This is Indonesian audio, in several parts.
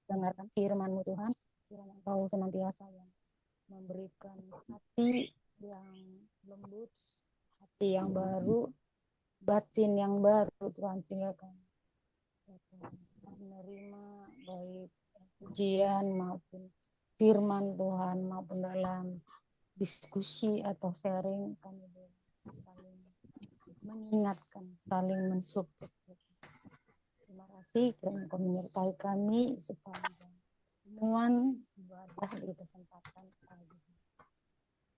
dengarkan firman-Mu Tuhan, kiranya Engkau senantiasa yang memberikan hati yang lembut, hati yang baru, batin yang baru Tuhan, sehingga kami menerima baik pujian maupun firman Tuhan maupun dalam diskusi atau sharing kami saling mengingatkan, saling mensupport. Terima kasih karena Engkau menyertai kami sepanjang temuan ibadah di kesempatan pagi.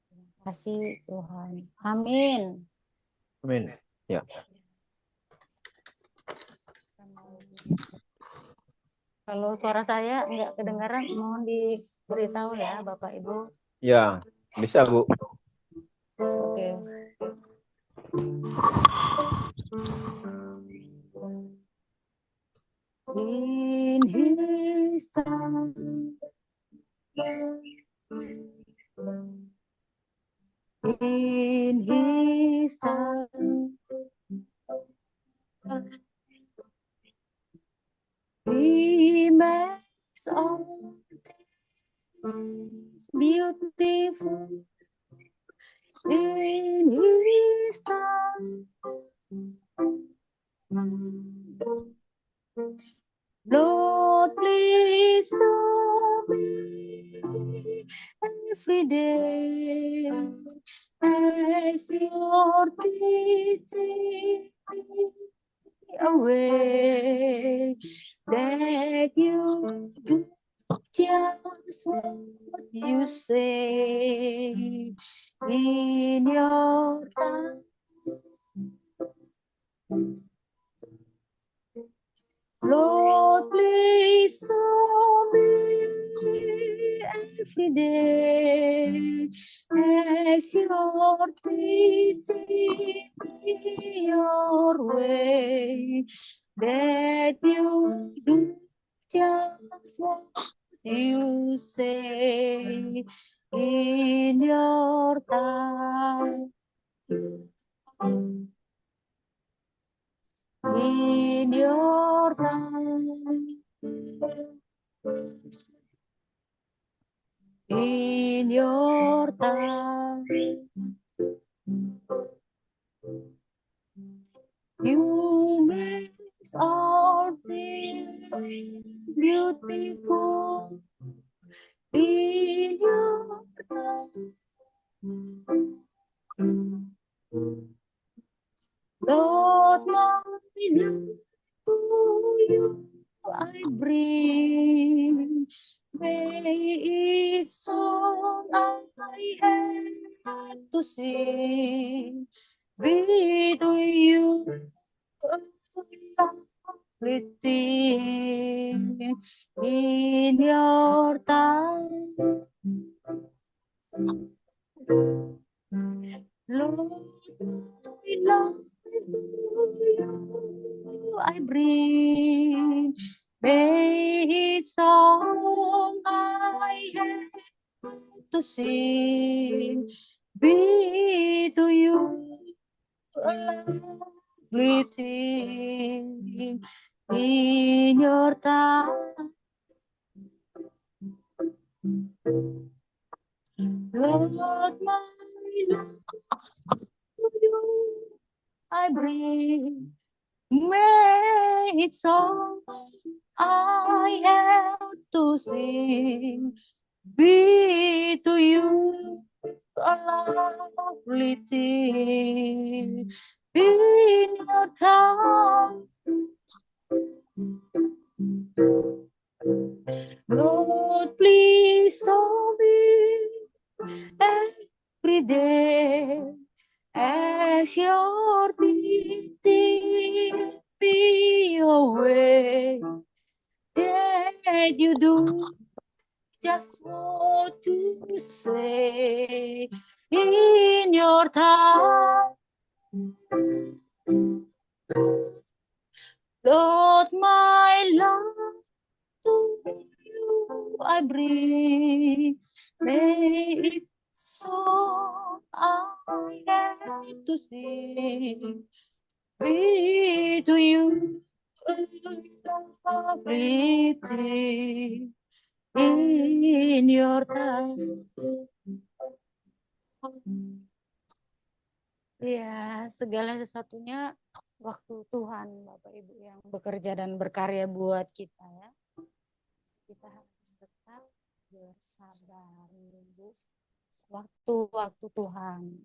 Terima kasih Tuhan. Amin. Amin. Ya. Kalau suara saya nggak kedengaran, mohon diberitahu ya Bapak Ibu. Ya, bisa Bu. Oke. In His time, in His time, He makes all things beautiful. In His time, Lord, please show me every day as your teaching me away that you do just what you say in your time. Lord, please show me every day as your teaching me your way, that you do just what you say in your time. In your time, in your time, you make all things beautiful. In your time, Lord, my love to you I bring. May it song I have to sing be to you a lovely thing in your time. Lord, my love to you I bring. May it song I have to sing be to you a lovely thing in your time. Lord, my love to you I bring. May it song I have to sing be to you a lovely thing in your time. Lord, please show me every day as your teaching me away that you do just what you say in your time. Lord, my love to you I bring. May it so I have to sing be to you everything in your time. Ya, segala sesuatunya waktu Tuhan, Bapak Ibu yang bekerja dan berkarya buat kita ya. Kita harus tetap bersabar menunggu waktu-waktu Tuhan.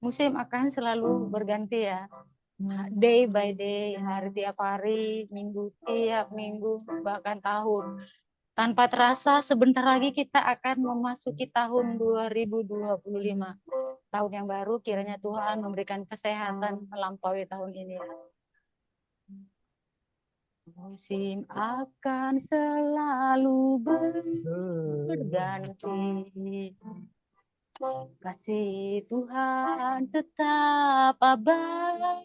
Musim akan selalu berganti ya. Day by day, hari tiap hari, minggu tiap minggu, bahkan tahun. Tanpa terasa sebentar lagi kita akan memasuki tahun 2025. Tahun yang baru, kiranya Tuhan memberikan kesehatan melampaui tahun ini. Musim akan selalu berganti. Kasih Tuhan tetap abadi.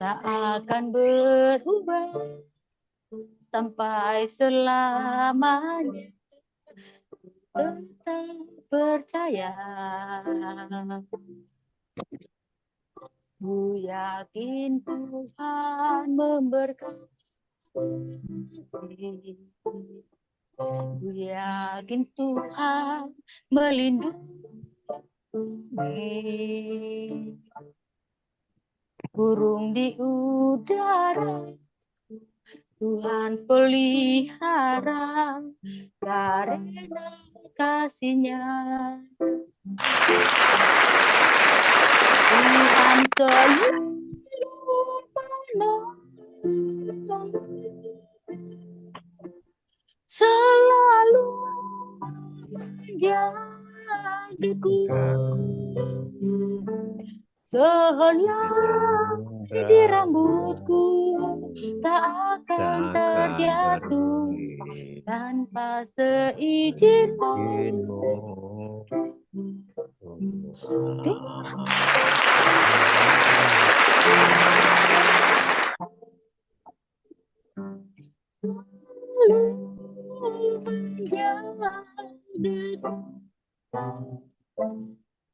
Tak akan berubah sampai selamanya. Tetap percaya. Ku yakin Tuhan memberkati. Ku yakin Tuhan melindungi. Burung di udara Tuhan pelihara karena kasih-Nya. Tuhan selalu menolong, selalu menjagaku, sehelai di rambutku tak akan terjatuh tanpa seizin-Mu.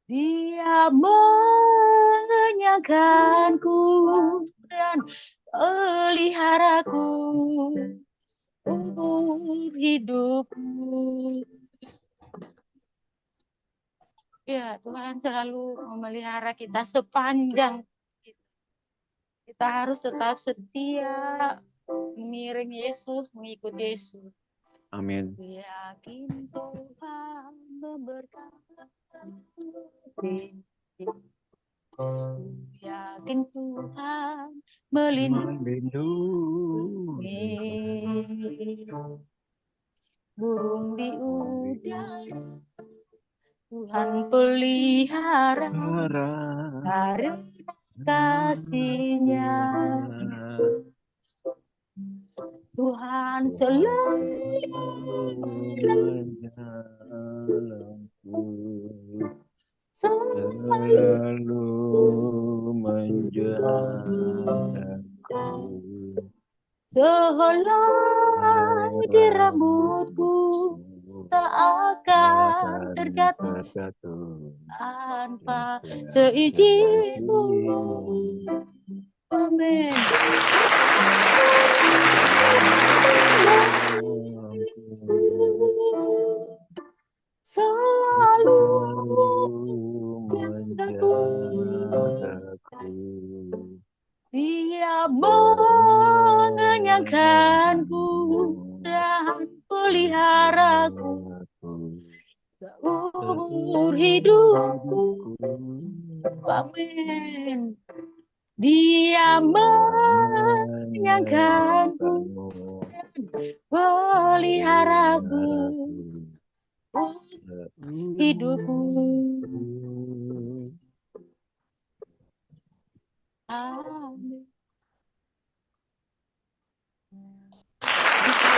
Dia menyangkanku dan peliharaku umur hidupku. Ya, Tuhan selalu memelihara kita sepanjang kita harus tetap setia mengiring Yesus, mengikuti Yesus. Amin. Yakin Tuhan memberkati. Yakin Tuhan melindungi. Burung di udara Tuhan pelihara karena kasih-Nya. Tuhan selalu menjagaku, sehelai di rambutku tak akan terjatuh tanpa seizin-Mu. Amin. Selalu menjagaku. Dia mengenyangkanku dan peliharaku seumur hidupku. Amin. Dia menyangkanku dan peliharaku hidupku. Amin. Bisa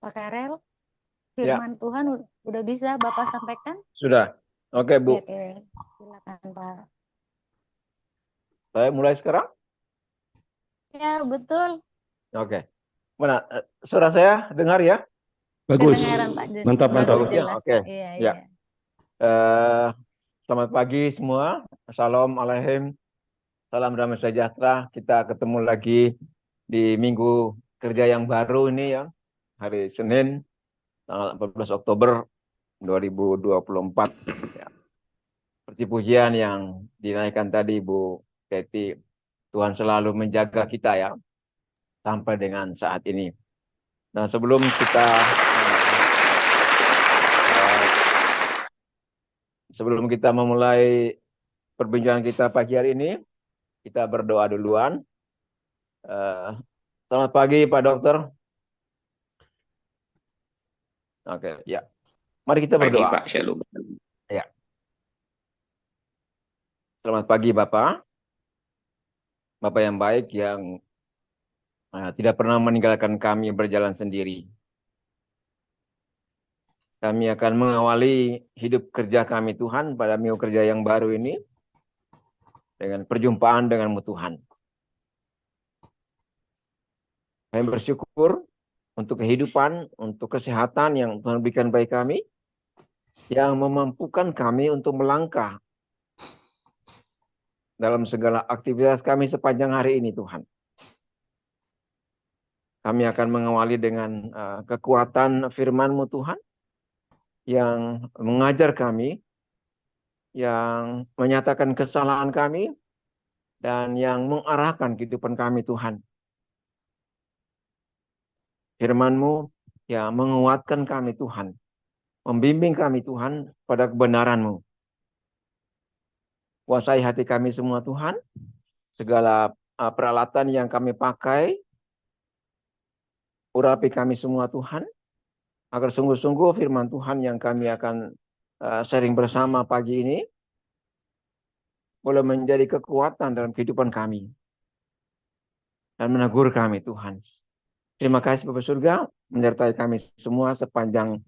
Pak Karel, firman Tuhan udah bisa Bapak sampaikan? Sudah. Oke, Bu. Oke, silakan Pak. Saya mulai sekarang? Ya, betul. Oke. Mana? Suara saya dengar ya? Bagus. Kedengaran Pak. Mantap, mantap. Bagus, Bagus ya? jelas Oke. Pak. Iya, Ya. iya. Eh, Selamat pagi semua. Assalamualaikum. Salam damai sejahtera. Kita ketemu lagi di minggu kerja yang baru ini ya. Hari Senin, tanggal 14 Oktober 2024. Ya. Seperti pujian yang dinaikkan tadi Bu Teti, Tuhan selalu menjaga kita ya sampai dengan saat ini. Nah, sebelum kita memulai perbincangan kita pagi hari ini, kita berdoa duluan. Selamat pagi Pak Dokter. Oke, ya. Mari kita Pagi berdoa. Pak, Shalom. Ya. Selamat pagi Bapak. Bapak yang baik yang tidak pernah meninggalkan kami berjalan sendiri. Kami akan mengawali hidup kerja kami Tuhan pada minggu kerja yang baru ini dengan perjumpaan denganmu Tuhan. Kami bersyukur untuk kehidupan, untuk kesehatan yang Tuhan berikan bagi kami, yang memampukan kami untuk melangkah dalam segala aktivitas kami sepanjang hari ini Tuhan. Kami akan mengawali dengan kekuatan firman-Mu Tuhan, yang mengajar kami, yang menyatakan kesalahan kami, dan yang mengarahkan kehidupan kami Tuhan. Firman-Mu yang menguatkan kami Tuhan, membimbing kami Tuhan pada kebenaran-Mu. Kuasai hati kami semua Tuhan, segala peralatan yang kami pakai, urapi kami semua Tuhan, agar sungguh-sungguh firman Tuhan yang kami akan sharing bersama pagi ini boleh menjadi kekuatan dalam kehidupan kami dan menegur kami Tuhan. Terima kasih Bapak Surga menyertai kami semua sepanjang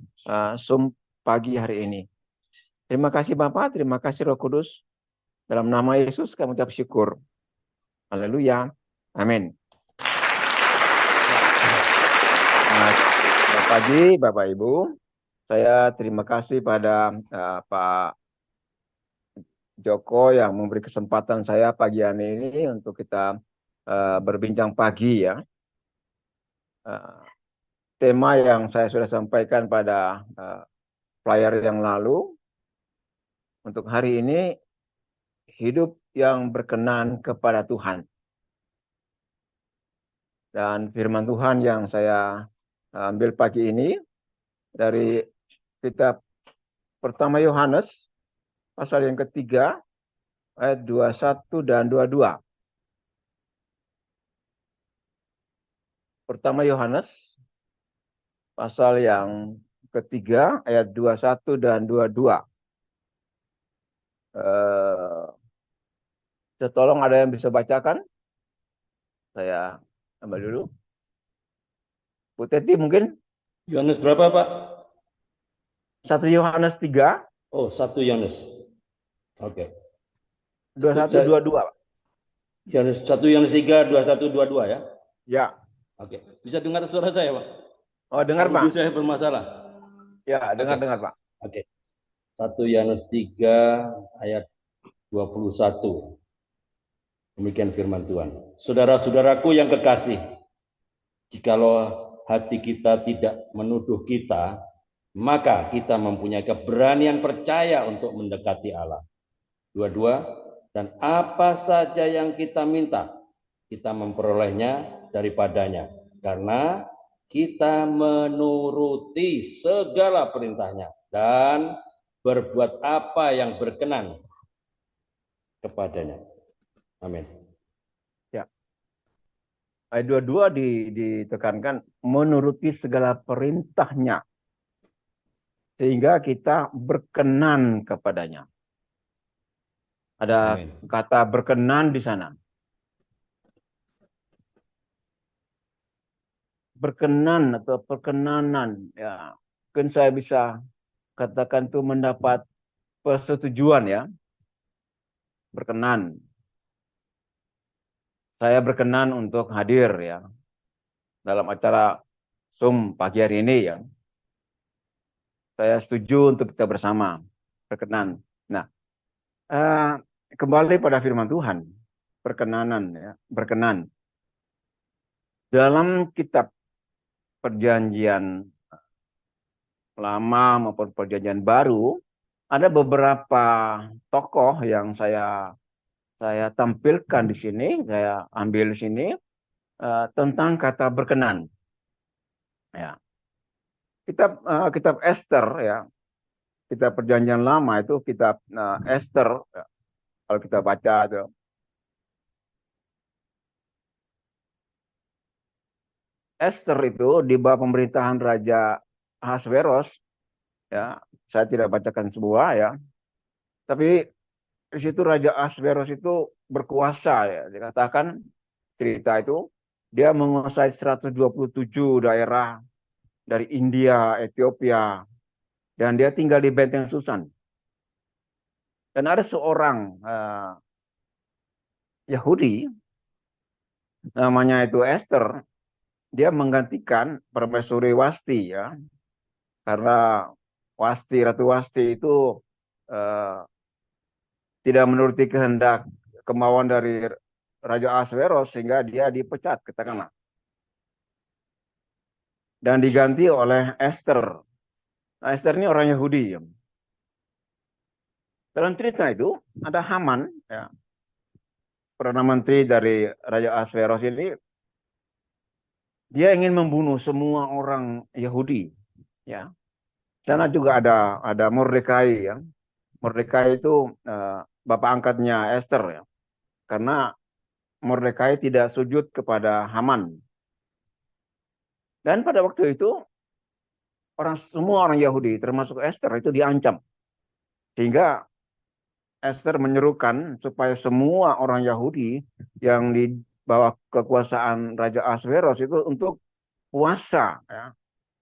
Zoom pagi hari ini. Terima kasih Bapak, terima kasih Roh Kudus. Dalam nama Yesus kami ucap syukur. Haleluya. Amin. Selamat pagi Bapak Ibu. Saya terima kasih pada Pak Joko yang memberi kesempatan saya pagi hari ini untuk kita berbincang pagi ya. Tema yang saya sudah sampaikan pada flyer yang lalu, untuk hari ini, hidup yang berkenan kepada Tuhan. Dan firman Tuhan yang saya ambil pagi ini dari kitab pertama Yohanes, pasal yang ketiga, ayat 21 dan 22. Pertama Yohanes, pasal yang ketiga, ayat 21 dan 22. Tolong ada yang bisa bacakan? Saya ambil dulu. Bu Teti mungkin? Yohanes berapa, Pak? 1 Yohanes 3. Oh, 1 Yohanes. Oke. 21, 22. Yohanes 1 Yohanes 3, 21, 22 ya? Ya. Oke. Bisa dengar suara saya, Pak? Oh, dengar, Pak. Saya bermasalah. Ya, dengar, Pak. Oke. 1 Yohanes 3 ayat 21. Demikian firman Tuhan. Saudara-saudaraku yang kekasih, jikalau hati kita tidak menuduh kita, maka kita mempunyai keberanian percaya untuk mendekati Allah. 22, dan apa saja yang kita minta, kita memperolehnya daripadanya, karena kita menuruti segala perintahnya dan berbuat apa yang berkenan kepadanya. Amin. Ya. Ayat 22 ditekankan menuruti segala perintahnya, sehingga kita berkenan kepadanya. Ada kata berkenan di sana. Berkenan atau perkenanan, ya, mungkin saya bisa katakan itu mendapat persetujuan ya. Berkenan. Saya berkenan untuk hadir ya dalam acara Zoom pagi hari ini ya. Saya setuju untuk kita bersama berkenan. Nah, kembali pada firman Tuhan, perkenanan ya, berkenan. Dalam kitab Perjanjian Lama maupun Perjanjian Baru, ada beberapa tokoh yang saya tampilkan di sini, saya ambil di sini tentang kata berkenan. Ya, kitab Esther ya, kitab Perjanjian Lama itu kitab Esther. Ya, kalau kita baca itu, Esther itu di bawah pemerintahan Raja Ahasveros, ya, saya tidak bacakan semua ya, tapi di situ Raja Ahasveros itu berkuasa ya, dikatakan cerita itu dia menguasai 127 daerah dari India, Ethiopia, dan dia tinggal di Benteng Susan. Dan ada seorang Yahudi namanya itu Esther, dia menggantikan Permaisuri Wasti ya, karena Ratu Wasti itu eh, tidak menuruti kehendak kemauan dari Raja Ahasveros sehingga dia dipecat, katakanlah, dan diganti oleh Esther. Nah, Esther ini orang Yahudi ya. Dalam cerita itu ada Haman ya, perdana menteri dari Raja Ahasveros ini, dia ingin membunuh semua orang Yahudi ya. Sana juga ada Mordekai ya. Mordekai itu bapak angkatnya Esther ya. Karena Mordekai tidak sujud kepada Haman. Dan pada waktu itu semua orang Yahudi termasuk Esther itu diancam. Sehingga Esther menyerukan supaya semua orang Yahudi yang di bawah kekuasaan Raja Ahasveros itu untuk puasa ya.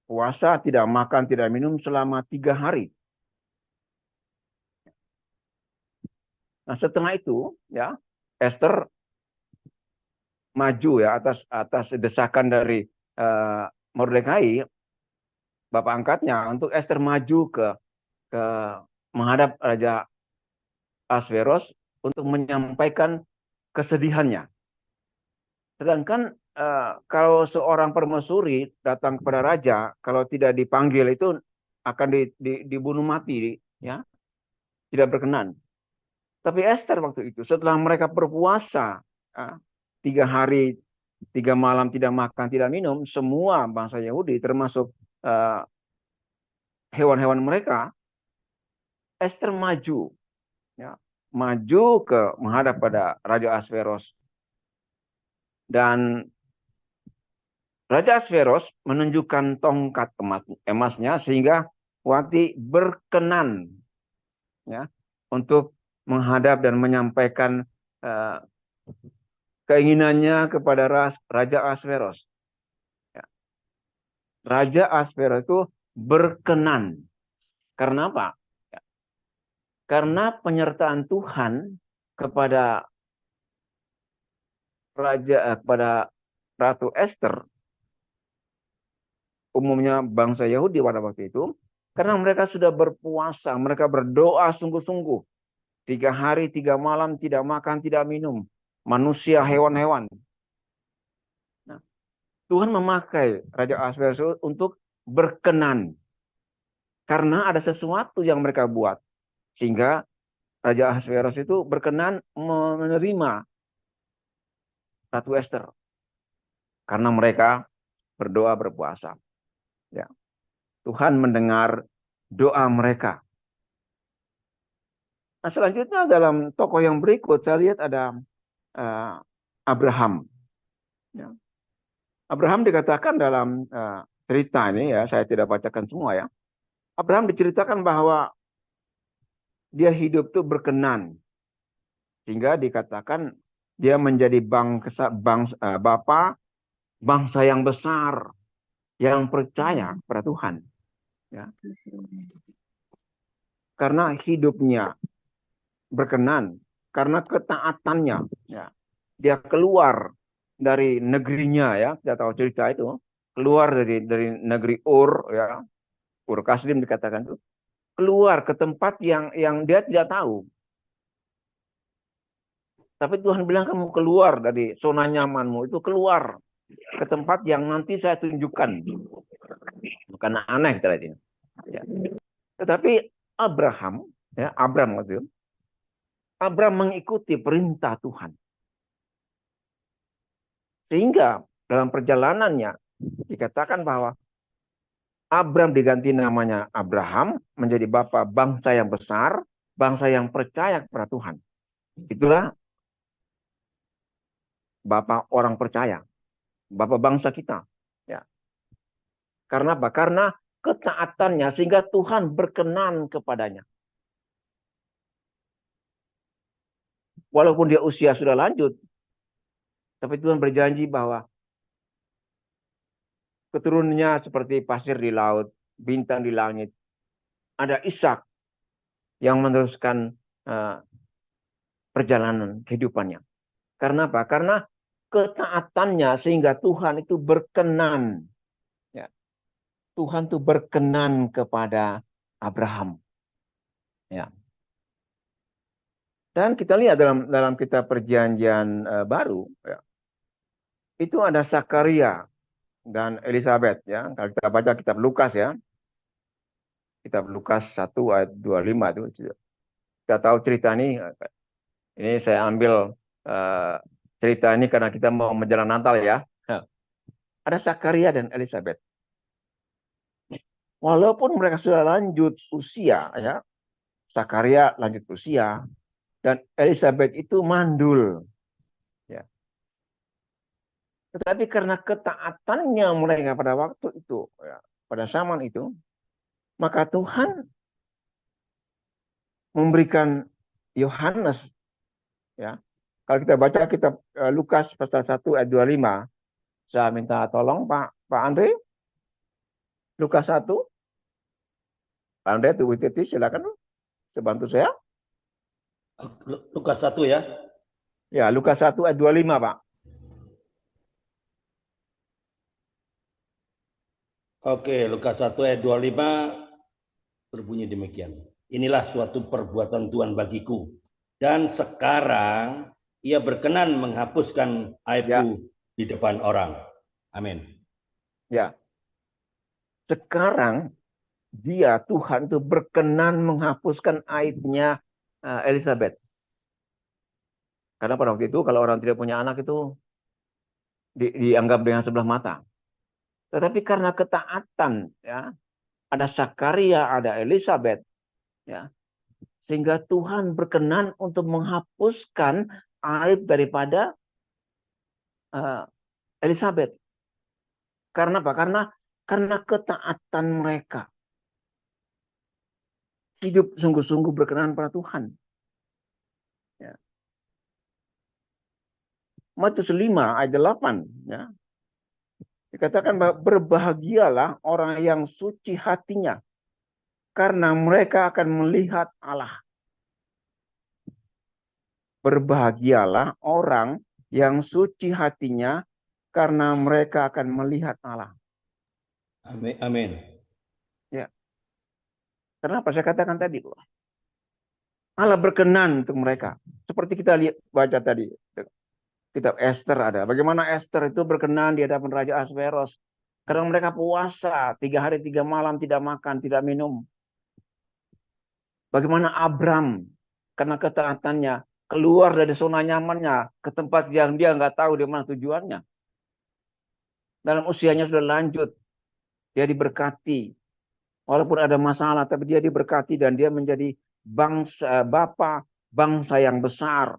Puasa, tidak makan, tidak minum selama 3 hari. Nah, setelah itu ya Esther maju ya atas desakan dari Mordekai, bapak angkatnya, untuk Esther maju ke menghadap Raja Ahasveros untuk menyampaikan kesedihannya. Sedangkan kalau seorang permaisuri datang kepada raja, kalau tidak dipanggil itu akan dibunuh mati, ya, tidak berkenan. Tapi Esther waktu itu setelah mereka berpuasa 3 hari 3 malam tidak makan tidak minum, semua bangsa Yahudi termasuk hewan-hewan mereka, Esther maju, ya, maju ke menghadap pada Raja Ahasveros, dan Raja Ahasveros menunjukkan tongkat emasnya sehingga Wati berkenan ya untuk menghadap dan menyampaikan keinginannya kepada Raja Ahasveros. Ya. Raja Ahasveros itu berkenan. Karena apa? Ya. Karena penyertaan Tuhan kepada kepada Ratu Esther, umumnya bangsa Yahudi pada waktu itu, karena mereka sudah berpuasa, mereka berdoa sungguh-sungguh. 3 hari 3 malam tidak makan tidak minum, manusia, hewan-hewan. Nah, Tuhan memakai Raja Ahasveros untuk berkenan karena ada sesuatu yang mereka buat, sehingga Raja Ahasveros itu berkenan menerima Ratu Esther karena mereka berdoa berpuasa. Ya. Tuhan mendengar doa mereka. Nah, selanjutnya dalam tokoh yang berikut saya lihat ada Abraham. Ya. Abraham dikatakan dalam cerita ini ya, saya tidak bacakan semua ya. Abraham diceritakan bahwa dia hidup itu berkenan, sehingga dikatakan dia menjadi bangsa yang besar yang percaya pada Tuhan. Ya. Karena hidupnya berkenan, karena ketaatannya, ya, dia keluar dari negerinya ya, kita tahu cerita itu, keluar dari negeri Ur ya, Ur Kasdim dikatakan itu, keluar ke tempat yang dia tidak tahu. Tapi Tuhan bilang kamu keluar dari zona nyamanmu itu, keluar ke tempat yang nanti saya tunjukkan. Bukan aneh ternyata. Ya. Tetapi Abraham, ya Abram waktu itu, Abram mengikuti perintah Tuhan. Sehingga dalam perjalanannya dikatakan bahwa Abram diganti namanya Abraham, menjadi bapa bangsa yang besar, bangsa yang percaya kepada Tuhan. Itulah bapa orang percaya, bapa bangsa kita. Ya. Karena apa? Karena ketaatannya sehingga Tuhan berkenan kepadanya. Walaupun dia usia sudah lanjut, tapi Tuhan berjanji bahwa keturunannya seperti pasir di laut, bintang di langit. Ada Ishak yang meneruskan perjalanan kehidupannya. Karena apa? Karena ketaatannya sehingga Tuhan itu berkenan. Ya. Tuhan itu berkenan kepada Abraham. Ya. Dan kita lihat dalam kitab Perjanjian Baru, ya, itu ada Sakaria dan Elizabeth. Ya. Kalau kita baca kitab Lukas ya, kitab Lukas 1 ayat 25 itu, kita tahu cerita ini. Ini saya ambil cerita ini karena kita mau menjelang Natal ya. Ada Sakaria dan Elizabeth. Walaupun mereka sudah lanjut usia, ya, Sakaria lanjut usia dan Elizabeth itu mandul. Ya. Tetapi karena ketaatannya mereka pada waktu itu, ya, pada zaman itu, maka Tuhan memberikan Yohanes, ya. Kalau kita baca kitab Lukas pasal 1 ayat 25, saya minta tolong Pak Andre, Lukas 1, Pak Andre, Tuh Titi, silakan bantu saya. Lukas 1 ya. Ya, Lukas 1 ayat 25, Pak. Oke, Lukas 1 ayat 25 berbunyi demikian. Inilah suatu perbuatan Tuhan bagiku. Dan sekarang ia berkenan menghapuskan aibku di depan orang. Amin. Ya. Sekarang dia, Tuhan itu berkenan menghapuskan aibnya Elizabeth. Karena pada waktu itu kalau orang tidak punya anak itu dianggap dengan sebelah mata. Tetapi karena ketaatan, ya, ada Sakaria, ada Elizabeth, ya, sehingga Tuhan berkenan untuk menghapuskan aib daripada Elizabeth. Karena apa? Karena ketaatan mereka. Hidup sungguh-sungguh berkenan pada Tuhan. Ya. Matius 5 ayat 8, ya. Dikatakan bahwa berbahagialah orang yang suci hatinya, karena mereka akan melihat Allah. Berbahagialah orang yang suci hatinya, karena mereka akan melihat Allah. Amin. Amin. Ya. Kenapa saya katakan tadi, Allah berkenan untuk mereka. Seperti kita lihat baca tadi, kitab Esther ada. Bagaimana Esther itu berkenan di hadapan Raja Ahasveros. Karena mereka puasa 3 hari 3 malam, tidak makan, tidak minum. Bagaimana Abram, karena ketaatannya, keluar dari zona nyamannya ke tempat yang dia nggak tahu di mana tujuannya. Dalam usianya sudah lanjut, dia diberkati. Walaupun ada masalah, tapi dia diberkati dan dia menjadi bangsa yang besar,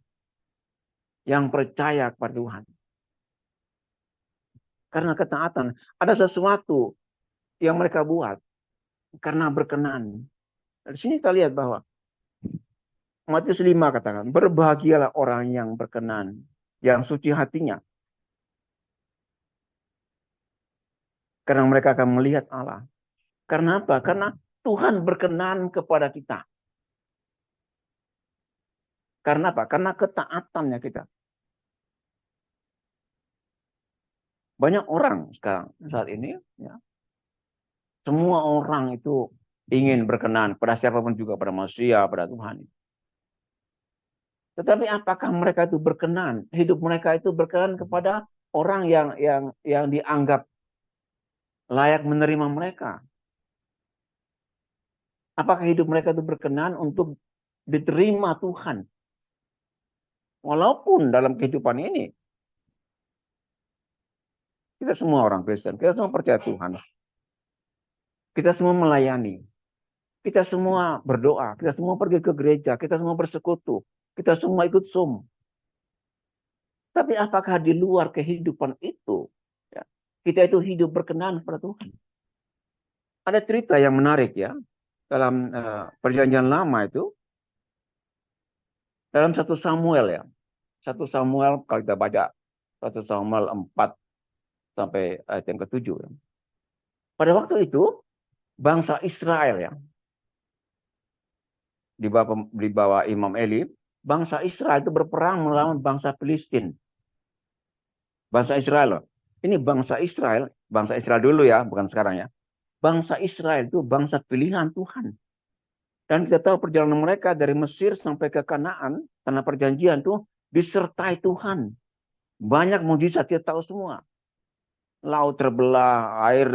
yang percaya kepada Tuhan. Karena ketaatan, ada sesuatu yang mereka buat karena berkenan. Di sini kita lihat bahwa Matius 5 katakan, berbahagialah orang yang berkenan, yang suci hatinya. Karena mereka akan melihat Allah. Karena apa? Karena Tuhan berkenan kepada kita. Karena apa? Karena ketaatannya kita. Banyak orang sekarang saat ini, ya, semua orang itu ingin berkenan pada siapapun juga, pada manusia, pada Tuhan. Tetapi apakah mereka itu berkenan? Hidup mereka itu berkenan kepada orang yang dianggap layak menerima mereka? Apakah hidup mereka itu berkenan untuk diterima Tuhan? Walaupun dalam kehidupan ini kita semua orang Kristen, kita semua percaya Tuhan, kita semua melayani, kita semua berdoa, kita semua pergi ke gereja, kita semua bersekutu, kita semua ikut Zoom. Tapi apakah di luar kehidupan itu, ya, kita itu hidup berkenan kepada Tuhan? Ada cerita yang menarik ya dalam perjanjian lama itu, dalam 1 Samuel ya. 1 Samuel kalau kita baca 1 Samuel 4 sampai ayat yang ke-7 ya. Pada waktu itu bangsa Israel ya di bawah Imam Eli, bangsa Israel itu berperang melawan bangsa Filistin. Bangsa Israel loh. Ini bangsa Israel dulu ya, bukan sekarang ya. Bangsa Israel itu bangsa pilihan Tuhan. Dan kita tahu perjalanan mereka dari Mesir sampai ke Kanaan, tanah perjanjian itu disertai Tuhan. Banyak mujizat, kita tahu semua. Laut terbelah, air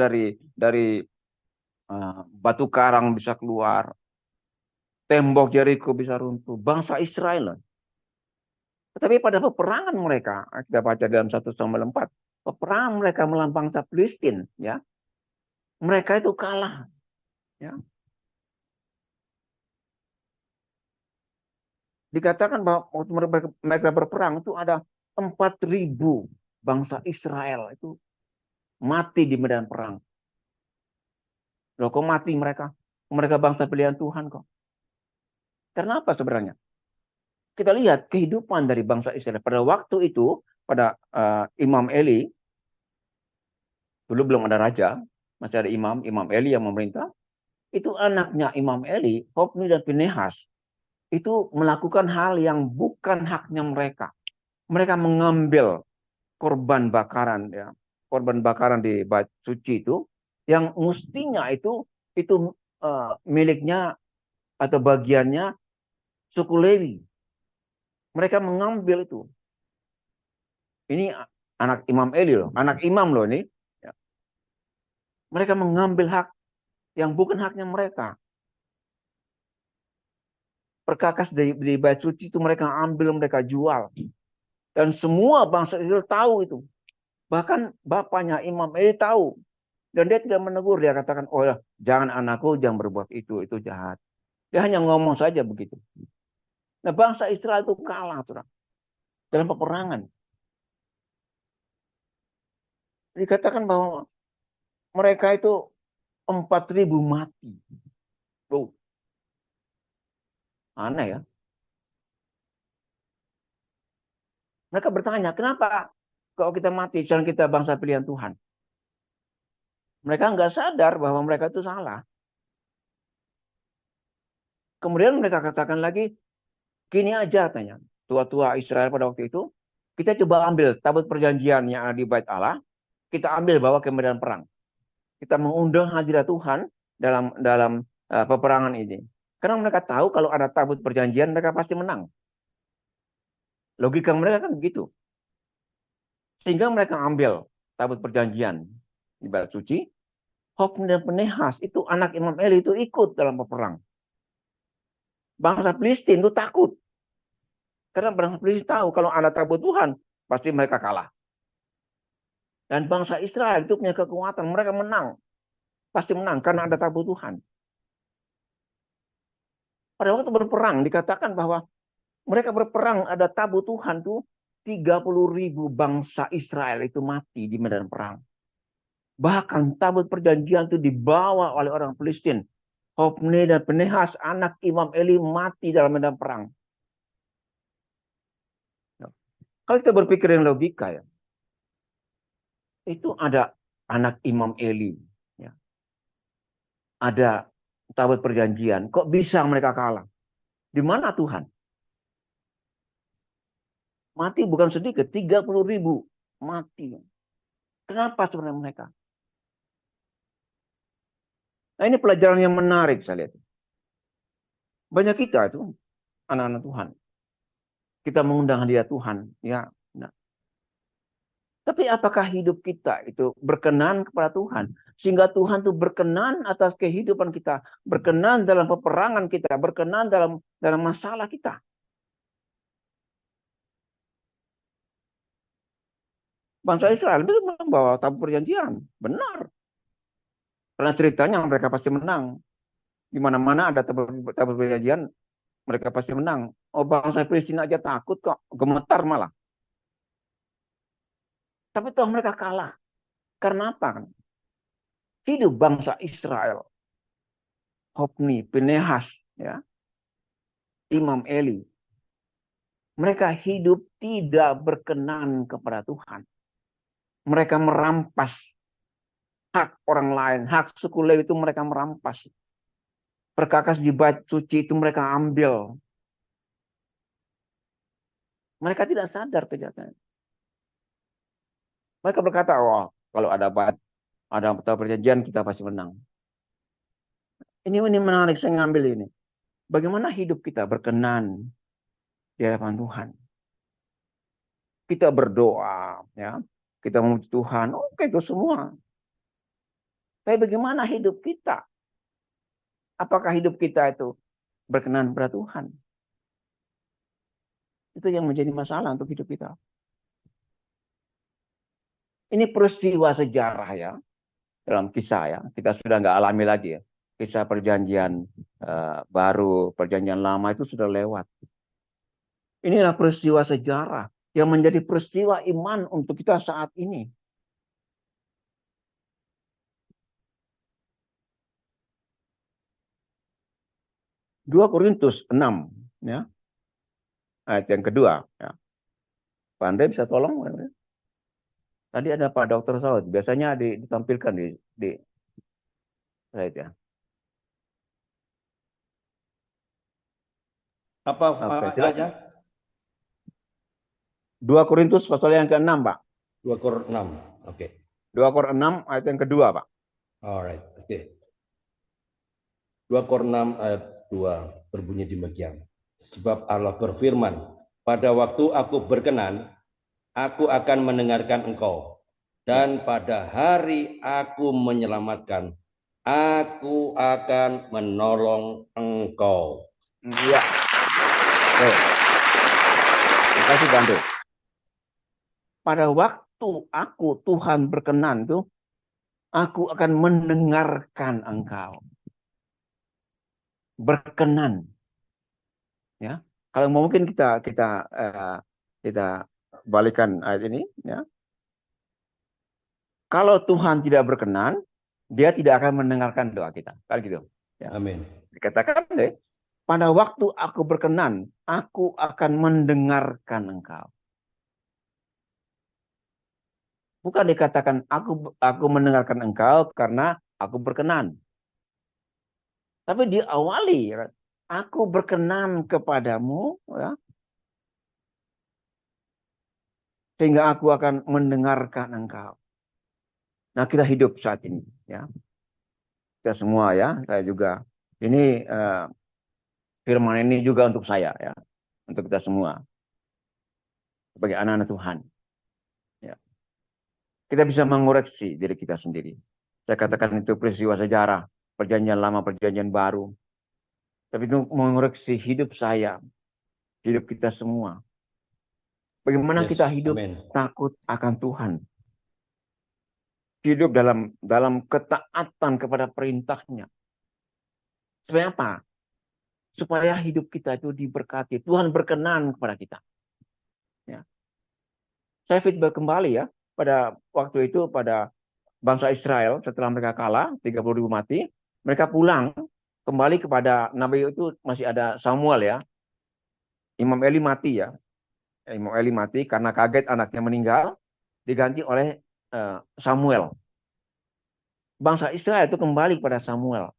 dari batu karang bisa keluar, tembok Jericho bisa runtuh. Bangsa Israel. Tetapi pada peperangan mereka, kita baca dalam 1 Samuel 4, peperangan mereka melawan bangsa Filistin, ya, mereka itu kalah. Ya. Dikatakan bahwa waktu mereka berperang itu ada 4.000 bangsa Israel itu mati di medan perang. Loh, kok mati mereka? Mereka bangsa pilihan Tuhan kok. Karena apa sebenarnya? Kita lihat kehidupan dari bangsa Israel. Pada waktu itu, pada Imam Eli, dulu belum ada raja, masih ada Imam Eli yang memerintah. Itu anaknya Imam Eli, Hofni dan Pinehas, itu melakukan hal yang bukan haknya mereka. Mereka mengambil korban bakaran, ya, korban bakaran di bait suci itu, yang mestinya itu miliknya atau bagiannya suku Lewi. Mereka mengambil itu. Ini anak Imam Eli loh, anak imam loh ini. Ya. Mereka mengambil hak yang bukan haknya mereka. Perkakas di bait suci itu mereka ambil, mereka jual. Dan semua bangsa Israel tahu itu. Bahkan bapaknya Imam Eli tahu. Dan dia tidak menegur. Dia katakan, oh ya, jangan anakku, jangan berbuat itu jahat. Dia hanya ngomong saja begitu. Nah, bangsa Israel itu kalah tuh, dalam peperangan. Dikatakan bahwa mereka itu 4.000 mati. Tuh. Aneh ya. Mereka bertanya, kenapa kalau kita mati, jangan kita bangsa pilihan Tuhan? Mereka nggak sadar bahwa mereka itu salah. Kemudian mereka katakan lagi, gini aja tanya. Tua-tua Israel pada waktu itu, kita coba ambil tabut perjanjian yang ada di bait Allah, kita ambil bawa ke medan perang. Kita mengundang hadirat Tuhan dalam peperangan ini. Karena mereka tahu kalau ada tabut perjanjian, mereka pasti menang. Logika mereka kan begitu. Sehingga mereka ambil tabut perjanjian di bait suci. Hofni dan Pinehas itu anak Imam Eli itu ikut dalam peperang. Bangsa Filistin itu takut. Karena bangsa Filistin tahu kalau ada tabut Tuhan, pasti mereka kalah. Dan bangsa Israel itu punya kekuatan, mereka menang. Pasti menang karena ada tabut Tuhan. Pada waktu berperang dikatakan bahwa mereka berperang ada tabut Tuhan tuh 30.000 bangsa Israel itu mati di medan perang. Bahkan tabut perjanjian itu dibawa oleh orang Filistin. Hofni dan Pinehas anak Imam Eli mati dalam medan perang. Kalau kita berpikir yang logika ya, itu ada anak Imam Eli, ya. Ada tabut perjanjian. Kok bisa mereka kalah? Di mana Tuhan? Mati bukan sedikit, 30.000 mati. Kenapa sebenarnya mereka? Nah, ini pelajaran yang menarik saya lihat. Banyak kita itu anak-anak Tuhan. Kita mengundang hadirat Tuhan, ya. Nah, tapi apakah hidup kita itu berkenan kepada Tuhan? Sehingga Tuhan itu berkenan atas kehidupan kita, berkenan dalam peperangan kita, berkenan dalam masalah kita. Bangsa Israel itu membawa tabut perjanjian, benar. Karena ceritanya mereka pasti menang. Di mana-mana ada tabut perjanjian, mereka pasti menang. Oh, bangsa Palestina aja takut kok, gemetar malah. Tapi toh mereka kalah. Karena apa? Hidup bangsa Israel, Hofni, Pinehas, ya, Imam Eli, mereka hidup tidak berkenan kepada Tuhan. Mereka merampas hak orang lain, hak suku Lewi itu mereka merampas. Perkakas di bait suci itu mereka ambil. Mereka tidak sadar kejahatannya. Mereka berkata, oh, kalau ada perjanjian kita pasti menang. Ini menarik, saya ngambil ini. Bagaimana hidup kita berkenan di hadapan Tuhan? Kita berdoa, ya, kita memuji Tuhan, oke itu semua. Tapi bagaimana hidup kita? Apakah hidup kita itu berkenan kepada Tuhan? Itu yang menjadi masalah untuk hidup kita. Ini peristiwa sejarah ya, dalam kisah ya. Kita sudah nggak alami lagi ya. Kisah perjanjian baru, perjanjian lama itu sudah lewat. Inilah peristiwa sejarah yang menjadi peristiwa iman untuk kita saat ini. Dua Korintus 6 ya. Ayat yang kedua ya. Pandai bisa tolong? Tadi ada Pak Dr. Saud, biasanya ditampilkan di slide ya. Apa aja? 2 Korintus pasal yang ke-6, Pak. 2 Kor 6. Oke. 2 Kor 6 ayat yang kedua, Pak. Alright, oke. 2 Kor 6 ayat 2 berbunyi demikian. Sebab Allah berfirman, pada waktu aku berkenan, aku akan mendengarkan engkau. Dan pada hari aku menyelamatkan, aku akan menolong engkau. Iya. Terima kasih, Bantu. Pada waktu aku Tuhan berkenan tuh, aku akan mendengarkan engkau. Berkenan. Ya. Kalau mungkin kita balikan ayat ini ya. Kalau Tuhan tidak berkenan, dia tidak akan mendengarkan doa kita. Kan gitu. Ya. Amin. Dikatakan deh, pada waktu aku berkenan, aku akan mendengarkan engkau. Bukan dikatakan aku mendengarkan engkau karena aku berkenan. Tapi diawali, aku berkenan kepadamu, ya, sehingga aku akan mendengarkan engkau. Nah, kita hidup saat ini, ya. Kita semua, ya, saya juga. Ini firman ini juga untuk saya, ya, untuk kita semua sebagai anak-anak Tuhan. Ya. Kita bisa mengoreksi diri kita sendiri. Saya katakan itu peristiwa sejarah, perjanjian lama, perjanjian baru. Tapi itu mengoreksi hidup saya, hidup kita semua. Bagaimana kita hidup takut akan Tuhan. Hidup dalam ketaatan kepada perintahnya. Supaya apa? Supaya hidup kita itu diberkati. Tuhan berkenan kepada kita. Ya. Saya feedback kembali ya. Pada waktu itu pada bangsa Israel setelah mereka kalah, 30.000 mati. Mereka pulang kembali kepada Nabi itu masih ada Samuel ya. Imam Eli mati ya. Imam Eli mati karena kaget anaknya meninggal. Diganti oleh Samuel. Bangsa Israel itu kembali kepada Samuel.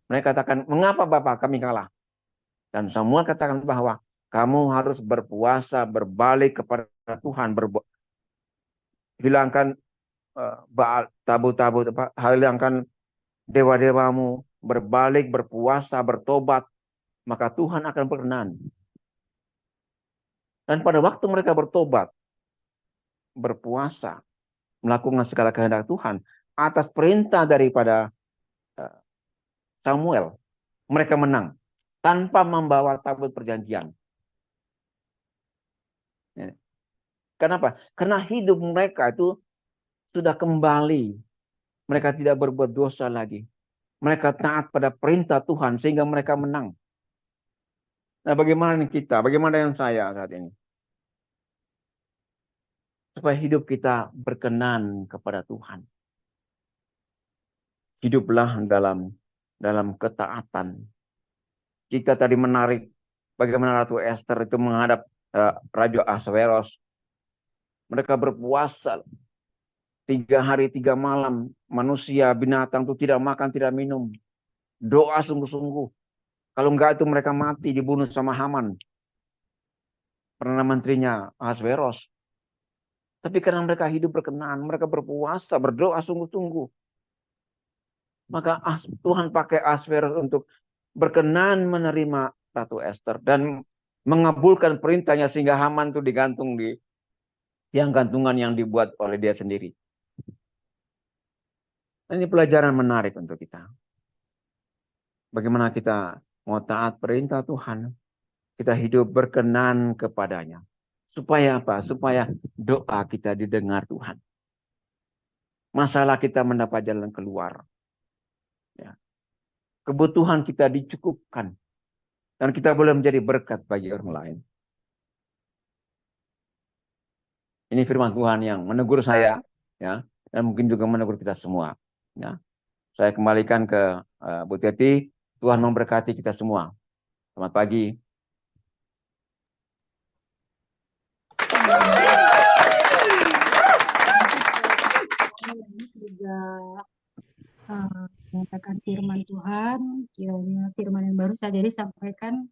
Mereka katakan, mengapa Bapak kami kalah? Dan Samuel katakan bahwa kamu harus berpuasa, berbalik kepada Tuhan, hilangkan Baal, tabu-tabu, hilangkan dewa-dewamu, berbalik, berpuasa, bertobat, maka Tuhan akan berkenan. Dan pada waktu mereka bertobat, berpuasa, melakukan segala kehendak Tuhan, atas perintah daripada eh, Samuel, mereka menang tanpa membawa tabut perjanjian. Ya. Kenapa? Karena hidup mereka itu sudah kembali. Mereka tidak berbuat dosa lagi. Mereka taat pada perintah Tuhan sehingga mereka menang. Nah, bagaimana nih kita? Bagaimana yang saya saat ini? Supaya hidup kita berkenan kepada Tuhan. Hiduplah dalam ketaatan. Kita tadi menarik bagaimana Ratu Esther itu menghadap Raja Ahasveros. Mereka berpuasa 3 hari 3 malam. Manusia, binatang itu tidak makan, tidak minum. Doa sungguh-sungguh. Kalau enggak itu mereka mati, dibunuh sama Haman. Perdana menterinya Ahasveros. Tapi karena mereka hidup berkenan, mereka berpuasa, berdoa sungguh-sungguh. Maka Tuhan pakai Ahasveros untuk berkenan menerima Ratu Esther. Dan mengabulkan perintahnya sehingga Haman itu digantung di tiang gantungan yang dibuat oleh dia sendiri. Ini pelajaran menarik untuk kita. Bagaimana kita mau taat perintah Tuhan. Kita hidup berkenan kepadanya. Supaya apa? Supaya doa kita didengar Tuhan. Masalah kita mendapat jalan keluar. Ya. Kebutuhan kita dicukupkan. Dan kita boleh menjadi berkat bagi orang lain. Ini firman Tuhan yang menegur saya. Ya, dan mungkin juga menegur kita semua. Ya. Saya kembalikan ke Bu Teti. Tuhan memberkati kita semua. Selamat pagi. Juga mengatakan firman Tuhan, kiranya firman yang baru saja disampaikan,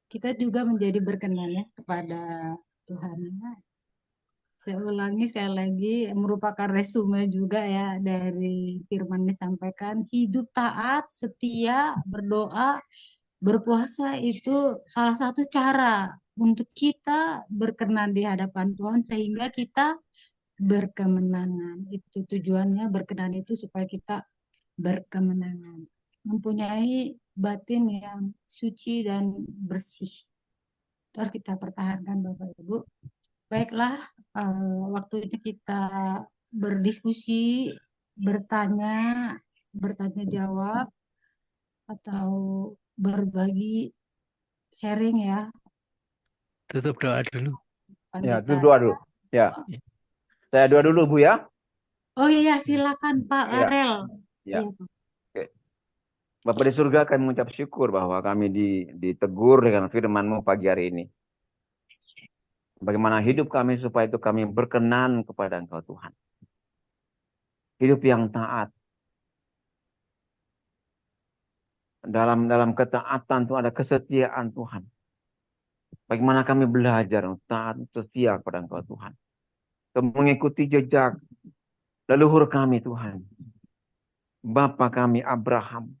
kita juga menjadi berkenan ya kepada Tuhan. Saya ulangi sekali lagi, merupakan resume juga ya dari firman yang disampaikan, hidup taat, setia, berdoa, berpuasa itu salah satu cara untuk kita berkenan di hadapan Tuhan sehingga kita berkemenangan. Itu tujuannya berkenan itu supaya kita berkemenangan. Mempunyai batin yang suci dan bersih. Itu harus kita pertahankan Bapak Ibu. Baiklah, waktunya kita berdiskusi, bertanya jawab, atau berbagi sharing ya. Tutup doa dulu. Ya, tutup doa dulu. Ya. Saya doa dulu, Bu ya. Oh iya, silakan Pak Karel. Ya. Oke. Bapak di surga, kami mengucap syukur bahwa kami ditegur dengan firman-Mu pagi hari ini. Bagaimana hidup kami supaya itu kami berkenan kepada Engkau Tuhan. Hidup yang taat. Dalam ketaatan itu ada kesetiaan Tuhan. Bagaimana kami belajar taat setia kepada Engkau Tuhan. Mengikuti jejak leluhur kami Tuhan. Bapa kami Abraham,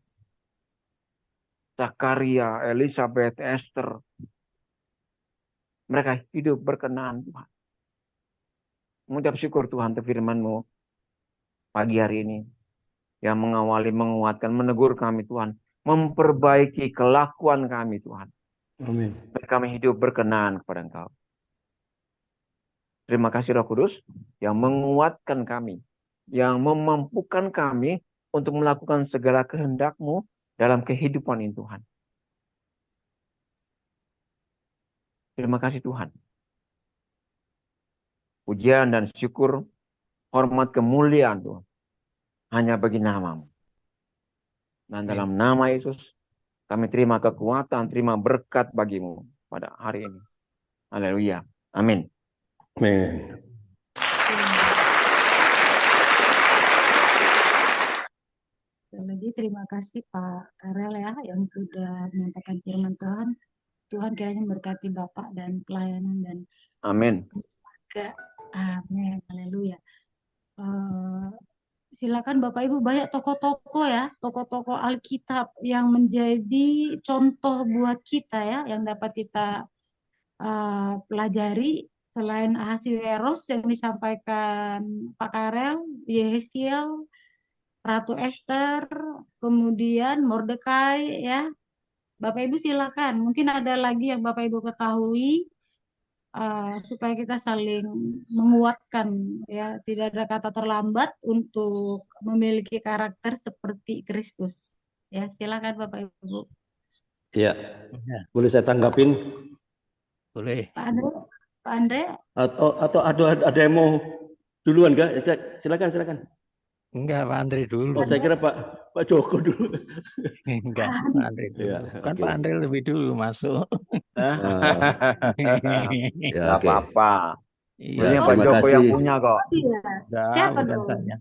Zakaria, Elizabeth, Esther. Mereka hidup berkenan Tuhan. Mengucap syukur Tuhan untuk firman-Mu pagi hari ini. Yang mengawali, menguatkan, menegur kami Tuhan. Memperbaiki kelakuan kami Tuhan. Amin. Kami hidup berkenan kepada Engkau. Terima kasih Roh Kudus yang menguatkan kami. Yang memampukan kami untuk melakukan segala kehendak-Mu dalam kehidupan ini Tuhan. Terima kasih Tuhan. Pujian dan syukur, hormat, kemuliaan Tuhan. Hanya bagi nama-Mu. Dan dalam nama Yesus, kami terima kekuatan, terima berkat bagi-Mu pada hari ini. Haleluya. Amin. Amin. Sekali lagi terima kasih Pak Karel ya yang sudah menyampaikan firman Tuhan. Tuhan kiranya memberkati Bapak dan pelayanan dan Amin. ke amin. Haleluya. Eh, Silakan Bapak Ibu, banyak tokoh-tokoh ya, tokoh-tokoh Alkitab yang menjadi contoh buat kita ya, yang dapat kita pelajari selain Ahasiweros yang disampaikan Pak Karel, Yehezkiel, Ratu Esther, kemudian Mordekai ya. Bapak Ibu silakan, mungkin ada lagi yang Bapak Ibu ketahui supaya kita saling menguatkan ya, tidak ada kata terlambat untuk memiliki karakter seperti Kristus. Ya, silakan Bapak Ibu. Ya, Ya, boleh saya tanggapin? boleh. Pak Andre, Pak Andre, Atau ada yang mau duluan nggak? Ya, silakan. Enggak, Pak Andre dulu. Oh, saya kira Pak Joko dulu. Enggak, Pak Andre dulu. Ya, Kan oke. Pak Andre lebih dulu masuk. Ya, Nggak oke. apa-apa. Iya, Sebenarnya Ya, Pak terima Joko yang kasih. punya kok. iya. enggak, Siapa bukan dong? saya.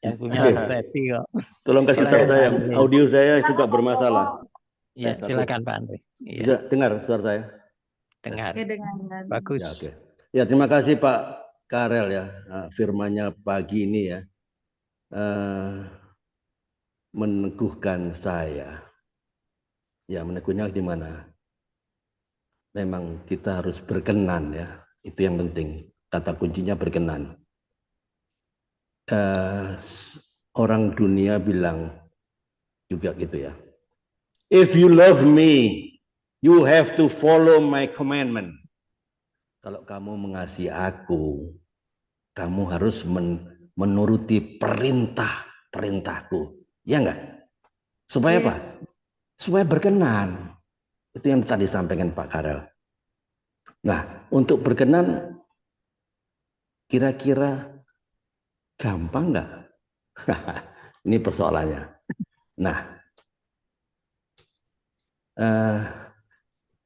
Yang punya Oke. Mas Teti kok. Tolong kasih tahu Silakan Pak saya, Andre. audio saya juga bermasalah. Iya, Satu. silakan Pak Andre. Iya, Bisa dengar suara saya? dengar. Oke, dengan Bagus. Ya, oke. Ya, terima kasih Pak Karel ya. Firman-Nya pagi ini ya. Meneguhkan saya. Ya, meneguhnya di mana? Memang kita harus berkenan ya. Itu yang penting. Kata kuncinya berkenan. Orang dunia bilang juga gitu ya. If you love me, you have to follow my commandment. Kalau kamu mengasihi aku, kamu harus menuruti perintahku. Ya enggak? Supaya apa? yes. Supaya berkenan. Itu yang tadi disampaikan Pak Karel. Nah, untuk berkenan kira-kira gampang nggak? Ini persoalannya. Nah,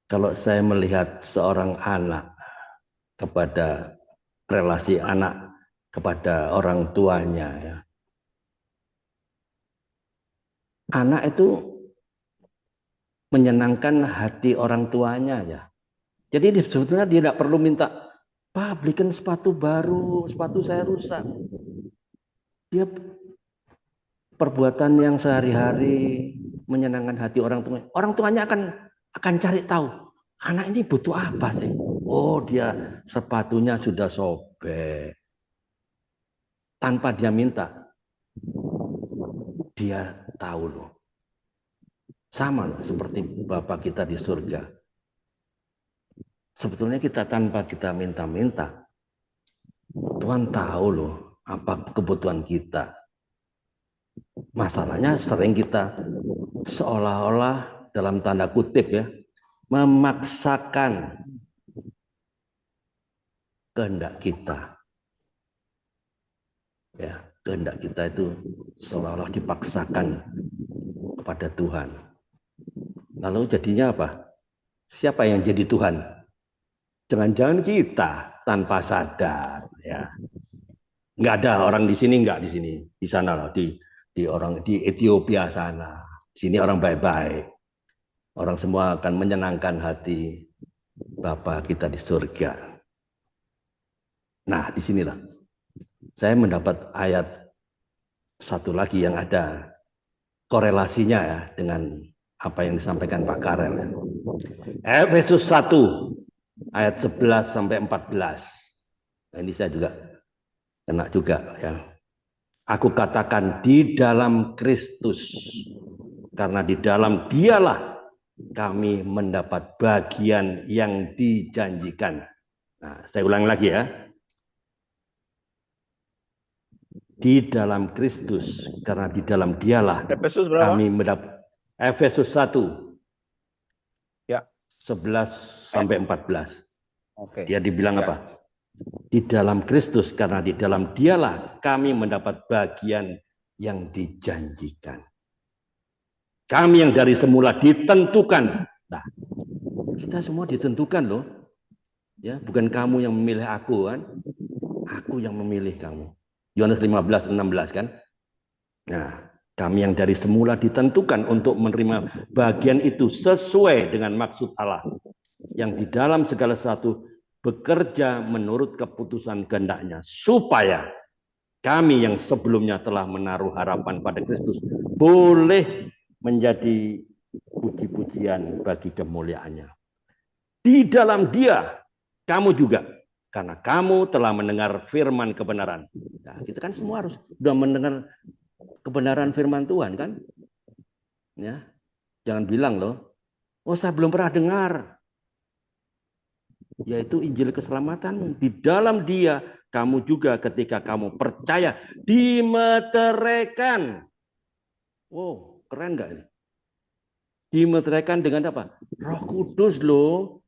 kalau saya melihat seorang anak kepada relasi anak kepada orang tuanya, ya, anak itu menyenangkan hati orang tuanya ya. Jadi sebetulnya dia tidak perlu minta, Pak belikan sepatu baru, sepatu saya rusak. Dia perbuatan yang sehari-hari menyenangkan hati orang tuanya. Orang tuanya akan cari tahu, anak ini butuh apa sih? Oh, dia sepatunya sudah sobek. Tanpa dia minta, dia tahu loh. Sama loh, seperti Bapak kita di surga. Sebetulnya kita tanpa kita minta-minta, Tuhan tahu loh apa kebutuhan kita. Masalahnya sering kita seolah-olah dalam tanda kutip ya, memaksakan kehendak kita. Ya, kehendak kita itu seolah-olah dipaksakan kepada Tuhan. Lalu jadinya apa? Siapa yang jadi Tuhan? Jangan-jangan kita tanpa sadar ya. Nggak ada orang di sini, nggak di sini, di sana loh, di orang di Ethiopia sana. Sini orang baik-baik. Orang semua akan menyenangkan hati Bapa kita di surga. Nah, disinilah saya mendapat ayat satu lagi yang ada korelasinya ya dengan apa yang disampaikan Pak Karel. Efesus 1 ayat 11 sampai 14. Nah, ini saya juga kena juga ya. Aku katakan di dalam Kristus, karena di dalam Dialah kami mendapat bagian yang dijanjikan. Nah, saya ulang lagi ya. Di dalam Kristus, karena di dalam Dialah Efesus berapa? kami mendapat. Efesus 1 Ya. 11 sampai 14. Oke. Dia dibilang Ya. apa? Di dalam Kristus, karena di dalam Dialah kami mendapat bagian yang dijanjikan. Kami yang dari semula ditentukan. Nah, kita semua ditentukan loh. Ya, bukan kamu yang memilih aku kan? Aku yang memilih kamu. Yohanes 15:16 kan? Nah, kami yang dari semula ditentukan untuk menerima bagian itu sesuai dengan maksud Allah. Yang di dalam segala sesuatu bekerja menurut keputusan kehendak-Nya supaya kami yang sebelumnya telah menaruh harapan pada Kristus boleh menjadi puji-pujian bagi kemuliaannya. Di dalam Dia, kamu juga, karena kamu telah mendengar firman kebenaran. Nah, kita kan semua harus sudah mendengar kebenaran firman Tuhan kan? Ya, jangan bilang loh, oh saya belum pernah dengar. Yaitu Injil keselamatan. Di dalam Dia, kamu juga ketika kamu percaya dimeteraikan. Wow, keren nggak ini? Dimeteraikan dengan apa? Roh Kudus loh.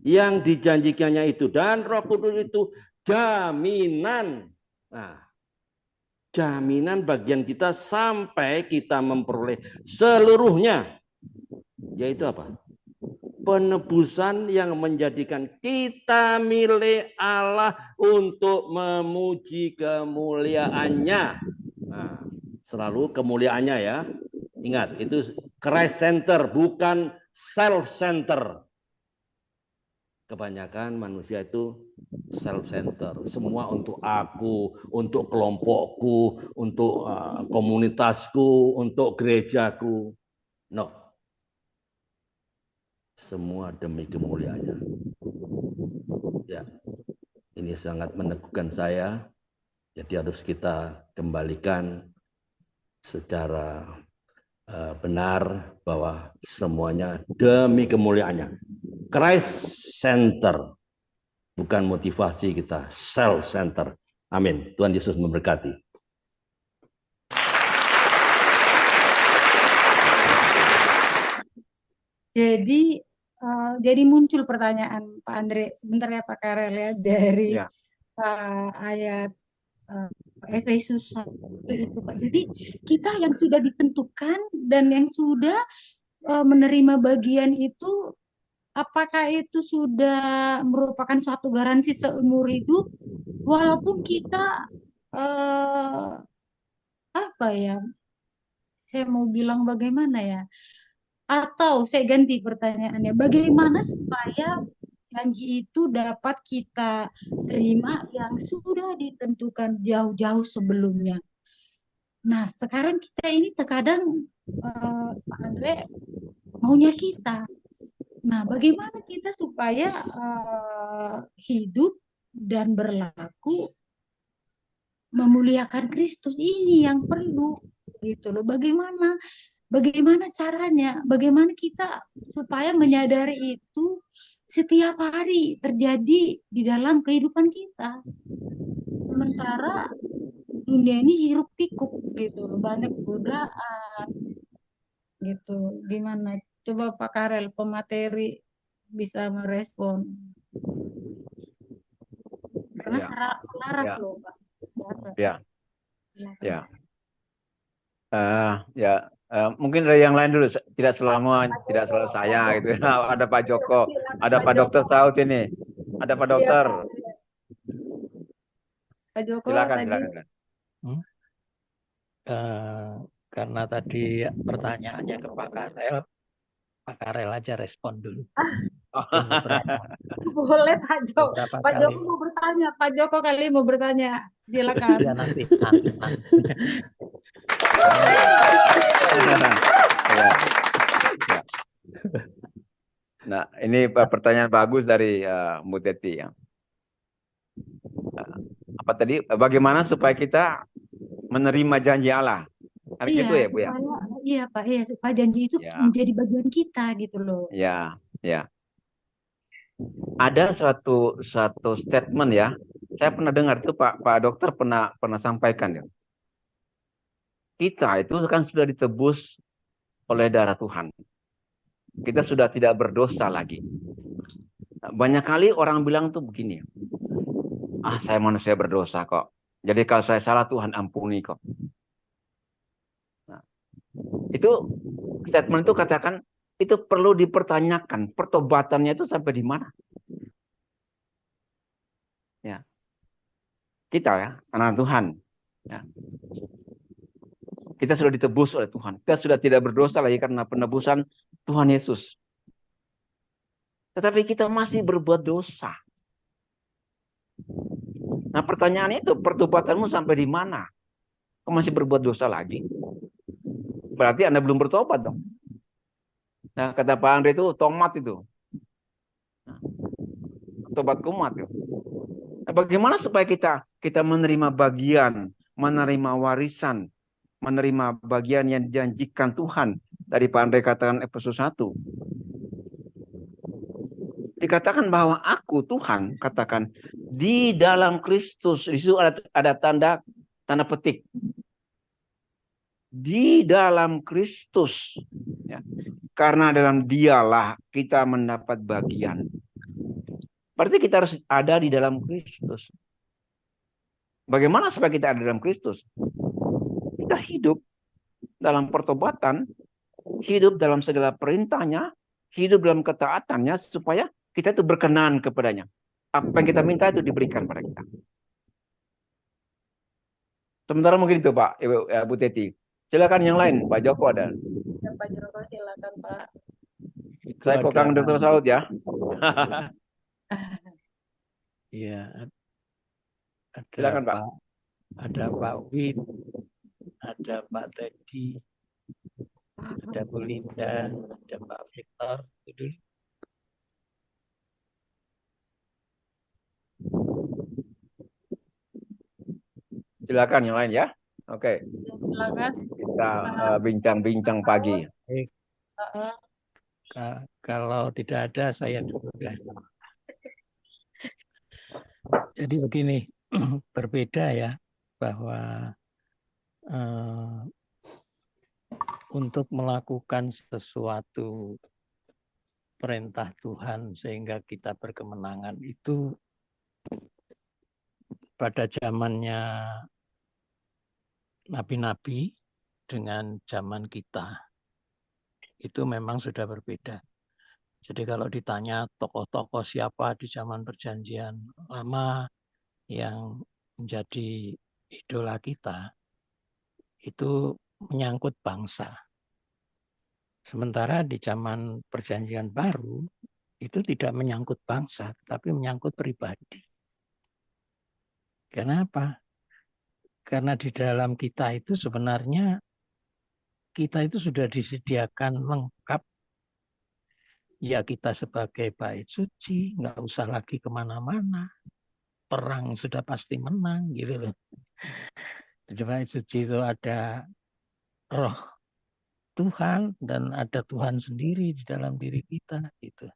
Yang dijanjikannya itu. Dan Roh Kudus itu jaminan. Nah, jaminan bagian kita sampai kita memperoleh seluruhnya. Yaitu apa? Penebusan yang menjadikan kita milik Allah untuk memuji kemuliaannya. Nah, selalu kemuliaannya ya. Ingat, itu Christ center, bukan self center. Kebanyakan manusia itu self center. Semua untuk aku, untuk kelompokku, untuk komunitasku, untuk gerejaku. No. Semua demi kemuliaannya. Ya, ini sangat meneguhkan saya. Jadi harus kita kembalikan secara benar bahwa semuanya demi kemuliaannya. Christ center, bukan motivasi kita self center. Amin. Tuhan Yesus memberkati. Jadi muncul pertanyaan Pak Andre, sebentar ya Pak Karel ya, dari Ya. ayat Efesus 1 itu Pak. Jadi kita yang sudah ditentukan dan yang sudah menerima bagian itu, apakah itu sudah merupakan suatu garansi seumur hidup, walaupun kita apa ya, saya mau bilang bagaimana ya, atau saya ganti pertanyaannya, bagaimana supaya janji itu dapat kita terima yang sudah ditentukan jauh-jauh sebelumnya. Nah, sekarang kita ini terkadang Pak Andre maunya kita. Nah, bagaimana kita supaya hidup dan berlaku memuliakan Kristus, ini yang perlu gitu loh. Bagaimana caranya? Bagaimana kita supaya menyadari itu setiap hari terjadi di dalam kehidupan kita. Sementara dunia ini hiruk pikuk gitu loh, banyak godaan gitu. Gimana? Coba Pak Karel, pemateri, bisa merespon. Karena Ya. selaras Ya. loh Pak. Ya. Silakan. Ya. Mungkin dari yang lain dulu, tidak selalu saya gitu. Ada Pak Joko, ada Pak Dokter Saud ini, ada Pak Dokter. Pak Joko Silakan, tadi. silakan. Karena tadi pertanyaannya ke Pak Karel aja respon dulu. Boleh Pak Joko. Beberapa Pak kali. Joko mau bertanya. Pak Joko kali mau bertanya. Silakan. Ya nanti. Ya. Nah, ini pertanyaan bagus dari Mbak Teti ya. Apa tadi? Bagaimana supaya kita menerima janji Allah? Kan Iya, gitu ya, Bu ya? Iya Pak, iya, supaya janji itu Ya. menjadi bagian kita gitu loh. Ya, ya. Ada suatu statement ya. Saya pernah dengar itu Pak Dokter pernah sampaikan ya. Kita itu kan sudah ditebus oleh darah Tuhan. Kita sudah tidak berdosa lagi. Banyak kali orang bilang tuh begini. Saya manusia berdosa kok. Jadi kalau saya salah Tuhan ampuni kok. Nah, itu statement itu katakan itu perlu dipertanyakan pertobatannya itu sampai di mana. Ya. Kita ya, anak Tuhan. Ya. Kita sudah ditebus oleh Tuhan. Kita sudah tidak berdosa lagi karena penebusan Tuhan Yesus. Tetapi kita masih berbuat dosa. Nah pertanyaannya itu, pertobatanmu sampai di mana? Kau masih berbuat dosa lagi? Berarti Anda belum bertobat dong. Nah kata Pak Andre itu, tomat itu. Nah, tobat kumat. Itu. Nah, bagaimana supaya kita menerima bagian, menerima warisan, menerima bagian yang dijanjikan Tuhan. Tadi Pak Andre katakan Efesus 1. Dikatakan bahwa aku Tuhan, katakan di dalam Kristus. Di situ ada tanda petik. Di dalam Kristus. Ya. Karena dalam dialah kita mendapat bagian. Berarti kita harus ada di dalam Kristus. Bagaimana supaya kita ada dalam Kristus? Kita hidup dalam pertobatan, hidup dalam segala perintahnya, hidup dalam ketaatannya, supaya kita itu berkenan kepadanya. Apa yang kita minta itu diberikan pada kita. Sementara mungkin itu Pak, Bu Teti. Silakan yang lain, Pak Joko ada. Ya, Pak Joko silakan Pak. Saya kok kangen Dr. Saud ya. Iya, ada Silakan Pak. Ada Pak Wid, ada Pak Teddy, ada Bu Linda, ada Pak Victor. Itu dulu. Silakan yang lain ya. Oke. Silakan. Kita bincang-bincang pagi. Kalau tidak ada, saya dulu. Jadi begini, berbeda ya, bahwa untuk melakukan sesuatu perintah Tuhan sehingga kita berkemenangan itu pada zamannya nabi-nabi dengan zaman kita itu memang sudah berbeda. Jadi kalau ditanya tokoh-tokoh siapa di zaman perjanjian lama yang menjadi idola kita, itu menyangkut bangsa. Sementara di zaman perjanjian baru, itu tidak menyangkut bangsa, tapi menyangkut pribadi. Kenapa? Karena di dalam kita itu sebenarnya kita itu sudah disediakan lengkap. Ya kita sebagai bait suci, nggak usah lagi kemana-mana. Perang sudah pasti menang, gitu loh. Di bait suci itu ada roh Tuhan dan ada Tuhan sendiri di dalam diri kita, gitu.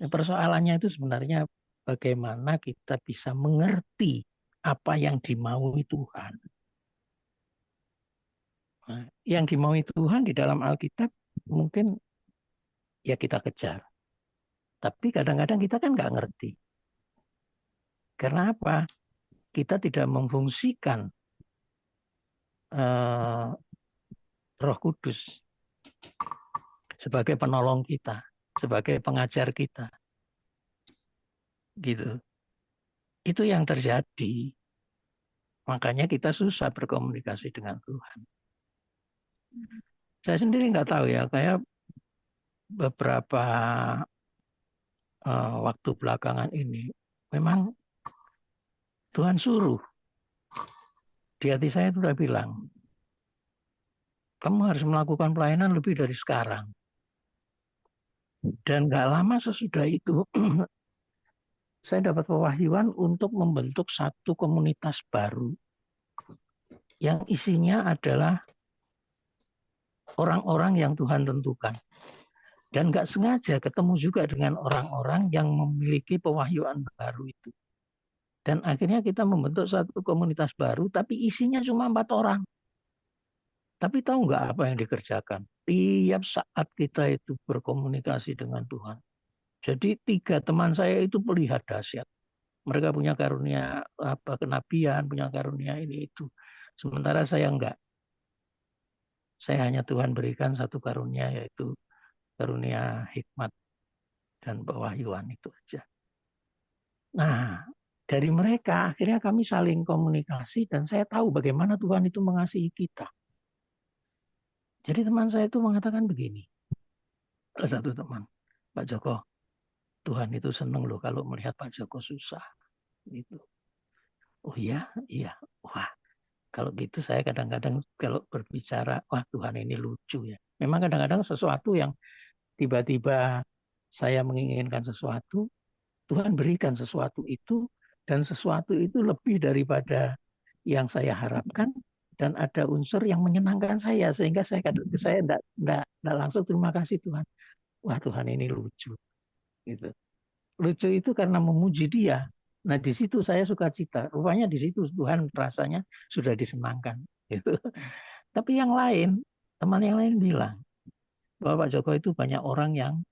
Nah, persoalannya itu sebenarnya bagaimana kita bisa mengerti apa yang dimaui Tuhan. Nah, yang dimaui Tuhan di dalam Alkitab mungkin ya kita kejar. Tapi kadang-kadang kita kan nggak ngerti. Karena apa? Kita tidak memfungsikan Roh Kudus sebagai penolong kita, sebagai pengajar kita. Gitu. Itu yang terjadi. Makanya kita susah berkomunikasi dengan Tuhan. Saya sendiri nggak tahu ya, kayak beberapa waktu belakangan ini, memang Tuhan suruh. Di hati saya sudah bilang, kamu harus melakukan pelayanan lebih dari sekarang. Dan nggak lama sesudah itu, saya dapat pewahyuan untuk membentuk satu komunitas baru yang isinya adalah orang-orang yang Tuhan tentukan. Dan nggak sengaja ketemu juga dengan orang-orang yang memiliki pewahyuan baru itu. Dan akhirnya kita membentuk satu komunitas baru, tapi isinya cuma 4 orang. Tapi tahu nggak apa yang dikerjakan? Tiap saat kita itu berkomunikasi dengan Tuhan. Jadi 3 teman saya itu melihat dahsyat. Mereka punya karunia kenabian, punya karunia ini itu. Sementara saya enggak. Saya hanya Tuhan berikan satu karunia, yaitu karunia hikmat dan pewahyuan itu aja. Nah, dari mereka akhirnya kami saling komunikasi dan saya tahu bagaimana Tuhan itu mengasihi kita. Jadi teman saya itu mengatakan begini. Salah satu teman, Pak Joko, Tuhan itu senang loh kalau melihat Pak Joko susah. Gitu. Oh iya, iya. Wah, kalau gitu saya kadang-kadang kalau berbicara, wah Tuhan ini lucu ya. Memang kadang-kadang sesuatu yang tiba-tiba saya menginginkan sesuatu, Tuhan berikan sesuatu itu, dan sesuatu itu lebih daripada yang saya harapkan, dan ada unsur yang menyenangkan saya, sehingga saya enggak langsung terima kasih Tuhan. Wah Tuhan ini lucu. Gitu. Lucu itu karena memuji Dia. Nah di situ saya sukacita. Rupanya di situ Tuhan rasanya sudah disenangkan. Gitu. Tapi yang lain, teman yang lain bilang bahwa Pak Joko itu banyak orang yang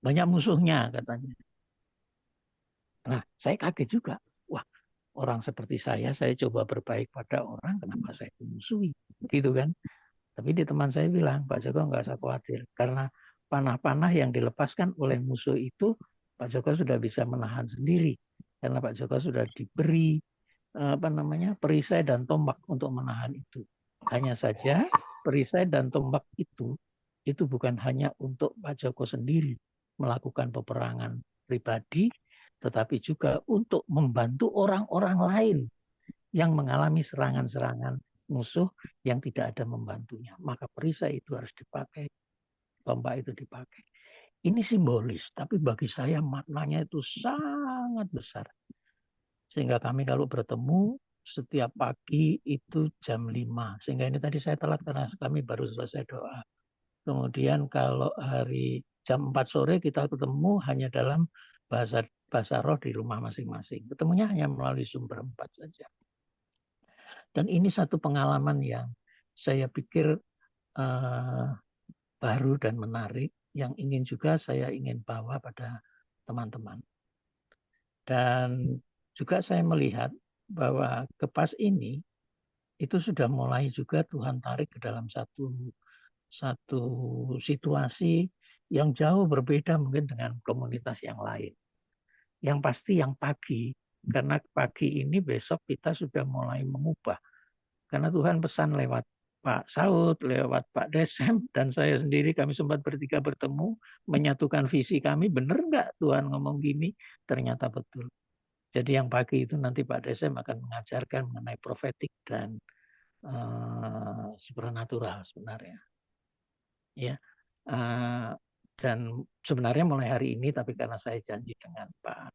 banyak musuhnya katanya. Nah saya kaget juga. Wah orang seperti saya coba berbaik pada orang, kenapa saya dimusuhi? Gitu kan. Tapi di teman saya bilang, Pak Joko nggak usah khawatir. Karena panah-panah yang dilepaskan oleh musuh itu, Pak Joko sudah bisa menahan sendiri. Karena Pak Joko sudah diberi perisai dan tombak untuk menahan itu. Hanya saja perisai dan tombak itu bukan hanya untuk Pak Joko sendiri melakukan peperangan pribadi, tetapi juga untuk membantu orang-orang lain yang mengalami serangan-serangan musuh yang tidak ada membantunya. Maka perisai itu harus dipakai, tombak itu dipakai. Ini simbolis, tapi bagi saya maknanya itu sangat besar. Sehingga kami kalau bertemu setiap pagi itu jam 5. Sehingga ini tadi saya telat karena kami baru selesai doa. Kemudian kalau hari jam 4 sore kita ketemu hanya dalam bahasa roh di rumah masing-masing. Ketemunya hanya melalui Zoom berempat saja. Dan ini satu pengalaman yang saya pikir baru dan menarik, yang saya ingin bawa pada teman-teman. Dan juga saya melihat bahwa Kepas ini itu sudah mulai juga Tuhan tarik ke dalam satu situasi yang jauh berbeda mungkin dengan komunitas yang lain. Yang pasti yang pagi, karena pagi ini besok kita sudah mulai mengubah. Karena Tuhan pesan lewat Pak Saud, lewat Pak Desem, dan saya sendiri, kami sempat bertiga bertemu, menyatukan visi kami, benar nggak Tuhan ngomong gini? Ternyata betul. Jadi yang pagi itu nanti Pak Desem akan mengajarkan mengenai profetik dan supernatural sebenarnya. Ya, dan sebenarnya mulai hari ini, tapi karena saya janji dengan Pak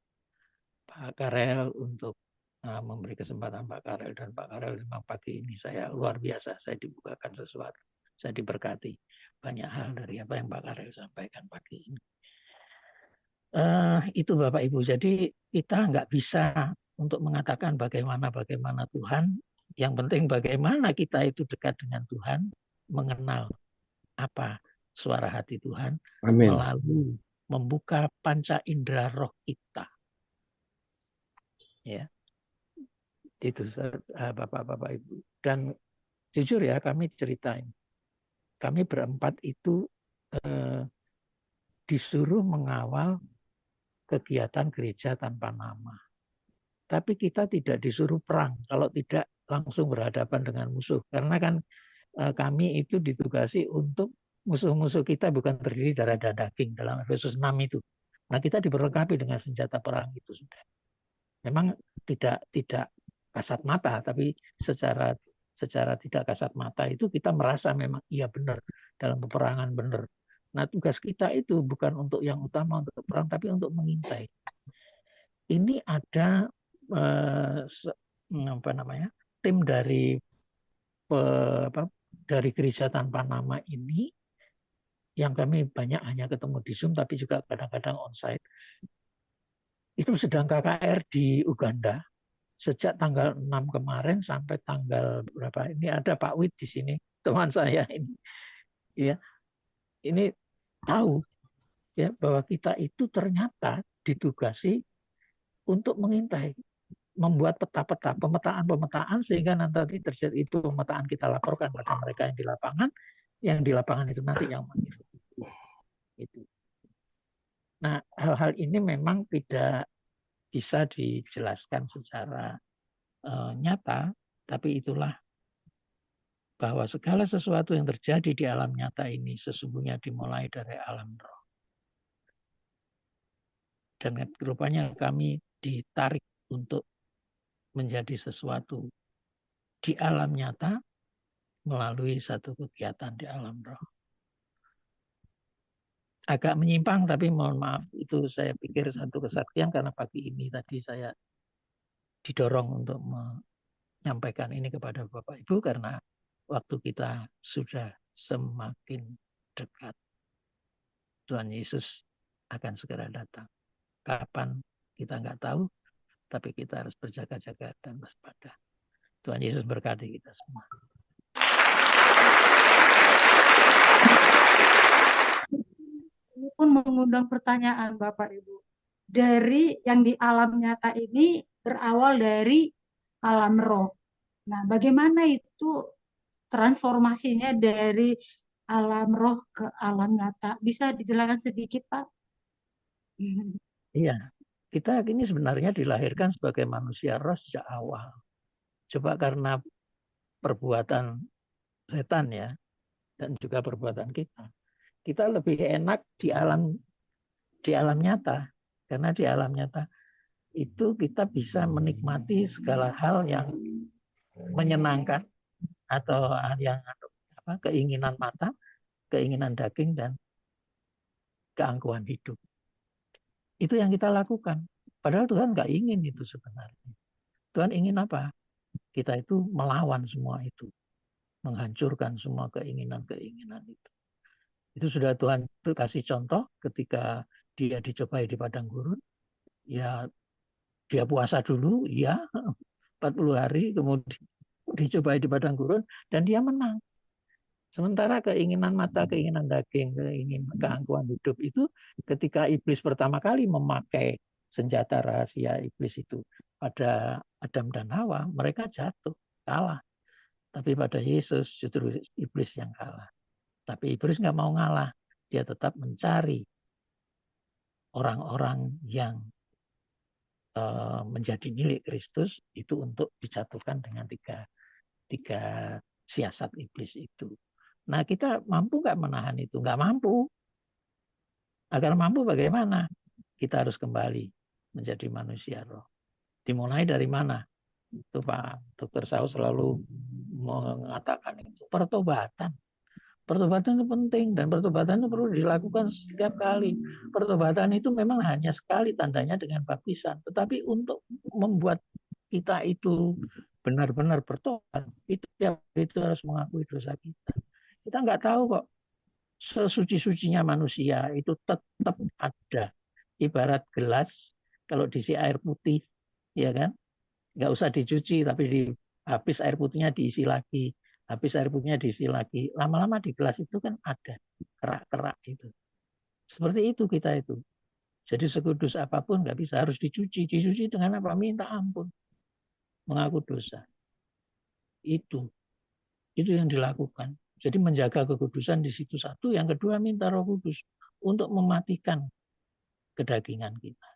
Karel untuk memberi kesempatan Pak Karel, dan Pak Karel memang pagi ini saya luar biasa, saya dibukakan sesuatu, saya diberkati banyak hal dari apa yang Pak Karel sampaikan pagi ini. Itu Bapak Ibu, jadi kita nggak bisa untuk mengatakan bagaimana Tuhan, yang penting bagaimana kita itu dekat dengan Tuhan, mengenal apa suara hati Tuhan. Amin. Melalui membuka panca indera roh kita. Ya. Itu Bapak-bapak Ibu. Dan jujur ya, kami ceritain. Kami berempat itu disuruh mengawal kegiatan gereja tanpa nama. Tapi kita tidak disuruh perang kalau tidak langsung berhadapan dengan musuh. Karena kan kami itu ditugasi untuk musuh-musuh kita bukan terdiri darah dan daging dalam Efesus 6 itu. Nah, kita diperlengkapi dengan senjata perang itu sudah. Memang tidak kasat mata, tapi secara tidak kasat mata itu kita merasa memang iya benar dalam peperangan benar. Nah, tugas kita itu bukan untuk yang utama untuk perang, tapi untuk mengintai. Ini ada tim dari gereja tanpa nama ini, yang kami banyak hanya ketemu di Zoom, tapi juga kadang-kadang onsite. Itu sedang KKR di Uganda sejak tanggal 6 kemarin sampai tanggal berapa. Ini ada Pak Wid di sini, teman saya ini. Ya, ini tahu ya bahwa kita itu ternyata ditugasi untuk mengintai, membuat peta-peta, pemetaan, sehingga nanti terjadi itu pemetaan kita laporkan pada mereka yang di lapangan itu nanti yang mengikuti. Itu. Nah, hal-hal ini memang tidak bisa dijelaskan secara nyata, tapi itulah bahwa segala sesuatu yang terjadi di alam nyata ini sesungguhnya dimulai dari alam roh. Dan rupanya kami ditarik untuk menjadi sesuatu di alam nyata melalui satu kegiatan di alam roh. Agak menyimpang, tapi mohon maaf, itu saya pikir satu kesaktian karena pagi ini tadi saya didorong untuk menyampaikan ini kepada Bapak Ibu karena waktu kita sudah semakin dekat. Tuhan Yesus akan segera datang. Kapan kita nggak tahu, tapi kita harus berjaga-jaga dan waspada. Tuhan Yesus berkati kita semua. Ini pun mengundang pertanyaan Bapak Ibu. Dari yang di alam nyata ini berawal dari alam roh. Nah, bagaimana itu transformasinya dari alam roh ke alam nyata? Bisa dijelaskan sedikit, Pak? Iya, kita ini sebenarnya dilahirkan sebagai manusia roh sejak awal. Coba karena perbuatan setan ya, dan juga perbuatan kita lebih enak di alam nyata, karena di alam nyata itu kita bisa menikmati segala hal yang menyenangkan atau yang keinginan mata, keinginan daging dan keangkuhan hidup. Itu yang kita lakukan. Padahal Tuhan nggak ingin itu sebenarnya. Tuhan ingin apa? Kita itu melawan semua itu, menghancurkan semua keinginan-keinginan itu. Itu sudah Tuhan kasih contoh ketika dia dicobai di padang gurun. Ya dia puasa dulu, ya 40 hari, kemudian dicobai di padang gurun dan dia menang. Sementara keinginan mata, keinginan daging, keinginan keangkuhan hidup itu ketika iblis pertama kali memakai senjata rahasia iblis itu pada Adam dan Hawa, mereka jatuh, kalah. Tapi pada Yesus justru iblis yang kalah. Tapi iblis nggak mau ngalah. Dia tetap mencari orang-orang yang menjadi milik Kristus itu untuk dijatuhkan dengan tiga siasat iblis itu. Nah, kita mampu nggak menahan itu? Nggak mampu. Agar mampu bagaimana? Kita harus kembali menjadi manusia roh. Dimulai dari mana? Itu Pak Dr. Saus selalu mengatakan itu. Pertobatan. Pertobatan itu penting dan pertobatan itu perlu dilakukan setiap kali. Pertobatan itu memang hanya sekali tandanya dengan baptisan. Tetapi untuk membuat kita itu benar-benar bertobat, itu harus mengakui dosa kita. Kita nggak tahu kok sesuci-sucinya manusia itu tetap ada. Ibarat gelas, kalau diisi air putih, ya kan? Nggak usah dicuci, tapi habis air putihnya diisi lagi. Habis air putihnya diisi lagi. Lama-lama di gelas itu kan ada kerak-kerak itu. Seperti itu kita itu. Jadi sekudus apapun nggak bisa, harus dicuci. Dicuci dengan apa? Minta ampun. Mengaku dosa. Itu yang dilakukan. Jadi menjaga kekudusan di situ satu. Yang kedua minta Roh Kudus untuk mematikan kedagingan kita.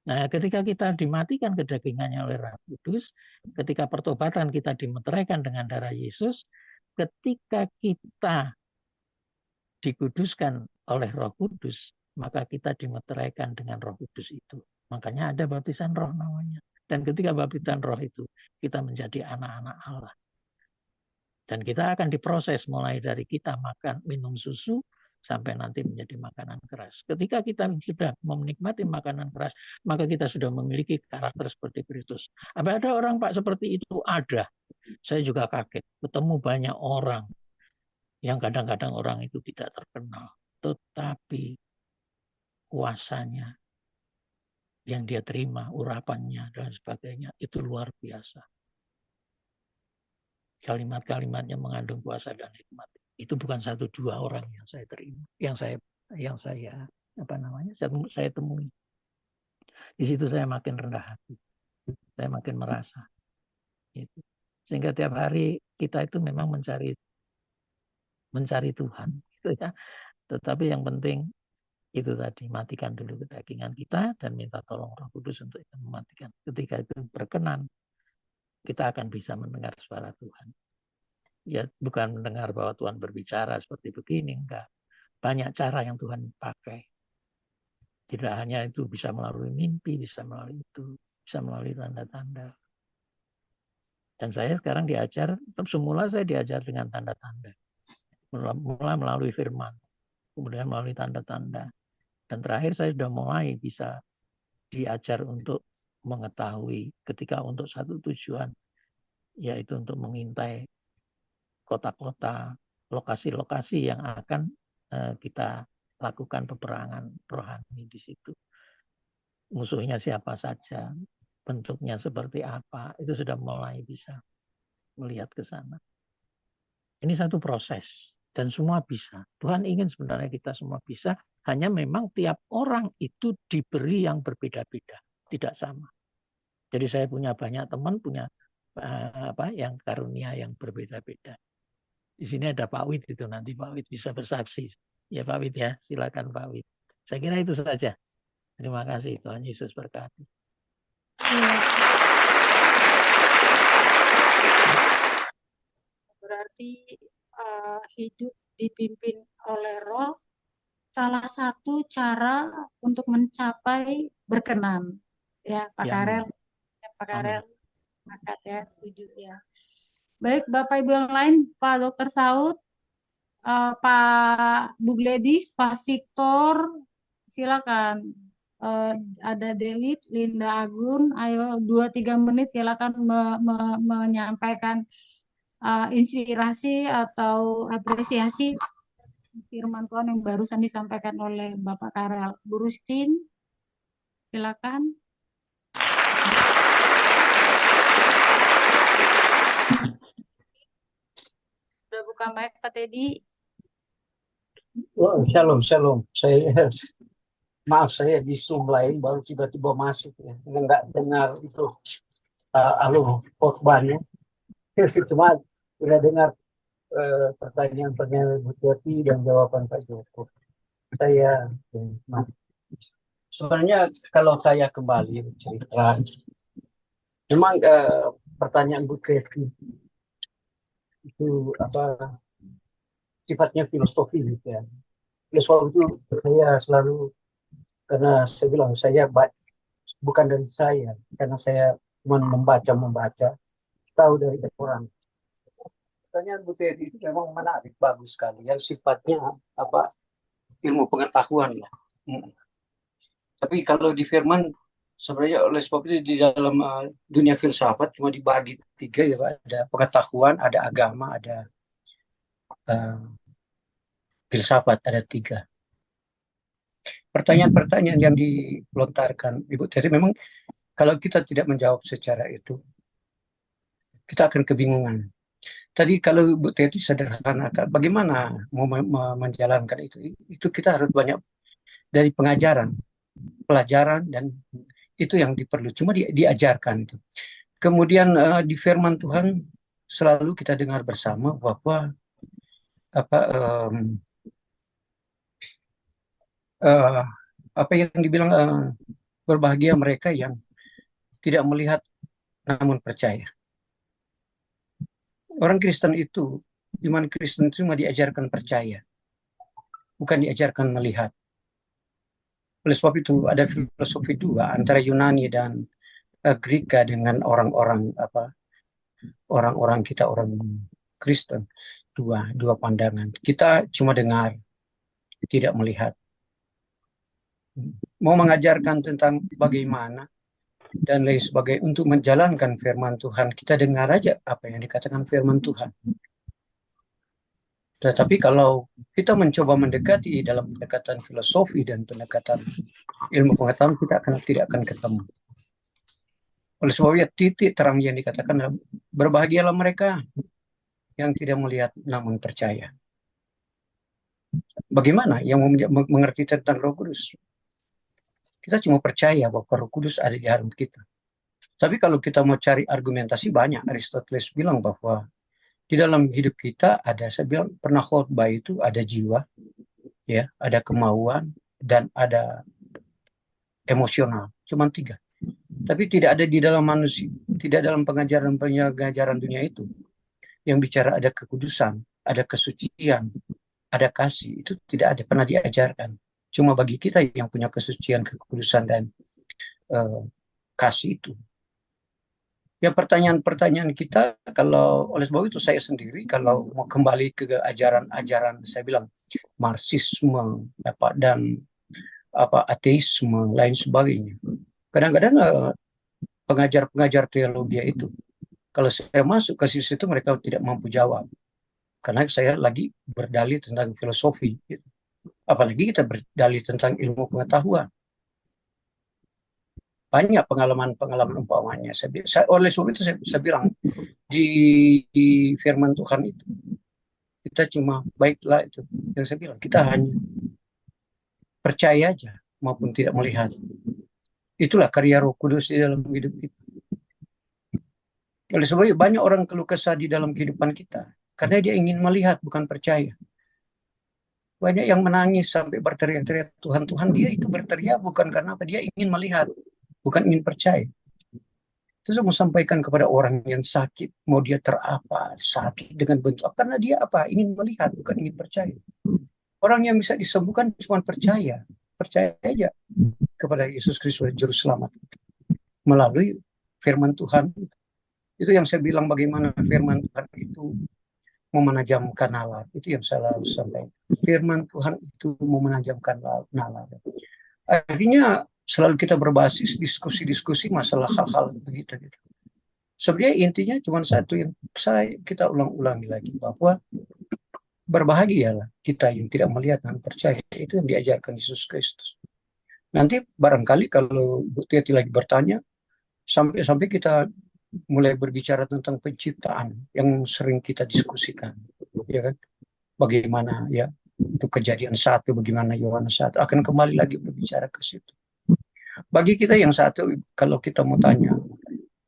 Nah, ketika kita dimatikan kedagingannya oleh Roh Kudus, ketika pertobatan kita dimeteraikan dengan darah Yesus, ketika kita dikuduskan oleh Roh Kudus, maka kita dimeteraikan dengan Roh Kudus itu. Makanya ada baptisan roh namanya. Dan ketika baptisan roh itu, kita menjadi anak-anak Allah. Dan kita akan diproses mulai dari kita makan, minum susu, sampai nanti menjadi makanan keras. Ketika kita sudah menikmati makanan keras, maka kita sudah memiliki karakter seperti Kristus. Apa ada orang Pak seperti itu? Ada. Saya juga kaget. Ketemu banyak orang yang kadang-kadang orang itu tidak terkenal. Tetapi kuasanya yang dia terima, urapannya, dan sebagainya, itu luar biasa. Kalimat-kalimatnya mengandung kuasa dan hikmat. Itu bukan 1-2 orang yang saya terima, yang saya temui. Di situ saya makin rendah hati, saya makin merasa. Gitu. Sehingga tiap hari kita itu memang mencari Tuhan, gitu ya. Tetapi yang penting itu tadi, matikan dulu kedagingan kita dan minta tolong Roh Kudus untuk mematikan. Ketika itu berkenan, kita akan bisa mendengar suara Tuhan. Ya, bukan mendengar bahwa Tuhan berbicara seperti begini, enggak. Banyak cara yang Tuhan pakai. Tidak hanya itu, bisa melalui mimpi, bisa melalui itu. bisa melalui tanda-tanda. Dan saya sekarang diajar, semula saya diajar dengan tanda-tanda. Mulai melalui firman, kemudian melalui tanda-tanda. Dan terakhir saya sudah mulai bisa diajar untuk mengetahui ketika untuk satu tujuan, yaitu untuk mengintai kota-kota, lokasi-lokasi yang akan kita lakukan peperangan rohani di situ. Musuhnya siapa saja, bentuknya seperti apa, itu sudah mulai bisa melihat ke sana. Ini satu proses dan semua bisa. Tuhan ingin sebenarnya kita semua bisa, hanya memang tiap orang itu diberi yang berbeda-beda, tidak sama. Jadi saya punya banyak teman, punya yang karunia yang berbeda-beda. Di sini ada Pak Wid itu, nanti Pak Wid bisa bersaksi. Ya Pak Wid ya, silakan Pak Wid. Saya kira itu saja. Terima kasih, Tuhan Yesus berkati. Berarti hidup dipimpin oleh Roh salah satu cara untuk mencapai berkenan. Ya, Pak Karel. Ya, Pak Karel. Makat ya, setuju ya. Baik, Bapak Ibu yang lain, Pak Dr. Saud, Pak Bu Gladys, Pak Victor, silakan. Ada Delit, Linda Agun, ayo 2-3 menit silakan menyampaikan inspirasi atau apresiasi firman Tuhan yang barusan disampaikan oleh Bapak Karel. Bu Rustin, silakan. Sudah buka mic Pak Teddy. Oh, shalom. Maaf saya di Zoom lain baru tiba-tiba masuk ya. Nggak dengar itu alur khotbahnya. Cuma sudah dengar pertanyaan-pertanyaan Bu Teti dan jawaban Pak Joko. Saya sebenarnya kalau saya kembali cerita, memang pertanyaan Bu Teti itu sifatnya filosofi gitu ya. Filosofi itu saya selalu, karena saya bilang saya bukan dari saya, karena saya cuma membaca tahu dari orang. Pertanyaan Bu Teti itu memang menarik, bagus sekali, yang sifatnya ilmu pengetahuan ya. Tapi kalau di firman sebenarnya oleh sebab itu di dalam dunia filsafat cuma dibagi 3 ya Pak. Ada pengetahuan, ada agama, ada filsafat, ada 3. Pertanyaan-pertanyaan yang dilontarkan Ibu Teti memang kalau kita tidak menjawab secara itu, kita akan kebingungan. Tadi kalau Bu Teti sederhanakan, bagaimana mau menjalankan itu? Itu kita harus banyak dari pengajaran, pelajaran, dan itu yang diperlu. Cuma diajarkan itu. Kemudian di firman Tuhan selalu kita dengar bersama bahwa apa yang dibilang berbahagia mereka yang tidak melihat namun percaya. Orang Kristen itu, iman Kristen itu cuma diajarkan percaya, bukan diajarkan melihat. Oleh sebab itu ada filosofi 2 antara Yunani dan Greka dengan orang-orang kita orang Kristen, dua pandangan. Kita cuma dengar, tidak melihat. Mau mengajarkan tentang bagaimana dan lain sebagainya untuk menjalankan firman Tuhan, kita dengar aja apa yang dikatakan firman Tuhan. Tetapi kalau kita mencoba mendekati dalam pendekatan filosofi dan pendekatan ilmu pengetahuan, kita tidak akan ketemu. Oleh sebabnya titik terang yang dikatakan, berbahagialah mereka yang tidak melihat namun percaya. Bagaimana yang mengerti tentang Roh Kudus? Kita cuma percaya bahwa Roh Kudus ada di dalam kita. Tapi kalau kita mau cari argumentasi, banyak. Aristoteles bilang bahwa di dalam hidup kita ada, saya bilang pernah khotbah itu ada jiwa, ya, ada kemauan, dan ada emosional. Cuma 3. Tapi tidak ada di dalam manusia, tidak dalam pengajaran dunia itu. Yang bicara ada kekudusan, ada kesucian, ada kasih, itu tidak ada pernah diajarkan. Cuma bagi kita yang punya kesucian, kekudusan, dan kasih itu. Ya pertanyaan-pertanyaan kita, kalau oleh sebab itu saya sendiri kalau mau kembali ke ajaran-ajaran, saya bilang Marxisme dan ateisme lain sebagainya. Kadang-kadang pengajar-pengajar teologi itu, kalau saya masuk ke situ mereka tidak mampu jawab, karena saya lagi berdalih tentang filosofi, gitu. Apalagi kita berdalih tentang ilmu pengetahuan. Banyak pengalaman-pengalaman umpamanya. Oleh sebab itu saya bilang di firman Tuhan itu kita cuma baiklah, itu yang saya bilang, kita hanya percaya aja maupun tidak melihat. Itulah karya Roh Kudus di dalam hidup kita. Oleh sebab itu banyak orang keluh kesah di dalam kehidupan kita karena dia ingin melihat, bukan percaya. Banyak yang menangis sampai berteriak-teriak Tuhan, Tuhan. Dia itu berteriak bukan karena apa, dia ingin melihat, bukan ingin percaya. Itu saya mau sampaikan kepada orang yang sakit, mau dia sakit dengan bentuk, karena dia ingin melihat, bukan ingin percaya. Orang yang bisa disembuhkan cuma percaya aja kepada Yesus Kristus Juru Selamat melalui firman Tuhan. Itu yang saya bilang, bagaimana firman Tuhan itu memenajamkan nalar. Itu yang saya selalu sampaikan. Firman Tuhan itu memenajamkan nalar. Akhirnya selalu kita berbasis diskusi-diskusi masalah hal-hal begitu. Sebenarnya intinya cuma satu yang kita ulang-ulangi lagi, bahwa berbahagialah kita yang tidak melihat dan percaya. Itu yang diajarkan Yesus Kristus. Nanti barangkali kalau Bu Teti lagi bertanya, sampai kita mulai berbicara tentang penciptaan yang sering kita diskusikan, ya kan? Bagaimana ya itu Kejadian 1, bagaimana Yohanes 1, akan kembali lagi berbicara ke situ. Bagi kita yang satu, kalau kita mau tanya,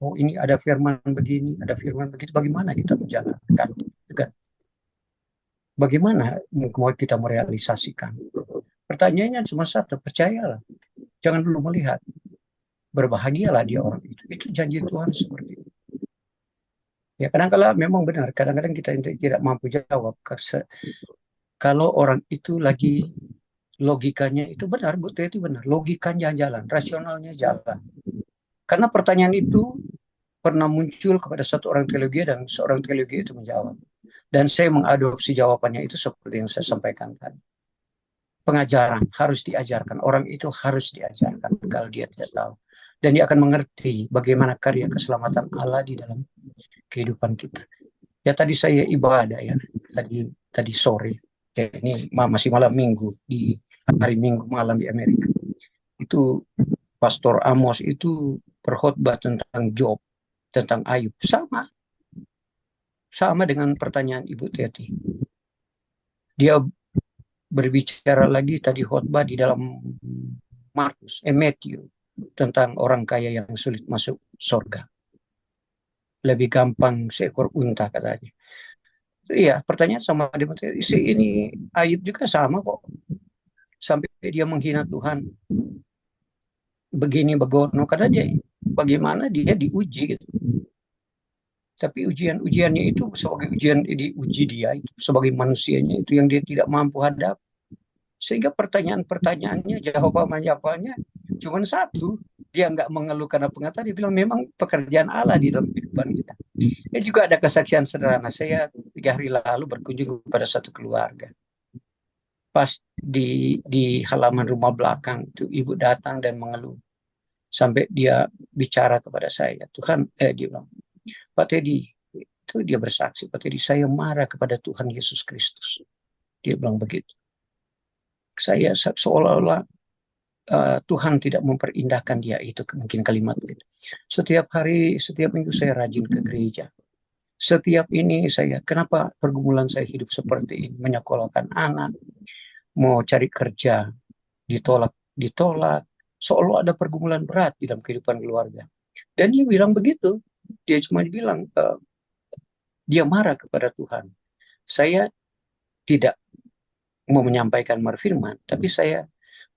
oh ini ada firman begini, ada firman begitu, bagaimana kita menjalankan, kan? Bagaimana mau kita merealisasikan? Pertanyaannya cuma satu, percayalah, jangan dulu melihat. Berbahagialah dia orang itu. Itu janji Tuhan seperti itu. Ya kadang-kadang memang benar, kadang-kadang kita tidak mampu jawab. Kalau orang itu lagi logikanya itu benar, Bu Teti benar. Logikanya jalan, rasionalnya jalan. Karena pertanyaan itu pernah muncul kepada satu orang teologi dan seorang teologi itu menjawab. Dan saya mengadopsi jawabannya itu seperti yang saya sampaikan tadi. Pengajaran harus diajarkan, orang itu harus diajarkan kalau dia tidak tahu. Dan dia akan mengerti bagaimana karya keselamatan Allah di dalam kehidupan kita. Ya tadi saya ibadah ya, tadi sore. Ya, ini masih malam minggu, di hari Minggu malam di Amerika. Itu Pastor Amos itu berkhotbah tentang Job, tentang Ayub. Sama dengan pertanyaan Ibu Teti. Dia berbicara lagi tadi khotbah di dalam Matthew tentang orang kaya yang sulit masuk surga. Lebih gampang seekor unta katanya. Iya, pertanyaan sama ini Ayub juga sama kok. Sampai dia menghina Tuhan. Begini begono, karena bagaimana dia diuji gitu. Tapi ujiannya itu sebagai ujian diuji dia itu sebagai manusianya itu yang dia tidak mampu hadap. Sehingga pertanyaan-pertanyaannya, jawabannya cuma satu. Dia nggak mengeluh karena pengetahuan. Dia bilang memang pekerjaan Allah di dalam kehidupan kita. Ini juga ada kesaksian sederhana. Saya 3 hari lalu berkunjung kepada satu keluarga. Pas di halaman rumah belakang itu ibu datang dan mengeluh. Sampai dia bicara kepada saya. Tuhan, dia bilang, Pak Teddy, itu dia bersaksi. Pak Teddy, saya marah kepada Tuhan Yesus Kristus. Dia bilang begitu. Saya seolah-olah Tuhan tidak memperindahkan dia, itu mungkin kalimat itu. Setiap minggu saya rajin ke gereja. Setiap ini kenapa pergumulan saya hidup seperti ini? Menyekolahkan anak, mau cari kerja, ditolak. Seolah ada pergumulan berat di dalam kehidupan keluarga. Dan dia bilang begitu. Dia cuma bilang, dia marah kepada Tuhan. Saya tidak mau menyampaikan firman, tapi saya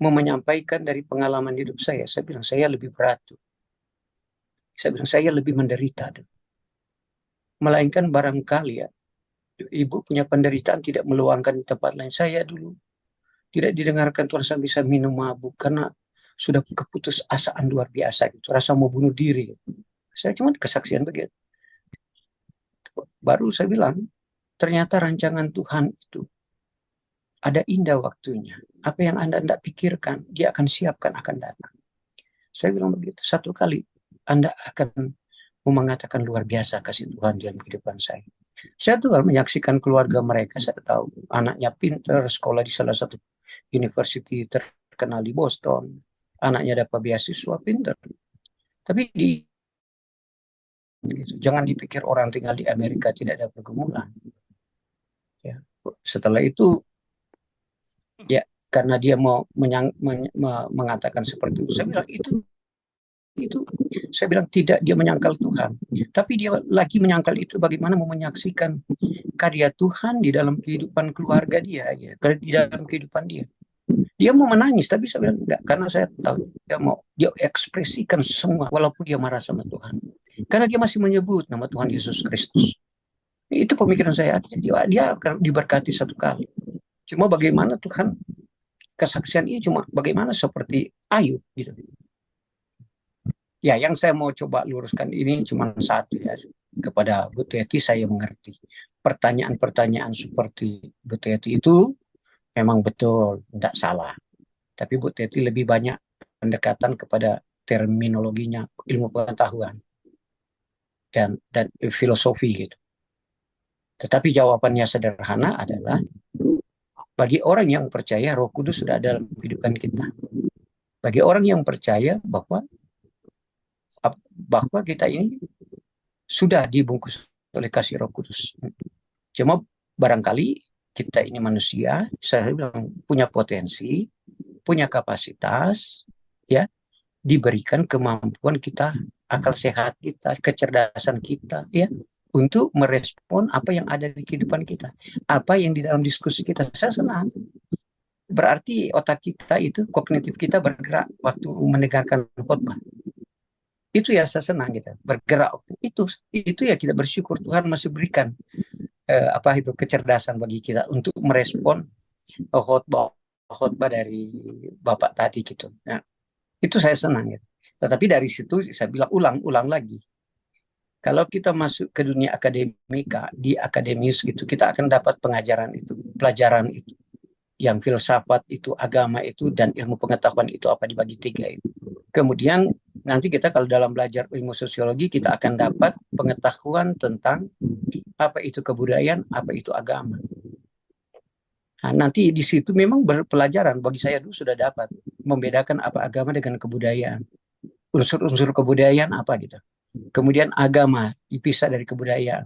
mau menyampaikan dari pengalaman hidup saya. Saya bilang, saya lebih berat. Saya bilang, saya lebih menderita. Melainkan barangkali ya, ibu punya penderitaan tidak meluangkan di tempat lain. Saya dulu tidak didengarkan Tuhan, saya bisa minum mabuk. Karena sudah keputusasaan luar biasa gitu, rasa mau bunuh diri. Saya cuma kesaksian begitu. Baru saya bilang, ternyata rancangan Tuhan itu ada indah waktunya. Apa yang Anda tidak pikirkan, Dia akan siapkan, akan datang. Saya bilang begitu. Satu kali Anda akan mengatakan luar biasa kasih Tuhan dalam kehidupan saya. Saya tuh menyaksikan keluarga mereka, saya tahu anaknya pinter, sekolah di salah satu university terkenal di Boston, anaknya dapat beasiswa, pinter. Tapi jangan dipikir orang tinggal di Amerika tidak ada pergumulan. Ya. Setelah itu, ya karena dia mau mengatakan seperti itu, saya bilang itu saya bilang tidak, dia menyangkal Tuhan, tapi dia lagi menyangkal itu bagaimana mau menyaksikan karya Tuhan di dalam kehidupan keluarga dia, ya, di dalam kehidupan dia. Dia mau menangis, tapi saya bilang enggak, karena saya tahu dia ekspresikan semua walaupun dia marah sama Tuhan, karena dia masih menyebut nama Tuhan Yesus Kristus. Itu pemikiran saya, dia akan diberkati satu kali. Cuma bagaimana Tuhan, kesaksian ini cuma bagaimana seperti Ayub gitu. Ya, yang saya mau coba luruskan ini cuma satu ya. Kepada Bu Teti saya mengerti. Pertanyaan-pertanyaan seperti Bu Teti itu memang betul, tidak salah. Tapi Bu Teti lebih banyak pendekatan kepada terminologinya, ilmu pengetahuan dan filosofi gitu. Tetapi jawabannya sederhana adalah bagi orang yang percaya Roh Kudus sudah ada dalam kehidupan kita. Bagi orang yang percaya bahwa kita ini sudah dibungkus oleh kasih Roh Kudus. Cuma barangkali kita ini manusia, saya bilang punya potensi, punya kapasitas, ya, diberikan kemampuan kita, akal sehat kita, kecerdasan kita, ya, untuk merespon apa yang ada di kehidupan kita, apa yang di dalam diskusi kita. Saya senang. Berarti otak kita itu, kognitif kita bergerak waktu mendengarkan khotbah. Itu ya saya senang gitu, bergerak. Itu ya kita bersyukur Tuhan masih berikan kecerdasan bagi kita untuk merespon khotbah dari Bapak tadi gitu. Nah, itu saya senang gitu. Tetapi dari situ saya bilang ulang lagi. Kalau kita masuk ke dunia akademika, di akademis gitu, kita akan dapat pelajaran itu, yang filsafat itu, agama itu, dan ilmu pengetahuan itu apa dibagi 3 itu. Kemudian nanti kita kalau dalam belajar ilmu sosiologi, kita akan dapat pengetahuan tentang apa itu kebudayaan, apa itu agama. Nah, nanti di situ memang berpelajaran, bagi saya dulu sudah dapat membedakan apa agama dengan kebudayaan. Unsur-unsur kebudayaan apa gitu. Kemudian agama dipisah dari kebudayaan.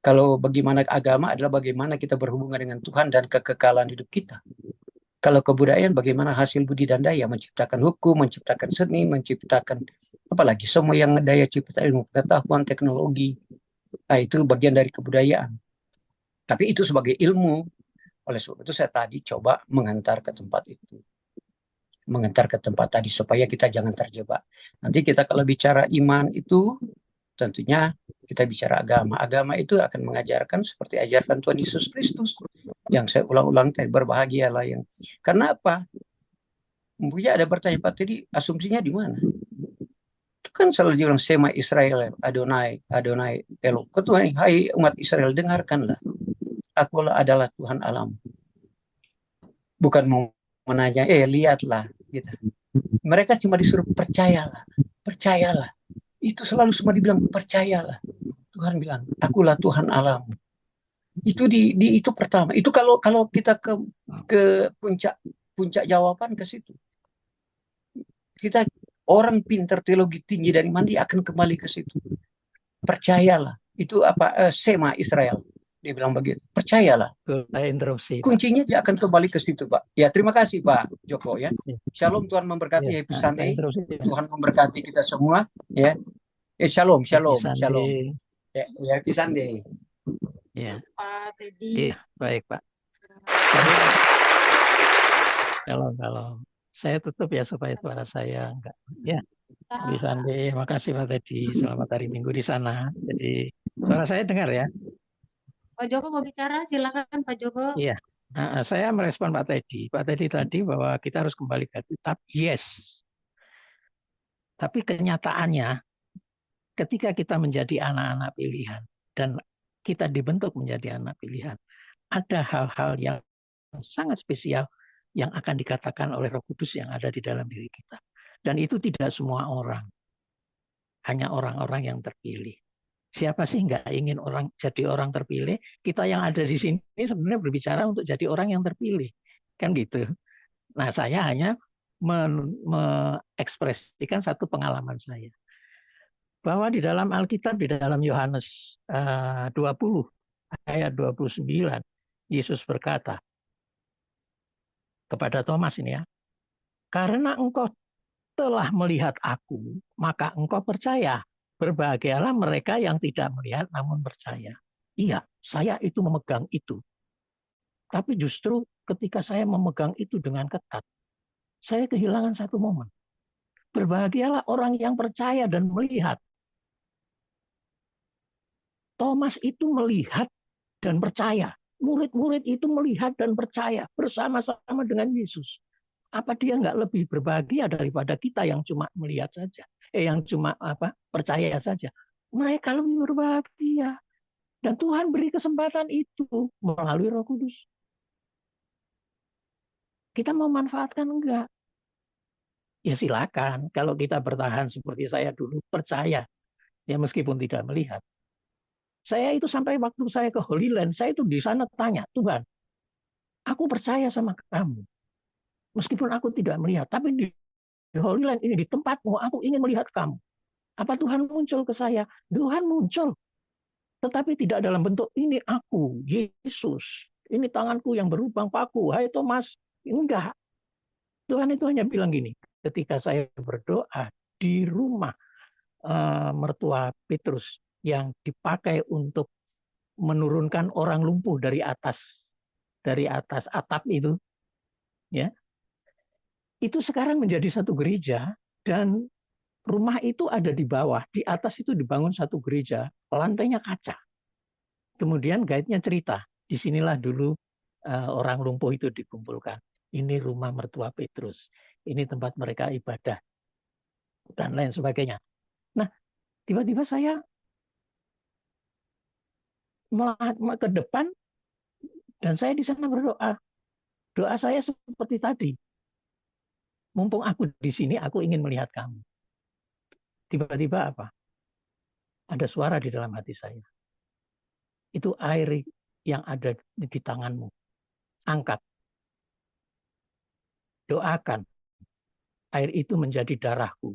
Kalau bagaimana agama adalah bagaimana kita berhubungan dengan Tuhan dan kekekalan hidup kita. Kalau kebudayaan bagaimana hasil budi dan daya, menciptakan hukum, menciptakan seni, menciptakan apalagi semua yang daya cipta, ilmu pengetahuan, teknologi. Nah, itu bagian dari kebudayaan. Tapi itu sebagai ilmu. Oleh sebab itu saya tadi coba mengantar ke tempat itu. Mengantar ke tempat tadi supaya kita jangan terjebak. Nanti kita kalau bicara iman itu tentunya kita bicara agama. Agama itu akan mengajarkan seperti ajarkan Tuhan Yesus Kristus. Yang saya ulang-ulang tadi, berbahagialah yang. Karena apa? Mungkin ada pertanyaan Pak tadi, asumsinya di mana? Itu kan selalu dibilang Sema Israel, Adonai Elo. Ketuhan, hai umat Israel, dengarkanlah. Akulah adalah Tuhan alam. Bukan mau menanya, lihatlah. Gitu. Mereka cuma disuruh percayalah. Itu selalu semua dibilang percayalah. Tuhan bilang, akulah Tuhan alam. Itu itu pertama. Itu kalau kita ke puncak jawaban ke situ. Kita orang pintar teologi tinggi dari mana dia akan kembali ke situ. Percayalah. Itu apa? Sema Israel. Dia bilang begitu. Percayalah. Interupsi, kuncinya dia akan kembali ke situ, Pak. Ya, terima kasih Pak Joko ya. Shalom, Tuhan memberkati. Happy Sunday. Tuhan memberkati kita semua ya. Shalom. Ya, Happy Sunday. Ya. Pak Teddy. Baik, Pak. Kalau saya tutup ya supaya suara saya enggak. Ya. Happy Sunday. Makasih Pak Teddy. Selamat hari Minggu di sana. Jadi suara saya dengar ya. Pak Joko mau bicara, silakan Pak Joko. Iya. Nah, saya merespon Pak Teddy. Pak Teddy tadi bahwa kita harus kembali ke kitab. Yes. Tapi kenyataannya ketika kita menjadi anak-anak pilihan dan kita dibentuk menjadi anak pilihan, ada hal-hal yang sangat spesial yang akan dikatakan oleh Roh Kudus yang ada di dalam diri kita. Dan itu tidak semua orang. Hanya orang-orang yang terpilih. Siapa sih nggak ingin jadi orang terpilih? Kita yang ada di sini sebenarnya berbicara untuk jadi orang yang terpilih. Kan gitu. Nah, saya hanya mengekspresikan satu pengalaman saya. Bahwa di dalam Alkitab, di dalam Yohanes 20, ayat 29, Yesus berkata kepada Thomas ini ya, karena engkau telah melihat aku, maka engkau percaya. Berbahagialah mereka yang tidak melihat namun percaya. Iya, saya itu memegang itu. Tapi justru ketika saya memegang itu dengan ketat, saya kehilangan satu momen. Berbahagialah orang yang percaya dan melihat. Thomas itu melihat dan percaya. Murid-murid itu melihat dan percaya bersama-sama dengan Yesus. Apa dia nggak lebih berbahagia daripada kita yang cuma melihat saja, yang cuma percaya saja? Mereka lebih berbahagia. Dan Tuhan beri kesempatan itu melalui Roh Kudus. Kita mau manfaatkan enggak? Ya silakan. Kalau kita bertahan seperti saya dulu, percaya. Ya meskipun tidak melihat. Saya itu sampai waktu saya ke Holy Land, saya itu di sana tanya, Tuhan, aku percaya sama kamu. Meskipun aku tidak melihat, tapi di Holy Land ini, di tempatmu, aku ingin melihat kamu. Apa Tuhan muncul ke saya? Tuhan muncul. Tetapi tidak dalam bentuk, ini aku, Yesus. Ini tanganku yang berlubang paku. Hai Thomas. Enggak. Tuhan itu hanya bilang gini, ketika saya berdoa di rumah mertua Petrus, yang dipakai untuk menurunkan orang lumpuh dari atas atap itu, ya, itu sekarang menjadi satu gereja dan rumah itu ada di bawah, di atas itu dibangun satu gereja, lantainya kaca. Kemudian guide-nya cerita, disinilah dulu orang lumpuh itu dikumpulkan. Ini rumah mertua Petrus, ini tempat mereka ibadah dan lain sebagainya. Nah, tiba-tiba saya ke depan dan saya di sana berdoa. Doa saya seperti tadi. Mumpung aku di sini, aku ingin melihat kamu. Tiba-tiba apa? Ada suara di dalam hati saya. Itu air yang ada di tanganmu. Angkat. Doakan. Air itu menjadi darahku.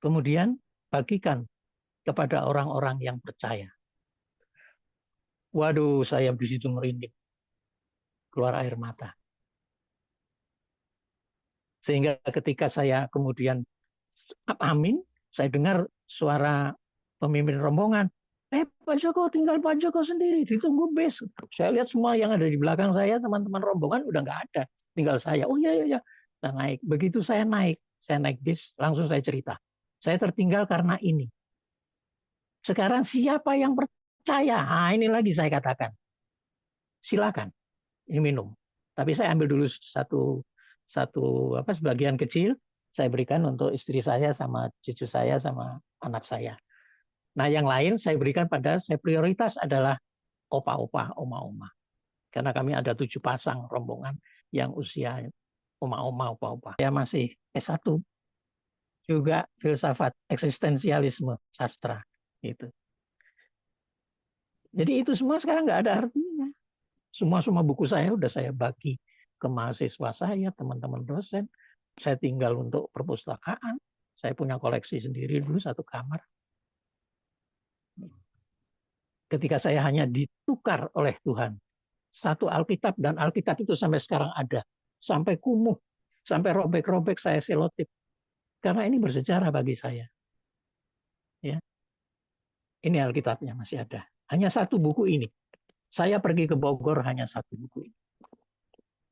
Kemudian bagikan kepada orang-orang yang percaya. Waduh, saya di situ merinding. Keluar air mata. Sehingga ketika saya kemudian amin, saya dengar suara pemimpin rombongan. Pak Joko, tinggal Pak Joko sendiri, ditunggu bis. Saya lihat semua yang ada di belakang saya, teman-teman rombongan udah nggak ada. Tinggal saya. Oh iya. Nah, naik. Begitu saya naik bis, langsung saya cerita. Saya tertinggal karena ini. Sekarang siapa yang percaya? Nah, ini lagi saya katakan. Silakan, ini minum. Tapi saya ambil dulu sebagian kecil, saya berikan untuk istri saya sama cucu saya sama anak saya. Nah, yang lain saya berikan saya prioritas adalah opa-opa, oma-oma. Karena kami ada 7 pasang rombongan yang usia oma-oma, opa-opa. Saya masih S1, juga filsafat, eksistensialisme, sastra. Gitu. Jadi itu semua sekarang nggak ada artinya. Semua buku saya udah saya bagi ke mahasiswa saya, teman-teman dosen. Saya tinggal untuk perpustakaan. Saya punya koleksi sendiri dulu 1 kamar. Ketika saya hanya ditukar oleh Tuhan. 1 Alkitab, dan Alkitab itu sampai sekarang ada. Sampai kumuh, sampai robek-robek saya selotip. Karena ini bersejarah bagi saya. Ya. Ini Alkitabnya masih ada. Hanya 1 buku ini. Saya pergi ke Bogor hanya 1 buku ini.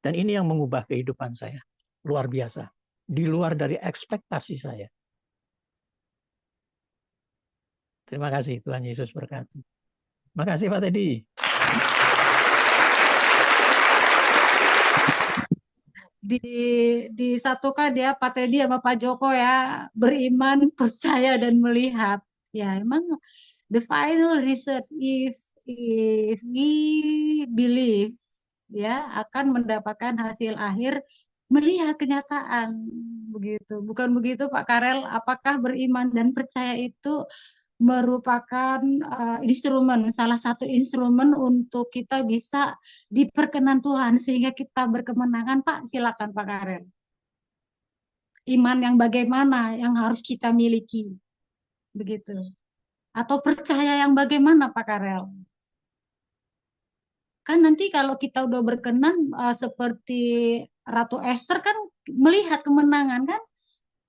Dan ini yang mengubah kehidupan saya. Luar biasa. Di luar dari ekspektasi saya. Terima kasih, Tuhan Yesus berkati. Terima kasih Pak Teddy. di disatukan ya Pak Teddy sama Pak Joko ya, beriman, percaya dan melihat. Ya, emang the final result if we believe ya akan mendapatkan hasil akhir melihat kenyataan begitu. Bukan begitu Pak Karel? Apakah beriman dan percaya itu merupakan instrumen, salah satu instrumen untuk kita bisa diperkenan Tuhan sehingga kita berkemenangan, Pak? Silakan Pak Karel. Iman yang bagaimana yang harus kita miliki, begitu? Atau percaya yang bagaimana, Pak Karel? Kan nanti kalau kita udah berkenan seperti Ratu Esther kan melihat kemenangan kan,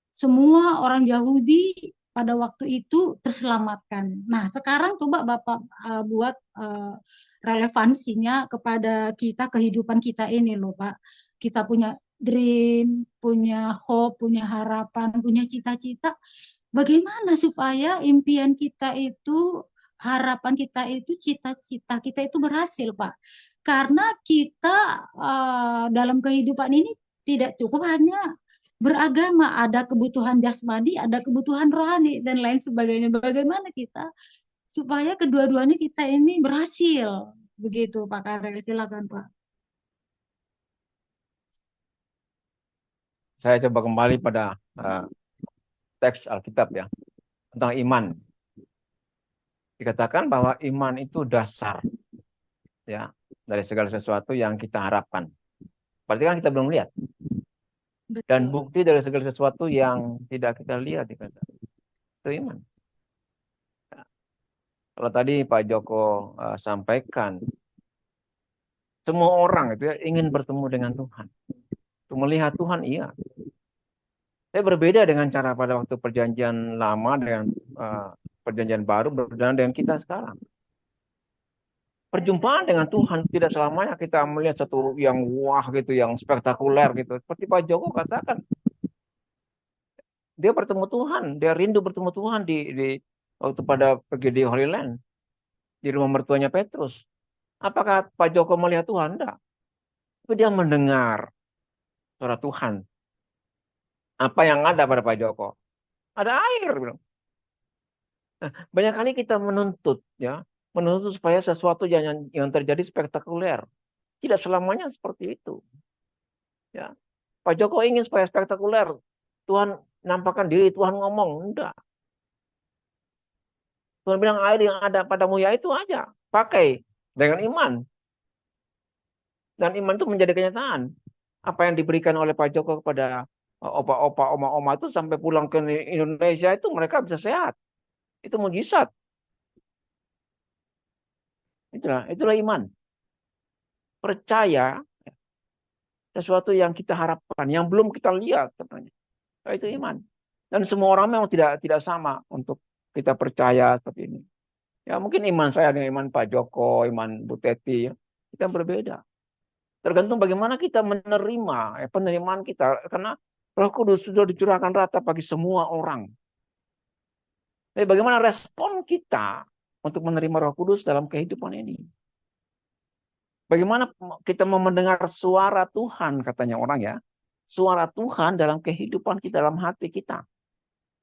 semua orang Yahudi pada waktu itu terselamatkan. Nah, sekarang coba Bapak buat relevansinya kepada kita, kehidupan kita ini loh Pak. Kita punya dream, punya hope, punya harapan, punya cita-cita. Bagaimana supaya impian kita itu, harapan kita itu, cita-cita kita itu berhasil Pak. Karena kita dalam kehidupan ini tidak cukup hanya beragama, ada kebutuhan jasmani, ada kebutuhan rohani, dan lain sebagainya. Bagaimana kita supaya kedua-duanya kita ini berhasil? Begitu Pak Karel, silakan Pak. Saya coba kembali pada teks Alkitab ya, tentang iman. Dikatakan bahwa iman itu dasar ya dari segala sesuatu yang kita harapkan. Berarti kan kita belum lihat. Dan Betul. bukti dari segala sesuatu yang tidak kita lihat dikatakan. Itu iman. Kalau tadi Pak Joko sampaikan, semua orang itu ya, ingin bertemu dengan Tuhan. Untuk melihat Tuhan, iya. Saya berbeda dengan cara pada waktu perjanjian lama dengan perjanjian baru berbeda dengan kita sekarang. Perjumpaan dengan Tuhan tidak selamanya kita melihat satu yang wah gitu, yang spektakuler gitu. Seperti Pak Joko katakan, dia bertemu Tuhan, dia rindu bertemu Tuhan di waktu pada pergi di Holy Land, di rumah mertuanya Petrus. Apakah Pak Joko melihat Tuhan? Enggak. Tapi dia mendengar suara Tuhan. Apa yang ada pada Pak Joko? Ada air, bilang. Nah, banyak kali kita menuntut, ya, menuntut supaya sesuatu yang terjadi spektakuler. Tidak selamanya seperti itu. Ya, Pak Joko ingin supaya spektakuler. Tuhan nampakkan diri, Tuhan ngomong, enggak. Tuhan bilang air yang ada padamu ya itu aja. Pakai dengan iman. Dan iman itu menjadi kenyataan. Apa yang diberikan oleh Pak Joko kepada opa-opa, oma-oma itu sampai pulang ke Indonesia itu mereka bisa sehat. Itu mujizat. Itulah iman. Percaya sesuatu yang kita harapkan, yang belum kita lihat sebenarnya. Itu iman. Dan semua orang memang tidak sama untuk kita percaya seperti ini. Ya mungkin iman saya dengan iman Pak Joko, iman Bu Teti, ya, kita berbeda. Tergantung bagaimana kita menerima penerimaan kita. Karena Roh Kudus sudah dicurahkan rata bagi semua orang. Tapi bagaimana respon kita untuk menerima Roh Kudus dalam kehidupan ini? Bagaimana kita mau mendengar suara Tuhan, katanya orang ya. Suara Tuhan dalam kehidupan kita, dalam hati kita.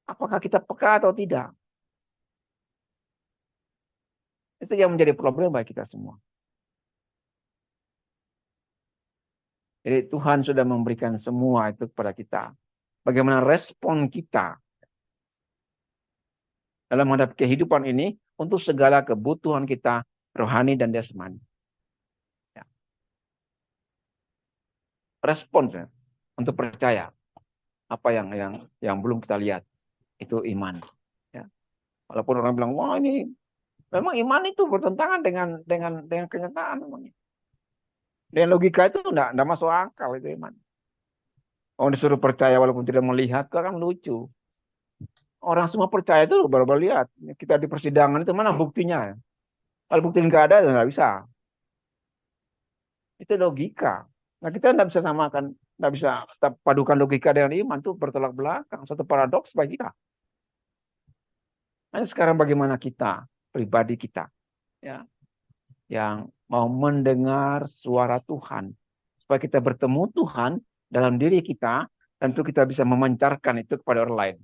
Apakah kita peka atau tidak? Itu yang menjadi problem bagi kita semua. Jadi Tuhan sudah memberikan semua itu kepada kita. Bagaimana respon kita dalam menghadapi kehidupan ini untuk segala kebutuhan kita rohani dan jasmani. Ya. Respon ya, untuk percaya apa yang belum kita lihat itu iman. Ya. Walaupun orang bilang wah ini memang iman itu bertentangan dengan kenyataan memangnya. Dengan logika itu enggak masuk akal itu iman. Orang disuruh percaya walaupun tidak melihat kan lucu. Orang semua percaya itu baru lihat. Kita di persidangan itu mana buktinya? Kalau bukti nggak ada, ya nggak bisa. Itu logika. Nah kita nggak bisa samakan, nggak bisa padukan logika dengan iman itu bertolak belakang. Suatu paradoks bagi kita. Nah sekarang bagaimana kita, pribadi kita, ya, yang mau mendengar suara Tuhan, supaya kita bertemu Tuhan dalam diri kita, tentu kita bisa memancarkan itu kepada orang lain.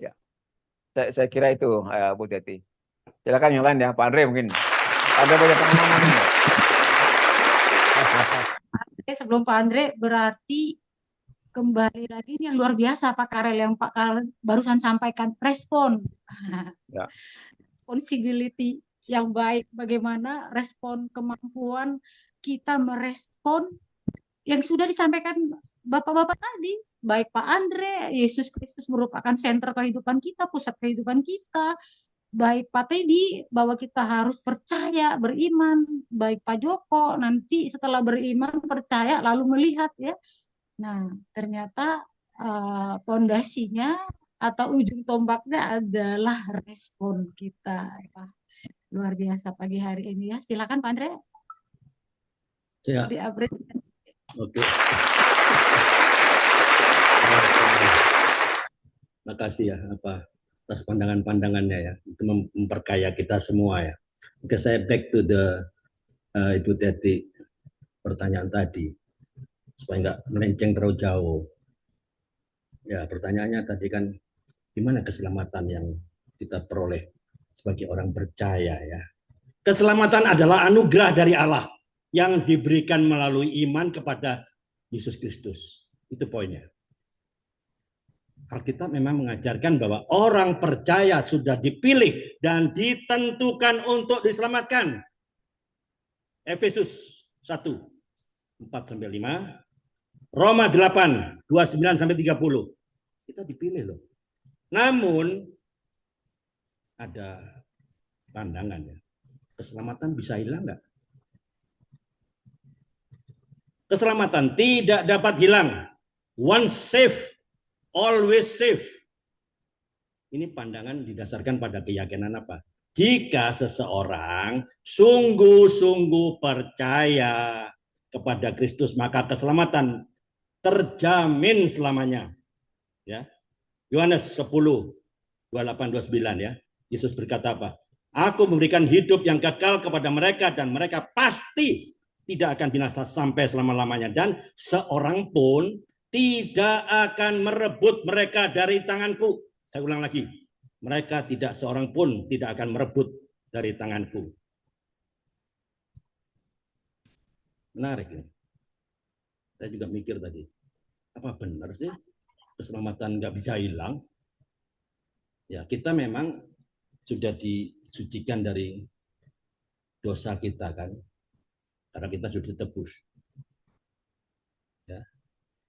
Ya, saya kira itu Bu Teti. Silakan yang lain ya, Pak Andre mungkin. Ada banyak pengalaman ini. Sebelum Pak Andre, berarti kembali lagi ini yang luar biasa Pak Karel yang Pak Karel barusan sampaikan, respon. Ya. Responsibility yang baik, bagaimana respon kemampuan kita merespon yang sudah disampaikan Bapak-bapak tadi, baik Pak Andre, Yesus Kristus merupakan senter kehidupan kita, pusat kehidupan kita, baik Pak Teddy, bahwa kita harus percaya, beriman, baik Pak Joko, nanti setelah beriman, percaya, lalu melihat ya. Nah, ternyata fondasinya atau ujung tombaknya adalah respon kita. Ya. Luar biasa pagi hari ini ya. Silakan Pak Andre. Ya. Oke. Makasih ya atas pandangan-pandangannya ya. Itu memperkaya kita semua ya. Oke, saya back to the Ibu Teti pertanyaan tadi supaya nggak melenceng terlalu jauh. Ya, pertanyaannya tadi kan gimana keselamatan yang kita peroleh sebagai orang percaya ya. Keselamatan adalah anugerah dari Allah yang diberikan melalui iman kepada Yesus Kristus. Itu poinnya. Alkitab memang mengajarkan bahwa orang percaya sudah dipilih dan ditentukan untuk diselamatkan. Efesus 1, 4-5, Roma 8, 29-30. Kita dipilih loh. Namun ada pandangan ya. Keselamatan bisa hilang nggak? Keselamatan tidak dapat hilang. Once safe, always safe. Ini pandangan didasarkan pada keyakinan apa? Jika seseorang sungguh-sungguh percaya kepada Kristus, maka keselamatan terjamin selamanya. Ya. Yohanes 10, 28-29 ya. Yesus berkata apa? Aku memberikan hidup yang kekal kepada mereka dan mereka pasti tidak akan binasa sampai selama-lamanya. Dan seorang pun tidak akan merebut mereka dari tanganku. Saya ulang lagi. Mereka tidak seorang pun tidak akan merebut dari tanganku. Menarik ini. Saya juga mikir tadi. Apa benar sih? Keselamatan nggak bisa hilang. Ya, kita memang sudah disucikan dari dosa kita kan, karena kita sudah ditebus. Ya,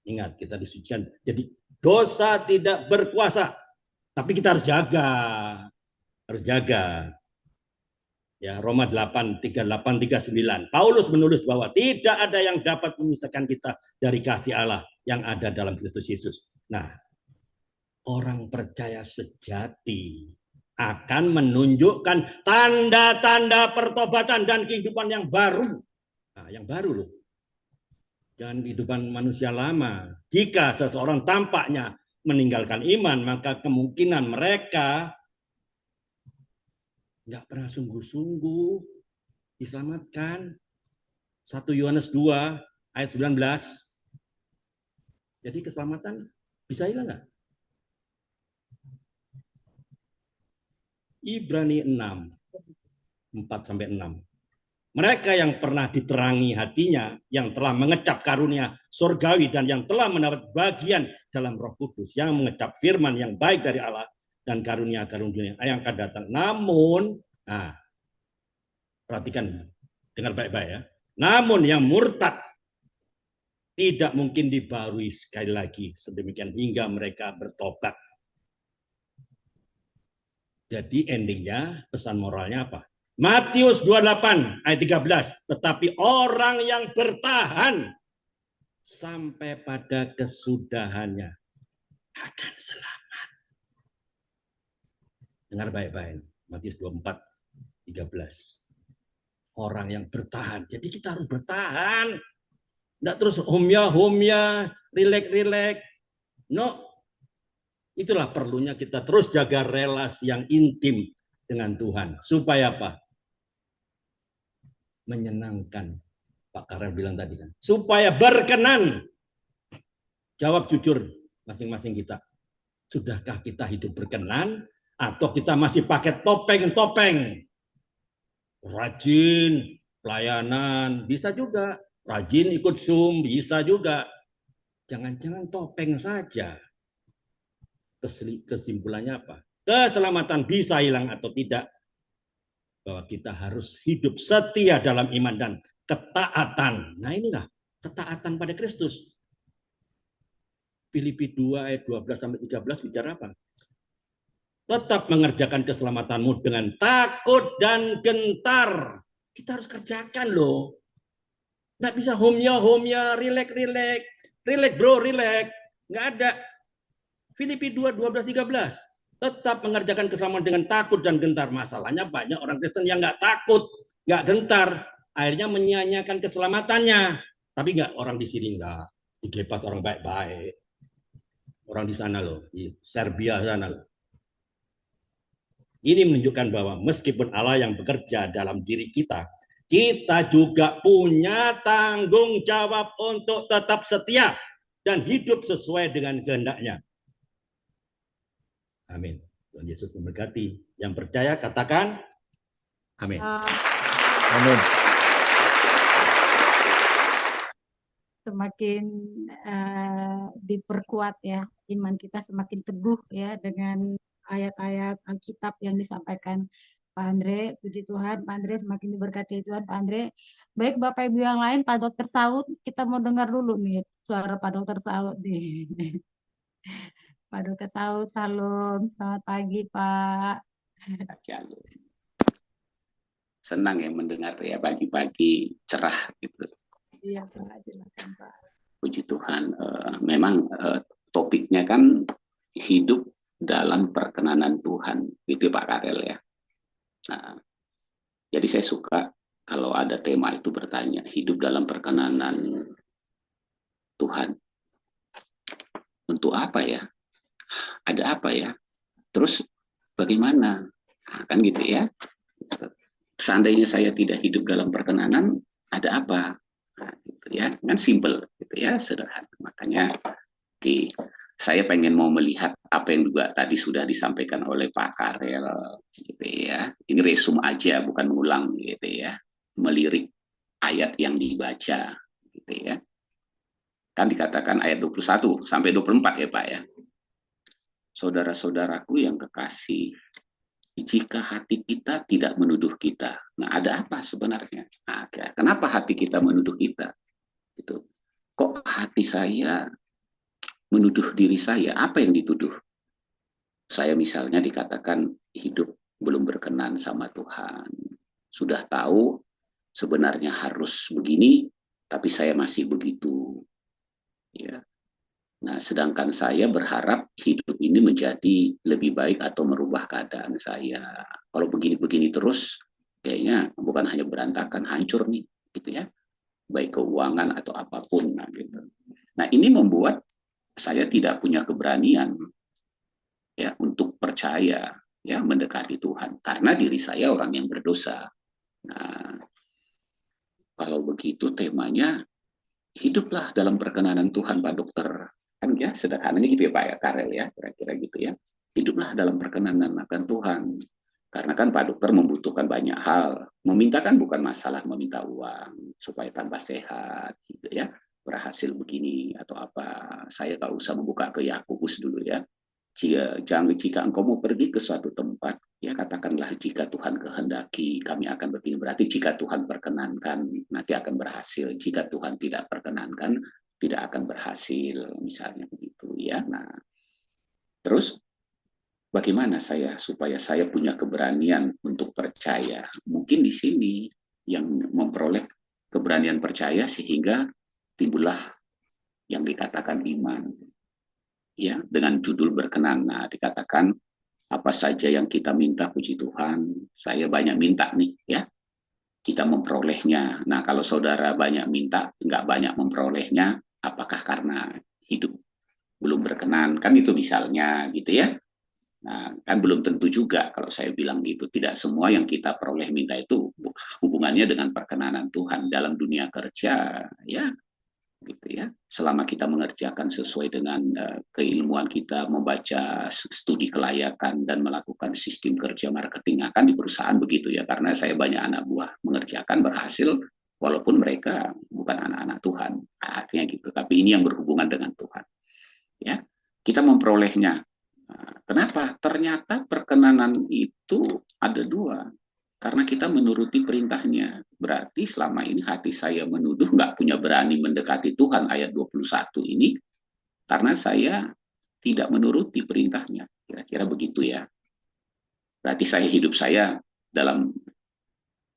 ingat kita disucikan. Jadi dosa tidak berkuasa, tapi kita harus jaga. Ya, Roma 8, 38, 39. Paulus menulis bahwa tidak ada yang dapat memisahkan kita dari kasih Allah yang ada dalam Kristus Yesus. Nah, orang percaya sejati akan menunjukkan tanda-tanda pertobatan dan kehidupan yang baru. Nah, yang baru loh. Jangan kehidupan manusia lama. Jika seseorang tampaknya meninggalkan iman, maka kemungkinan mereka nggak pernah sungguh-sungguh diselamatkan. 1 Yohanes 2 ayat 19. Jadi keselamatan bisa hilang nggak? Ibrani 6, 4-6. Mereka yang pernah diterangi hatinya, yang telah mengecap karunia surgawi dan yang telah mendapat bagian dalam Roh Kudus, yang mengecap firman yang baik dari Allah dan karunia-karunia yang akan datang. Namun, perhatikan, dengar baik-baik ya. Namun yang murtad tidak mungkin dibarui sekali lagi sedemikian hingga mereka bertobat. Jadi endingnya pesan moralnya apa? Matius 28 ayat 13. Tetapi orang yang bertahan sampai pada kesudahannya akan selamat. Dengar baik-baik. Matius 24 13. Orang yang bertahan. Jadi kita harus bertahan. Tidak terus humya, rilek. No. Itulah perlunya kita terus jaga relasi yang intim dengan Tuhan. Supaya apa? Menyenangkan. Pak Karel bilang tadi kan. Supaya berkenan Jawab jujur masing-masing kita. Sudahkah kita hidup berkenan atau kita masih pakai topeng-topeng? Rajin, pelayanan, bisa juga. Rajin ikut Zoom, bisa juga. Jangan-jangan topeng saja. Kesimpulannya apa? Keselamatan bisa hilang atau tidak. Bahwa kita harus hidup setia dalam iman dan ketaatan. Nah inilah ketaatan pada Kristus. Filipi 2 ayat 12-13 bicara apa? Tetap mengerjakan keselamatanmu dengan takut dan gentar. Kita harus kerjakan loh. Nggak bisa homya, relax bro, relax. Nggak ada. Filipi 2, 12-13. Tetap mengerjakan keselamatan dengan takut dan gentar. Masalahnya banyak orang Kristen yang nggak takut, nggak gentar. Akhirnya menyia-nyiakan keselamatannya. Tapi nggak, orang di sini nggak. Di Gepas orang baik-baik. Orang di sana loh, di Serbia sana loh. Ini menunjukkan bahwa meskipun Allah yang bekerja dalam diri kita, kita juga punya tanggung jawab untuk tetap setia dan hidup sesuai dengan kehendak-Nya. Amin. Tuhan Yesus memberkati. Yang percaya katakan amin. Amin. Semakin diperkuat ya iman kita, semakin teguh ya dengan ayat-ayat Alkitab yang disampaikan Pak Andre. Puji Tuhan, Pak Andre semakin diberkati Tuhan. Pak Andre, baik Bapak Ibu yang lain, Pak Dokter Saud, kita mau dengar dulu nih suara Pak Dokter Saud nih. Pak Dokter Saud, salam, selamat pagi Pak. Shalom. Senang ya mendengar ya pagi-pagi cerah gitu. Iya Pak, silakan Pak. Puji Tuhan. Memang topiknya kan hidup dalam perkenanan Tuhan, gitu Pak Karel ya. Nah, jadi saya suka kalau ada tema itu bertanya hidup dalam perkenanan Tuhan. Untuk apa ya? Ada apa ya? Terus bagaimana? Nah, kan gitu ya. Seandainya saya tidak hidup dalam perkenanan, ada apa? Nah, gitu ya, kan simple gitu ya, sederhana. Makanya saya pengen mau melihat apa yang juga tadi sudah disampaikan oleh Pak Karel gitu ya. Ini resume aja, bukan ulang gitu ya. Melirik ayat yang dibaca gitu ya. Kan dikatakan ayat 21 sampai 24 ya Pak ya. Saudara-saudaraku yang kekasih, jika hati kita tidak menuduh kita, nah ada apa sebenarnya? Nah, kenapa hati kita menuduh kita? Gitu. Kok hati saya menuduh diri saya? Apa yang dituduh? Saya misalnya dikatakan hidup belum berkenan sama Tuhan. Sudah tahu sebenarnya harus begini, tapi saya masih begitu. Ya. Nah, sedangkan saya berharap hidup ini menjadi lebih baik atau merubah keadaan saya. Kalau begini-begini terus, kayaknya bukan hanya berantakan, hancur nih, gitu ya. Baik keuangan atau apapun, nah, gitu. Nah, ini membuat saya tidak punya keberanian ya untuk percaya ya mendekati Tuhan karena diri saya orang yang berdosa. Nah, kalau begitu temanya hiduplah dalam perkenanan Tuhan, Pak Dokter. Kan ya sederhananya gitu ya Pak ya Karel ya, kira-kira gitu ya. Hiduplah dalam perkenanan akan Tuhan. Karena kan Pak Dokter membutuhkan banyak hal. Meminta kan bukan masalah meminta uang supaya tambah sehat gitu ya. Berhasil begini atau apa. Saya tak usah membuka ke Yakobus dulu ya. Jika engkau mau pergi ke suatu tempat, ya katakanlah jika Tuhan kehendaki kami akan begini. Berarti jika Tuhan perkenankan nanti akan berhasil. Jika Tuhan tidak perkenankan tidak akan berhasil, misalnya begitu ya. Nah, terus bagaimana saya supaya saya punya keberanian untuk percaya? Mungkin di sini yang memperoleh keberanian percaya sehingga timbullah yang dikatakan iman. Ya, dengan judul berkenan. Nah, dikatakan apa saja yang kita minta, puji Tuhan, saya banyak minta nih ya. Kita memperolehnya. Nah, kalau saudara banyak minta, nggak banyak memperolehnya, apakah karena hidup belum berkenan? Kan itu misalnya gitu ya. Nah, kan belum tentu juga kalau saya bilang gitu. Tidak semua yang kita peroleh minta itu hubungannya dengan perkenanan Tuhan dalam dunia kerja. Ya, gitu ya. Selama kita mengerjakan sesuai dengan keilmuan kita, membaca studi kelayakan dan melakukan sistem kerja marketing, akan di perusahaan begitu ya. Karena saya banyak anak buah mengerjakan berhasil walaupun mereka bukan anak-anak Tuhan, artinya gitu. Tapi ini yang berhubungan dengan Tuhan. Ya, kita memperolehnya. Kenapa? Ternyata perkenanan itu ada dua. Karena kita menuruti perintahnya. Berarti selama ini hati saya menuduh nggak punya berani mendekati Tuhan ayat 21 ini. Karena saya tidak menuruti perintahnya. Kira-kira begitu ya. Berarti hidup saya dalam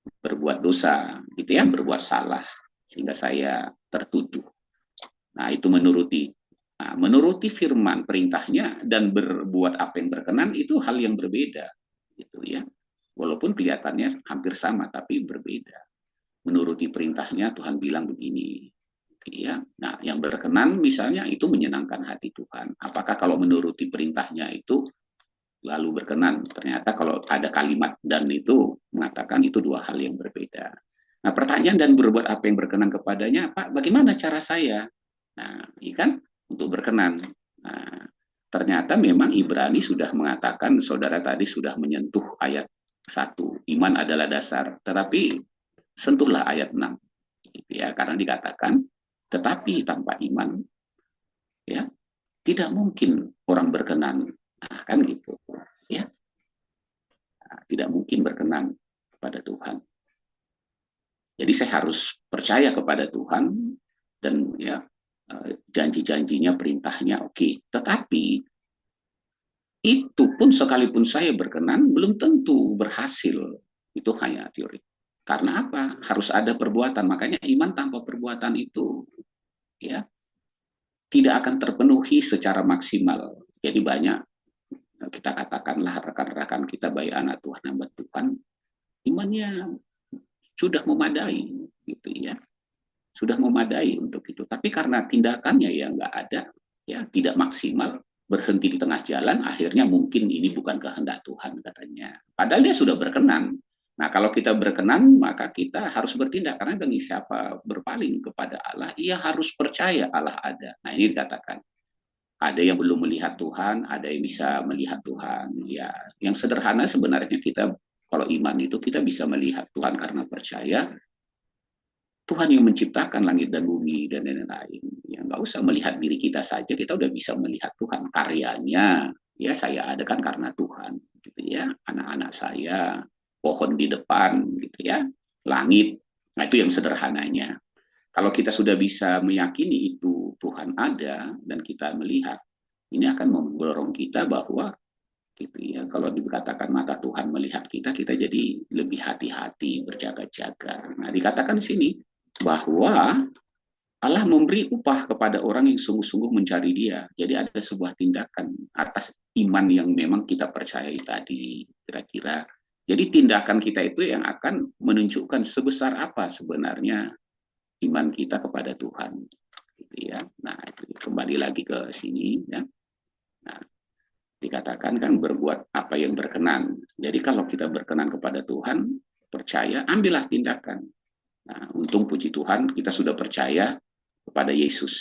berbuat dosa, gitu ya, berbuat salah. Sehingga saya tertuduh. Nah, itu menuruti. Nah, menuruti firman perintahnya dan berbuat apa yang berkenan itu hal yang berbeda. Gitu ya. Walaupun kelihatannya hampir sama, tapi berbeda. Menuruti perintahnya, Tuhan bilang begini. Ya. Nah, yang berkenan misalnya itu menyenangkan hati Tuhan. Apakah kalau menuruti perintahnya itu lalu berkenan? Ternyata kalau ada kalimat dan itu mengatakan itu dua hal yang berbeda. Nah, pertanyaan dan berbuat apa yang berkenan kepadanya, Pak, bagaimana cara saya? Nah, ini kan untuk berkenan. Nah, ternyata memang Ibrani sudah mengatakan, saudara tadi sudah menyentuh ayat 1, iman adalah dasar. Tetapi sentuhlah ayat 6. Gitu ya, karena dikatakan, tetapi tanpa iman, ya tidak mungkin orang berkenan. Nah, kan gitu. Ya, nah, tidak mungkin berkenan kepada Tuhan. Jadi saya harus percaya kepada Tuhan dan ya janji-janjinya, perintahnya oke. Tetapi itu pun sekalipun saya berkenan belum tentu berhasil. Itu hanya teori. Karena apa? Harus ada perbuatan. Makanya iman tanpa perbuatan itu ya tidak akan terpenuhi secara maksimal. Jadi banyak kita katakanlah rekan-rekan kita baik anak Tuhan hamba Tuhan, imannya sudah memadai gitu ya. Sudah memadai untuk itu. Tapi karena tindakannya yang nggak ada, ya tidak maksimal, berhenti di tengah jalan, akhirnya mungkin ini bukan kehendak Tuhan katanya. Padahal dia sudah berkenan. Nah, kalau kita berkenan, maka kita harus bertindak. Karena bagi siapa berpaling kepada Allah, ia harus percaya Allah ada. Nah, ini dikatakan. Ada yang belum melihat Tuhan, ada yang bisa melihat Tuhan. Ya, yang sederhana sebenarnya kita, kalau iman itu kita bisa melihat Tuhan karena percaya. Tuhan yang menciptakan langit dan bumi dan lain-lain. Ya, nggak usah melihat diri kita saja, kita udah bisa melihat Tuhan karyanya. Ya, saya ada kan karena Tuhan, gitu ya. Anak-anak saya, pohon di depan, gitu ya. Langit. Nah, itu yang sederhananya. Kalau kita sudah bisa meyakini itu Tuhan ada dan kita melihat, ini akan mendorong kita bahwa gitu ya. Kalau dikatakan mata Tuhan melihat kita, kita jadi lebih hati-hati, berjaga-jaga. Nah, dikatakan di sini bahwa Allah memberi upah kepada orang yang sungguh-sungguh mencari Dia. Jadi ada sebuah tindakan atas iman yang memang kita percayai tadi, kira-kira. Jadi tindakan kita itu yang akan menunjukkan sebesar apa sebenarnya iman kita kepada Tuhan. Gitu ya. Nah, itu kembali lagi ke sini ya. Nah, dikatakan kan berbuat apa yang berkenan. Jadi kalau kita berkenan kepada Tuhan, percaya, ambillah tindakan. Nah, untung puji Tuhan kita sudah percaya kepada Yesus.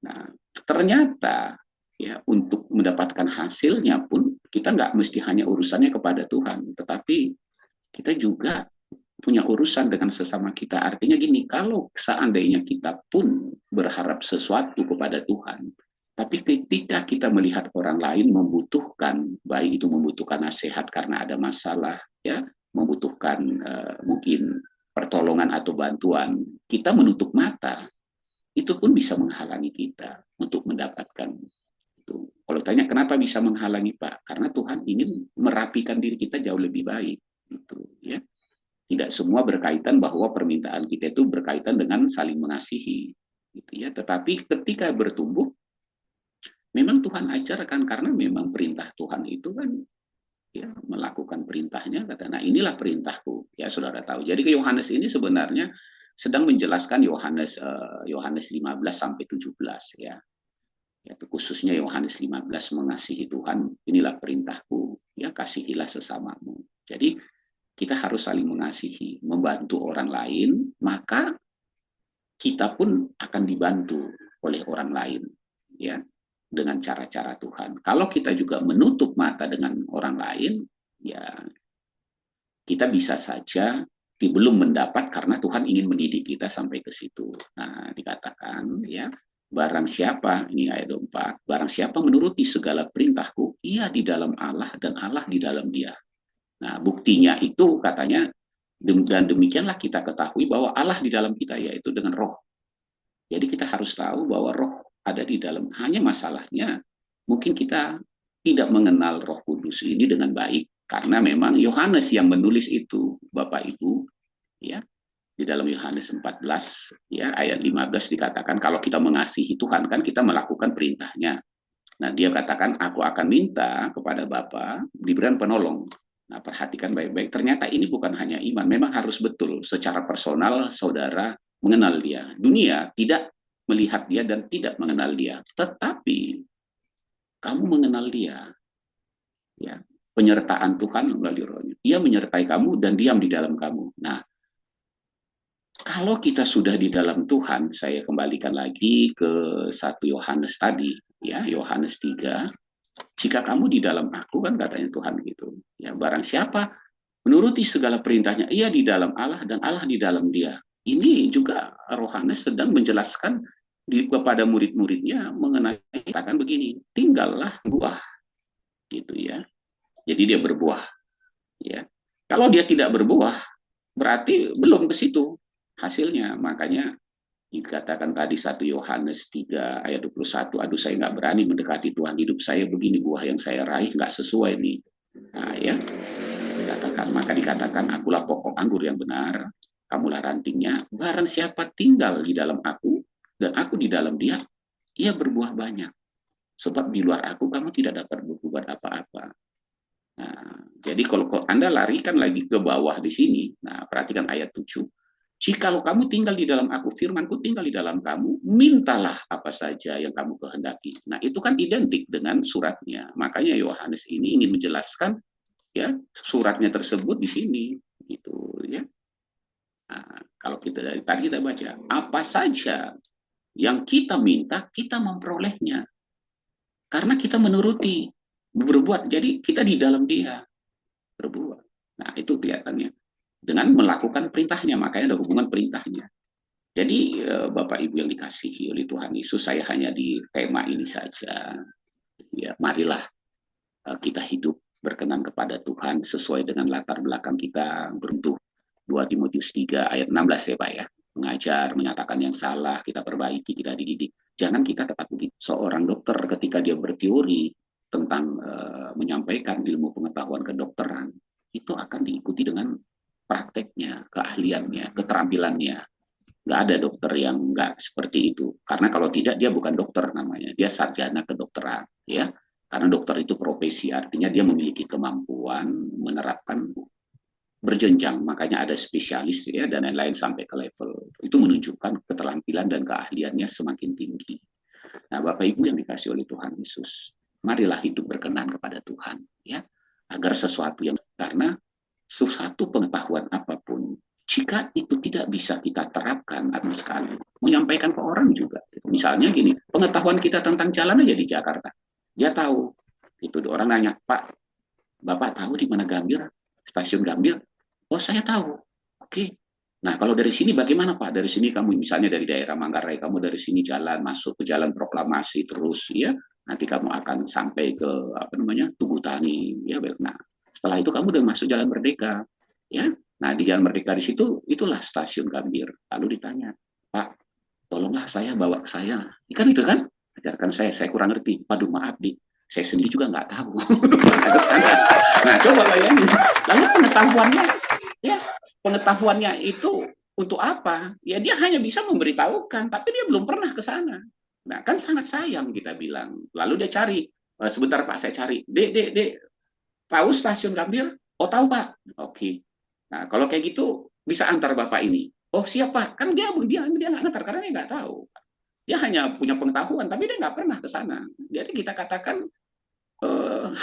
Nah, ternyata ya untuk mendapatkan hasilnya pun kita nggak mesti hanya urusannya kepada Tuhan, tetapi kita juga punya urusan dengan sesama kita. Artinya gini, kalau seandainya kita pun berharap sesuatu kepada Tuhan, tapi ketika kita melihat orang lain membutuhkan, baik itu membutuhkan nasihat karena ada masalah, ya, membutuhkan mungkin pertolongan atau bantuan, kita menutup mata, itu pun bisa menghalangi kita untuk mendapatkan itu. Kalau tanya kenapa bisa menghalangi Pak? Karena Tuhan ingin merapikan diri kita jauh lebih baik, gitu ya. Tidak semua berkaitan bahwa permintaan kita itu berkaitan dengan saling mengasihi, gitu ya. Tetapi ketika bertumbuh, memang Tuhan ajarkan karena memang perintah Tuhan itu kan ya, melakukan perintahnya, kata, nah inilah perintahku, ya saudara tahu. Jadi ke Yohanes ini sebenarnya sedang menjelaskan Yohanes 15 sampai 17 ya. Ya, khususnya Yohanes 15 mengasihi Tuhan, inilah perintahku, ya kasihilah sesamamu. Jadi kita harus saling mengasihi, membantu orang lain, maka kita pun akan dibantu oleh orang lain, ya, dengan cara-cara Tuhan. Kalau kita juga menutup mata dengan orang lain, ya kita bisa saja belum mendapat karena Tuhan ingin mendidik kita sampai ke situ. Nah, dikatakan ya, barang siapa, ini ayat 4, barang siapa menuruti segala perintahku, ia di dalam Allah dan Allah di dalam dia. Nah, buktinya itu katanya, dan demikianlah kita ketahui bahwa Allah di dalam kita, yaitu dengan roh. Jadi kita harus tahu bahwa roh ada di dalam. Hanya masalahnya, mungkin kita tidak mengenal Roh Kudus ini dengan baik. Karena memang Yohanes yang menulis itu, Bapak Ibu, ya, di dalam Yohanes 14, ya, ayat 15 dikatakan, kalau kita mengasihi Tuhan, kan kita melakukan perintahnya. Nah, dia katakan, aku akan minta kepada Bapa diberikan penolong. Nah, perhatikan baik-baik. Ternyata ini bukan hanya iman. Memang harus betul secara personal saudara mengenal dia. Dunia tidak melihat dia dan tidak mengenal dia. Tetapi kamu mengenal dia. Ya, penyertaan Tuhan melalui rohnya. Dia menyertai kamu dan diam di dalam kamu. Nah, kalau kita sudah di dalam Tuhan, saya kembalikan lagi ke 1 Yohanes tadi, ya, Yohanes 3. Jika kamu di dalam aku, kan katanya Tuhan gitu. Ya, barang siapa menuruti segala perintahnya, ia di dalam Allah dan Allah di dalam dia. Ini juga Yohanes sedang menjelaskan kepada murid-muridnya mengenai, katakan begini, tinggallah buah, gitu ya. Jadi dia berbuah, ya. Kalau dia tidak berbuah, berarti belum ke situ hasilnya. Makanya dikatakan tadi 1 Yohanes 3 ayat 21, aduh saya nggak berani mendekati Tuhan, hidup saya begini, buah yang saya raih nggak sesuai nih. Nah, ya, dikatakan, akulah pokok anggur yang benar, kamulah rantingnya, barang siapa tinggal di dalam aku, dan aku di dalam dia, ia berbuah banyak. Sebab di luar aku, kamu tidak dapat berbuat apa-apa. Nah, jadi kalau Anda larikan lagi ke bawah di sini, nah perhatikan ayat 7, jikalau kamu tinggal di dalam aku, firmanku tinggal di dalam kamu, mintalah apa saja yang kamu kehendaki. Nah, itu kan identik dengan suratnya. Makanya Yohanes ini ingin menjelaskan, ya, suratnya tersebut di sini, gitu ya. Nah, kalau kita dari tadi kita baca, apa saja yang kita minta, kita memperolehnya. Karena kita menuruti, berbuat. Jadi kita di dalam dia berbuat. Nah, itu kelihatannya dengan melakukan perintahnya, makanya ada hubungan perintahnya. Jadi Bapak Ibu yang dikasihi oleh Tuhan Yesus, saya hanya di tema ini saja. Ya, marilah kita hidup berkenan kepada Tuhan sesuai dengan latar belakang kita beruntung. 2 Timotius 3 ayat 16 ya Pak ya. Mengajar, menyatakan yang salah, kita perbaiki, kita dididik. Jangan kita tetap begitu. Seorang dokter ketika dia berteori tentang menyampaikan ilmu pengetahuan kedokteran, itu akan diikuti dengan prakteknya, keahliannya, keterampilannya. Nggak ada dokter yang nggak seperti itu. Karena kalau tidak, dia bukan dokter namanya. Dia sarjana kedokteran. Ya. Karena dokter itu profesi, artinya dia memiliki kemampuan menerapkan berjenjang. Makanya ada spesialis ya, dan lain-lain sampai ke level. Itu menunjukkan keterampilan dan keahliannya semakin tinggi. Nah, Bapak Ibu yang dikasih oleh Tuhan Yesus, marilah hidup berkenan kepada Tuhan, ya, agar sesuatu yang, karena sesuatu pengetahuan apapun, jika itu tidak bisa kita terapkan habis sekali, menyampaikan ke orang juga. Misalnya gini, pengetahuan kita tentang jalan aja di Jakarta, dia tahu. Itu orang nanya, Pak, Bapak tahu di mana Gambir, stasiun Gambir? Oh, saya tahu. Oke. Nah, kalau dari sini bagaimana Pak? Dari sini kamu misalnya dari daerah Manggarai, kamu dari sini jalan masuk ke Jalan Proklamasi terus ya. Nanti kamu akan sampai ke Tugu Tani ya. Nah, setelah itu kamu udah masuk Jalan Merdeka ya. Nah, di Jalan Merdeka di situ itulah stasiun Gambir. Lalu ditanya, Pak, tolonglah saya bawa ke saya. Kan itu kan? Ajarkan saya kurang ngerti. Waduh, maaf Dik, saya sendiri juga nggak tahu. Nah, coba bayangin. Lalu pengetahuannya itu untuk apa? Ya dia hanya bisa memberitahukan, tapi dia belum pernah ke sana. Nah, kan sangat sayang kita bilang. Lalu dia cari, sebentar Pak, saya cari. Dek, tahu stasiun Gambir? Oh, tahu Pak. Oke. Nah, kalau kayak gitu bisa antar Bapak ini. Oh, siapa? Kan dia nggak ngantar karena dia nggak tahu. Dia hanya punya pengetahuan, tapi dia nggak pernah ke sana. Jadi kita katakan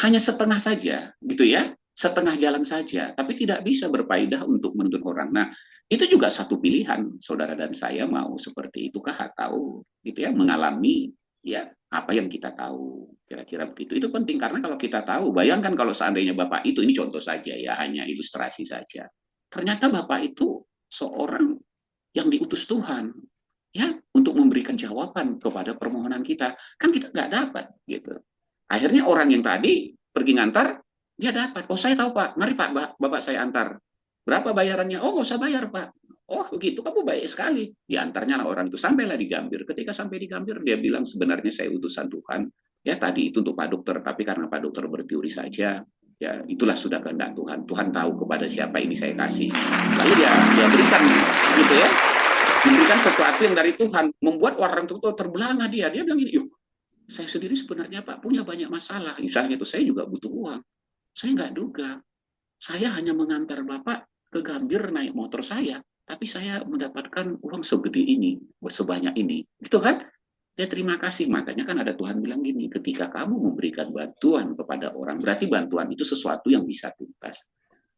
hanya setengah saja, gitu ya. setengah jalan saja, tapi tidak bisa berfaedah untuk menuntut orang. Nah, itu juga satu pilihan, saudara dan saya mau seperti itukah atau gitu ya, mengalami ya apa yang kita tahu, kira-kira begitu. Itu penting karena kalau kita tahu, bayangkan kalau seandainya Bapak itu, ini contoh saja ya, hanya ilustrasi saja. Ternyata Bapak itu seorang yang diutus Tuhan ya untuk memberikan jawaban kepada permohonan kita. Kan kita nggak dapat gitu. Akhirnya orang yang tadi pergi ngantar, dia dapat. Oh, saya tahu Pak, mari Pak, Bapak saya antar. Berapa bayarannya? Oh, nggak usah bayar Pak. Oh, begitu, kamu baik sekali. Diantarnya lah orang itu, sampailah di Gambir. Ketika sampai di Gambir, dia bilang sebenarnya saya utusan Tuhan. Ya tadi itu untuk Pak Dokter, tapi karena Pak Dokter berteori saja, ya itulah sudah kehendak Tuhan. Tuhan tahu kepada siapa ini saya kasih. Lalu dia berikan gitu ya. Diberikan sesuatu yang dari Tuhan, membuat orang itu terbelanga dia. Dia bilang ini, yuk, saya sendiri sebenarnya Pak punya banyak masalah. Misalnya itu saya juga butuh uang. Saya nggak duga. Saya hanya mengantar Bapak ke Gambir naik motor saya, tapi saya mendapatkan uang segede ini, sebanyak ini. Gitu kan? Ya terima kasih. Makanya kan ada Tuhan bilang gini, ketika kamu memberikan bantuan kepada orang, berarti bantuan itu sesuatu yang bisa tuntas.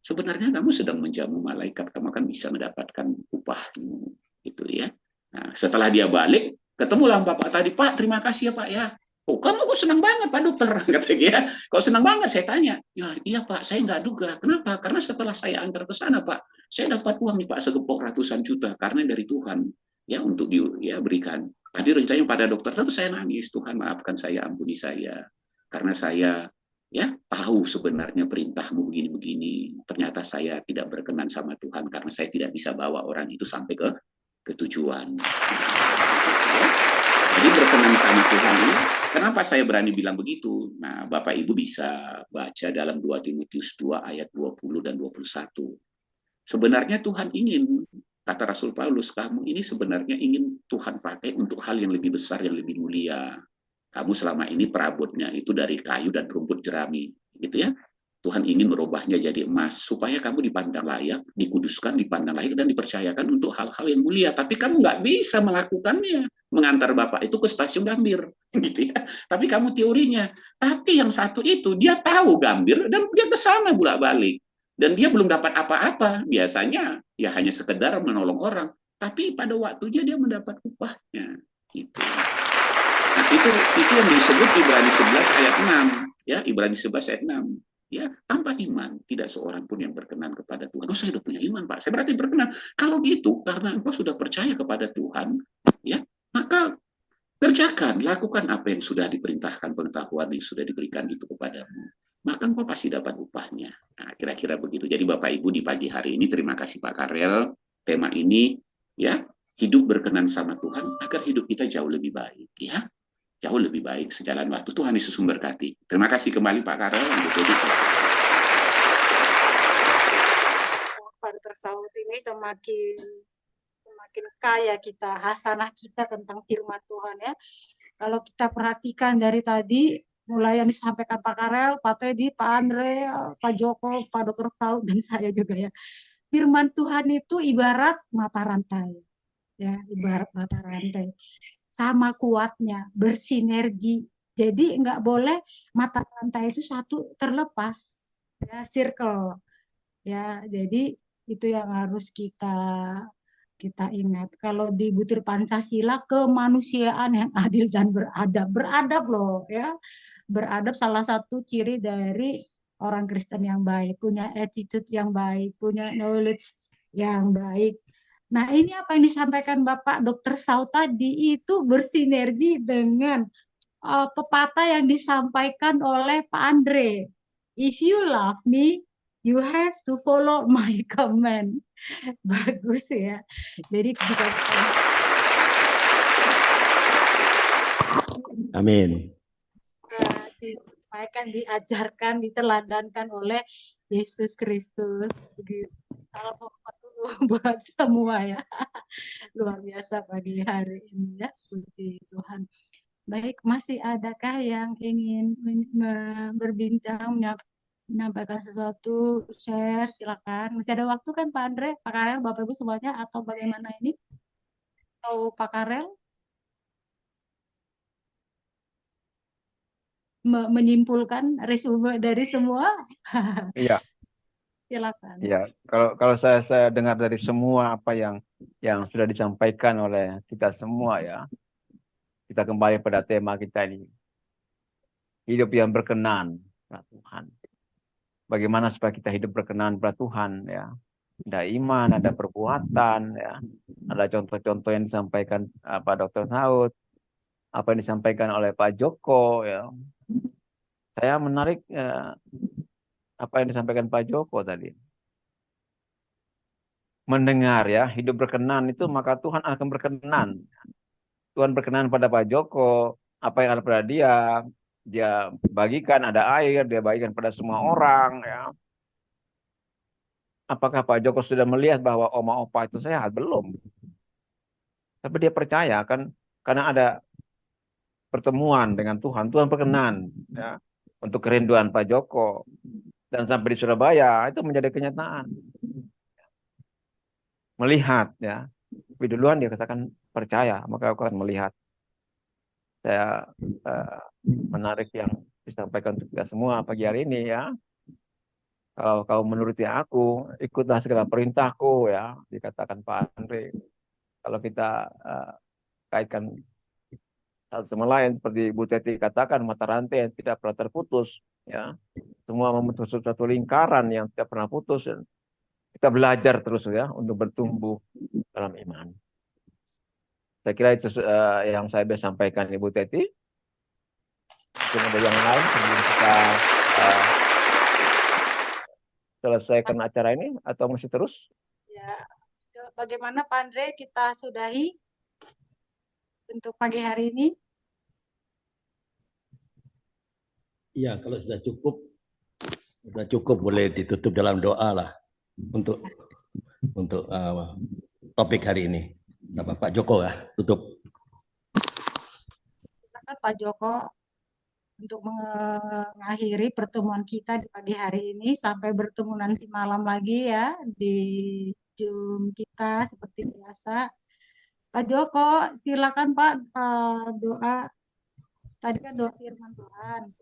Sebenarnya kamu sedang menjamu malaikat, kamu akan bisa mendapatkan upahmu. Gitu ya. Nah, setelah dia balik, ketemulah Bapak tadi, Pak, terima kasih ya Pak ya. Oh, kamu kok senang banget Pak Dokter, katanya ya. Kok senang banget, saya tanya. Ya, iya Pak, saya nggak duga. Kenapa? Karena setelah saya antar ke sana Pak, saya dapat uang nih Pak, segepok ratusan juta. Karena dari Tuhan, ya untuk dia berikan. Tadi rencananya pada dokter, tapi saya nangis. Tuhan maafkan saya, ampuni saya. Karena saya ya tahu sebenarnya perintahmu begini-begini. Ternyata saya tidak berkenan sama Tuhan karena saya tidak bisa bawa orang itu sampai ke tujuan. Ya. Jadi berkenan sama Tuhan ini, kenapa saya berani bilang begitu? Nah, Bapak Ibu bisa baca dalam 2 Timotius 2 ayat 20 dan 21. Sebenarnya Tuhan ingin, kata Rasul Paulus, kamu ini sebenarnya ingin Tuhan pakai untuk hal yang lebih besar, yang lebih mulia. Kamu selama ini perabotnya itu dari kayu dan rumput jerami, gitu ya. Tuhan ingin merubahnya jadi emas, supaya kamu dipandang layak, dikuduskan, dipandang layak, dan dipercayakan untuk hal-hal yang mulia. Tapi kamu nggak bisa melakukannya, mengantar Bapak itu ke stasiun Gambir, gitu ya. Tapi kamu teorinya. Tapi yang satu itu, dia tahu Gambir, dan dia ke sana bolak-balik. Dan dia belum dapat apa-apa. Biasanya, ya hanya sekedar menolong orang. Tapi pada waktunya dia mendapat upahnya. Gitu. Nah, itu yang disebut Ibrani 11 ayat 6. Ya, Ibrani 11 ayat 6. Ya, tanpa iman tidak seorang pun yang berkenan kepada Tuhan. Oh, saya sudah punya iman Pak, saya berarti berkenan. Kalau gitu karena engkau sudah percaya kepada Tuhan, ya maka kerjakan, lakukan apa yang sudah diperintahkan, pengetahuan yang sudah diberikan itu kepadamu, maka engkau pasti dapat upahnya. Nah, kira-kira begitu. Jadi Bapak Ibu di pagi hari ini terima kasih Pak Karel, tema ini ya hidup berkenan sama Tuhan agar hidup kita jauh lebih baik ya. Jauh lebih baik sejalan waktu. Tuhan Yesus memberkati. Terima kasih kembali Pak Karel untuk edukasi. Pak Saud ini semakin kaya kita, hasanah kita tentang firman Tuhan ya. Kalau kita perhatikan dari tadi, mulai yang disampaikan Pak Karel, Pak Teddy, Pak Andre, Pak Joko, Pak Dr. Saud, dan saya juga ya. Firman Tuhan itu ibarat mata rantai. Ya, ibarat mata rantai. Sama kuatnya, bersinergi. Jadi nggak boleh mata rantai itu satu terlepas, ya circle. Ya, jadi itu yang harus kita ingat. Kalau di butir Pancasila, kemanusiaan yang adil dan beradab loh, ya. Beradab salah satu ciri dari orang Kristen yang baik, punya attitude yang baik, punya knowledge yang baik. Nah, ini apa yang disampaikan Bapak Dr. Saud tadi itu bersinergi dengan pepatah yang disampaikan oleh Pak Andre. If you love me, you have to follow my command. Bagus ya. Jadi jika Amin. disampaikan, diajarkan, diteladankan oleh Yesus Kristus. Salam buat semua ya. Luar biasa pagi hari ini ya. Puji Tuhan. Baik, masih adakah yang ingin berbincang, menyampaikan sesuatu, share, silakan. Masih ada waktu kan Pak Andre, Pak Karel, Bapak Ibu semuanya, atau bagaimana ini? Atau Pak Karel menyimpulkan resume dari semua? Iya. Silakan. Ya, kalau saya dengar dari semua apa yang sudah disampaikan oleh kita semua ya, kita kembali pada tema kita ini, hidup yang berkenan pada Tuhan. Bagaimana supaya kita hidup berkenan pada Tuhan ya? Ada iman, ada perbuatan ya, ada contoh-contoh yang disampaikan Pak Dr. Saud, apa yang disampaikan oleh Pak Joko ya. Saya menarik apa yang disampaikan Pak Joko tadi. Mendengar ya, hidup berkenan itu maka Tuhan akan berkenan. Tuhan berkenan pada Pak Joko, apa yang ada pada dia bagikan, ada air, dia bagikan pada semua orang ya. Apakah Pak Joko sudah melihat bahwa oma opa itu sehat? Belum. Tapi dia percaya kan, karena ada pertemuan dengan Tuhan, Tuhan berkenan ya, untuk kerinduan Pak Joko. Dan sampai di Surabaya itu menjadi kenyataan. Melihat ya, tapi duluan dia katakan percaya, maka aku akan melihat. Saya menarik yang disampaikan untuk kita semua pagi hari ini ya. Kalau kau menuruti aku, ikutlah segala perintahku ya, dikatakan Pak Andre. Kalau kita kaitkan satu sama lain, seperti Bu Teti katakan, mata rantai yang tidak pernah terputus ya. Semua membentuk suatu lingkaran yang tidak pernah putus. Kita belajar terus ya untuk bertumbuh dalam iman. Saya kira itu yang saya bisa sampaikan Ibu Teti. Mungkin ada yang lain sebelum kita selesaikan acara ini atau masih terus? Ya, bagaimana Pak Andre, kita sudahi untuk pagi hari ini? Ya, kalau sudah cukup boleh ditutup dalam doa lah untuk topik hari ini. Pak Joko ya, tutup. Silakan Pak Joko untuk mengakhiri pertemuan kita di pagi hari ini, sampai bertemu nanti malam lagi ya di Zoom kita seperti biasa. Pak Joko, silakan Pak, doa. Tadi kan doa firman Tuhan.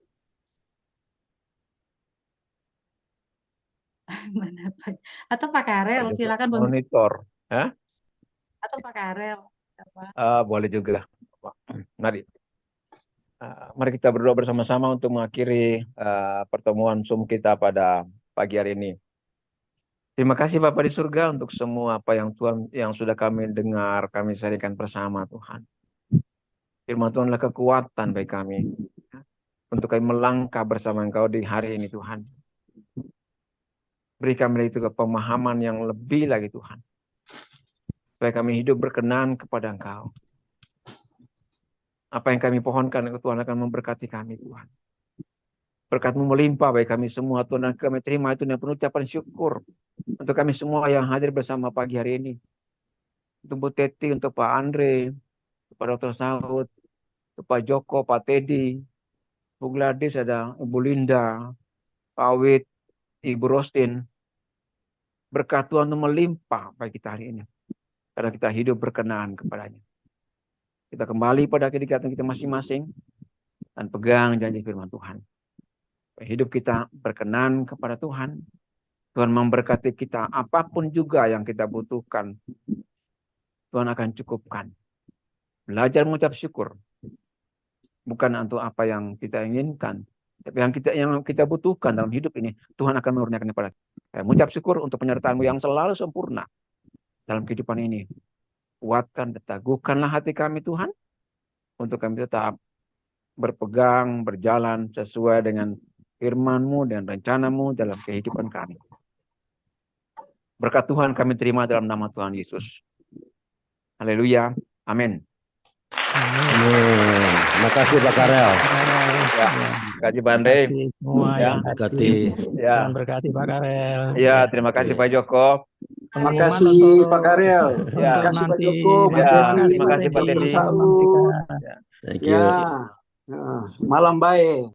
Mana Pak? Atau Pak Karel, silakan monitor. Atau Pak Karel. Boleh juga. Mari kita berdoa bersama-sama untuk mengakhiri pertemuan Zoom kita pada pagi hari ini. Terima kasih Bapak di surga untuk semua apa yang Tuhan yang sudah kami dengar, kami sharingkan bersama Tuhan. Firman Tuhan adalah kekuatan bagi kami untuk kami melangkah bersama Engkau di hari ini Tuhan. Beri kami itu pemahaman yang lebih lagi Tuhan, supaya kami hidup berkenan kepada Engkau. Apa yang kami pohonkan, Tuhan akan memberkati kami, Tuhan. Berkat-Mu melimpah bagi kami semua, Tuhan, dan kami terima itu dengan penuh ucapan syukur untuk kami semua yang hadir bersama pagi hari ini. Untuk Bu Teti, untuk Pak Andre, Pak Dr. Saud, untuk Pak Joko, Pak Teddy, Bu Gladys, ada Ibu Linda, Pak Awit, Ibu Rostin. Berkat Tuhan itu melimpah bagi kita hari ini, karena kita hidup berkenan kepadanya. Kita kembali pada kedekatan kita masing-masing dan pegang janji firman Tuhan. Hidup kita berkenan kepada Tuhan. Tuhan memberkati kita apapun juga yang kita butuhkan. Tuhan akan cukupkan. Belajar mengucap syukur. Bukan untuk apa yang kita inginkan, tapi yang kita butuhkan dalam hidup ini, Tuhan akan menurunkan kepada kita. Mengucap syukur untuk penyertaan-Mu yang selalu sempurna dalam kehidupan ini. Kuatkan dan teguhkanlah hati kami Tuhan, untuk kami tetap berpegang, berjalan sesuai dengan firman-Mu dan rencana-Mu dalam kehidupan kami. Berkat Tuhan kami terima dalam nama Tuhan Yesus. Haleluya. Amin. Amin. Terima kasih Pak Karel. Ya, terima kasih Pak Andre. Ya, berkati. Ya, berkati Pak Karel. Ya, terima kasih Pak Joko. Terima kasih Pak Karel. Ya. Terima kasih Pak Joko, Pak Ya, Teddy, terima kasih Pak Teddy. Saud. Thank you. Ya, malam baik.